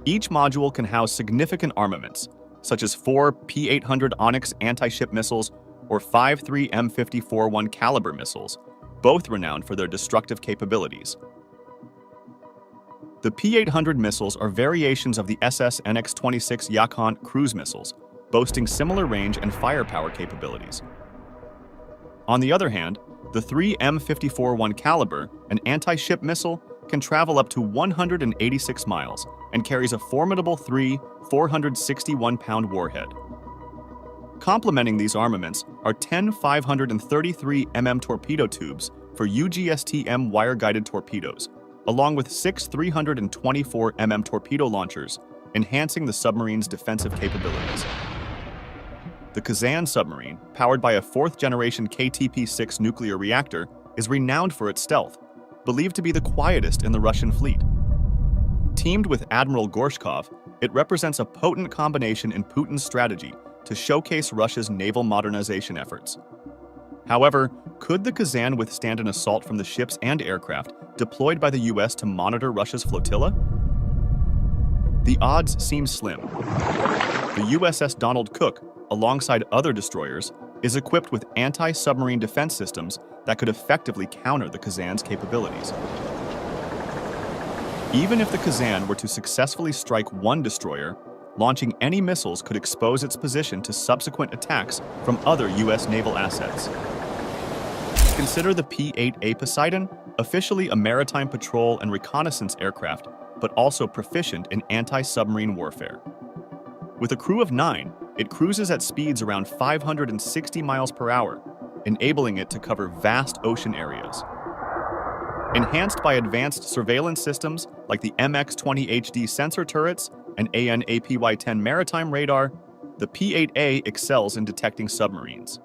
Each module can house significant armaments, such as 4 P-800 Onyx anti-ship missiles or 5 3 M54-1 caliber missiles, both renowned for their destructive capabilities. The P-800 missiles are variations of the SS NX-26 Yakhont cruise missiles, boasting similar range and firepower capabilities. On the other hand, the 3 M54-1 caliber, an anti-ship missile, can travel up to 186 miles and carries a formidable 3 461-pound warhead. Complementing these armaments are 10 533 mm torpedo tubes for UGSTM wire-guided torpedoes, along with 6 324 mm torpedo launchers, enhancing the submarine's defensive capabilities. The Kazan submarine, powered by a 4th-generation KTP-6 nuclear reactor, is renowned for its stealth, believed to be the quietest in the Russian fleet. Teamed with Admiral Gorshkov, it represents a potent combination in Putin's strategy to showcase Russia's naval modernization efforts. However, could the Kazan withstand an assault from the ships and aircraft deployed by the U.S. to monitor Russia's flotilla? The odds seem slim. The USS Donald Cook, alongside other destroyers, is equipped with anti-submarine defense systems that could effectively counter the Kazan's capabilities. Even if the Kazan were to successfully strike one destroyer, launching any missiles could expose its position to subsequent attacks from other U.S. naval assets. Consider the P-8A Poseidon, officially a maritime patrol and reconnaissance aircraft, but also proficient in anti-submarine warfare. With a crew of 9, it cruises at speeds around 560 miles per hour, enabling it to cover vast ocean areas. Enhanced by advanced surveillance systems like the MX-20 HD sensor turrets and AN/APY-10 maritime radar, the P-8A excels in detecting submarines.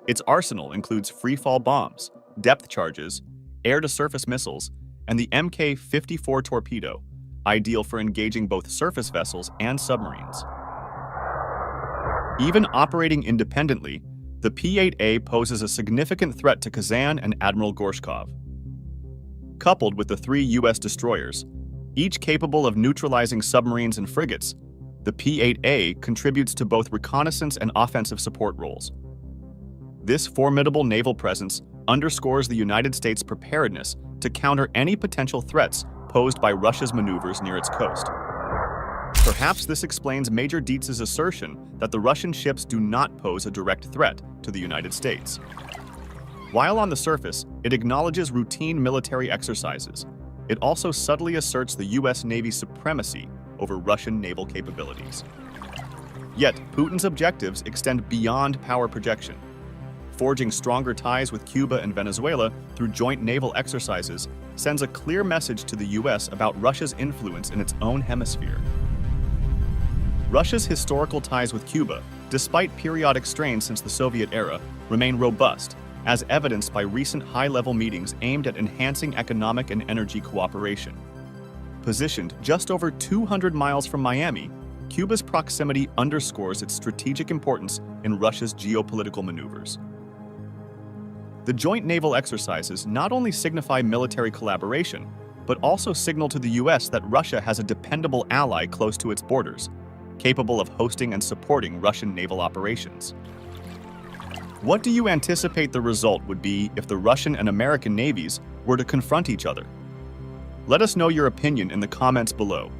Its arsenal includes free-fall bombs, depth charges, air-to-surface missiles, and the Mk-54 torpedo, ideal for engaging both surface vessels and submarines. Even operating independently, the P-8A poses a significant threat to Kazan and Admiral Gorshkov. Coupled with the 3 U.S. destroyers, each capable of neutralizing submarines and frigates, the P-8A contributes to both reconnaissance and offensive support roles. This formidable naval presence underscores the United States' preparedness to counter any potential threats posed by Russia's maneuvers near its coast. Perhaps this explains Major Dietz's assertion that the Russian ships do not pose a direct threat to the United States. While on the surface, it acknowledges routine military exercises, it also subtly asserts the U.S. Navy's supremacy over Russian naval capabilities. Yet, Putin's objectives extend beyond power projection. Forging stronger ties with Cuba and Venezuela through joint naval exercises sends a clear message to the U.S. about Russia's influence in its own hemisphere. Russia's historical ties with Cuba, despite periodic strains since the Soviet era, remain robust, as evidenced by recent high-level meetings aimed at enhancing economic and energy cooperation. Positioned just over 200 miles from Miami, Cuba's proximity underscores its strategic importance in Russia's geopolitical maneuvers. The joint naval exercises not only signify military collaboration, but also signal to the US that Russia has a dependable ally close to its borders, capable of hosting and supporting Russian naval operations. What do you anticipate the result would be if the Russian and American navies were to confront each other? Let us know your opinion in the comments below.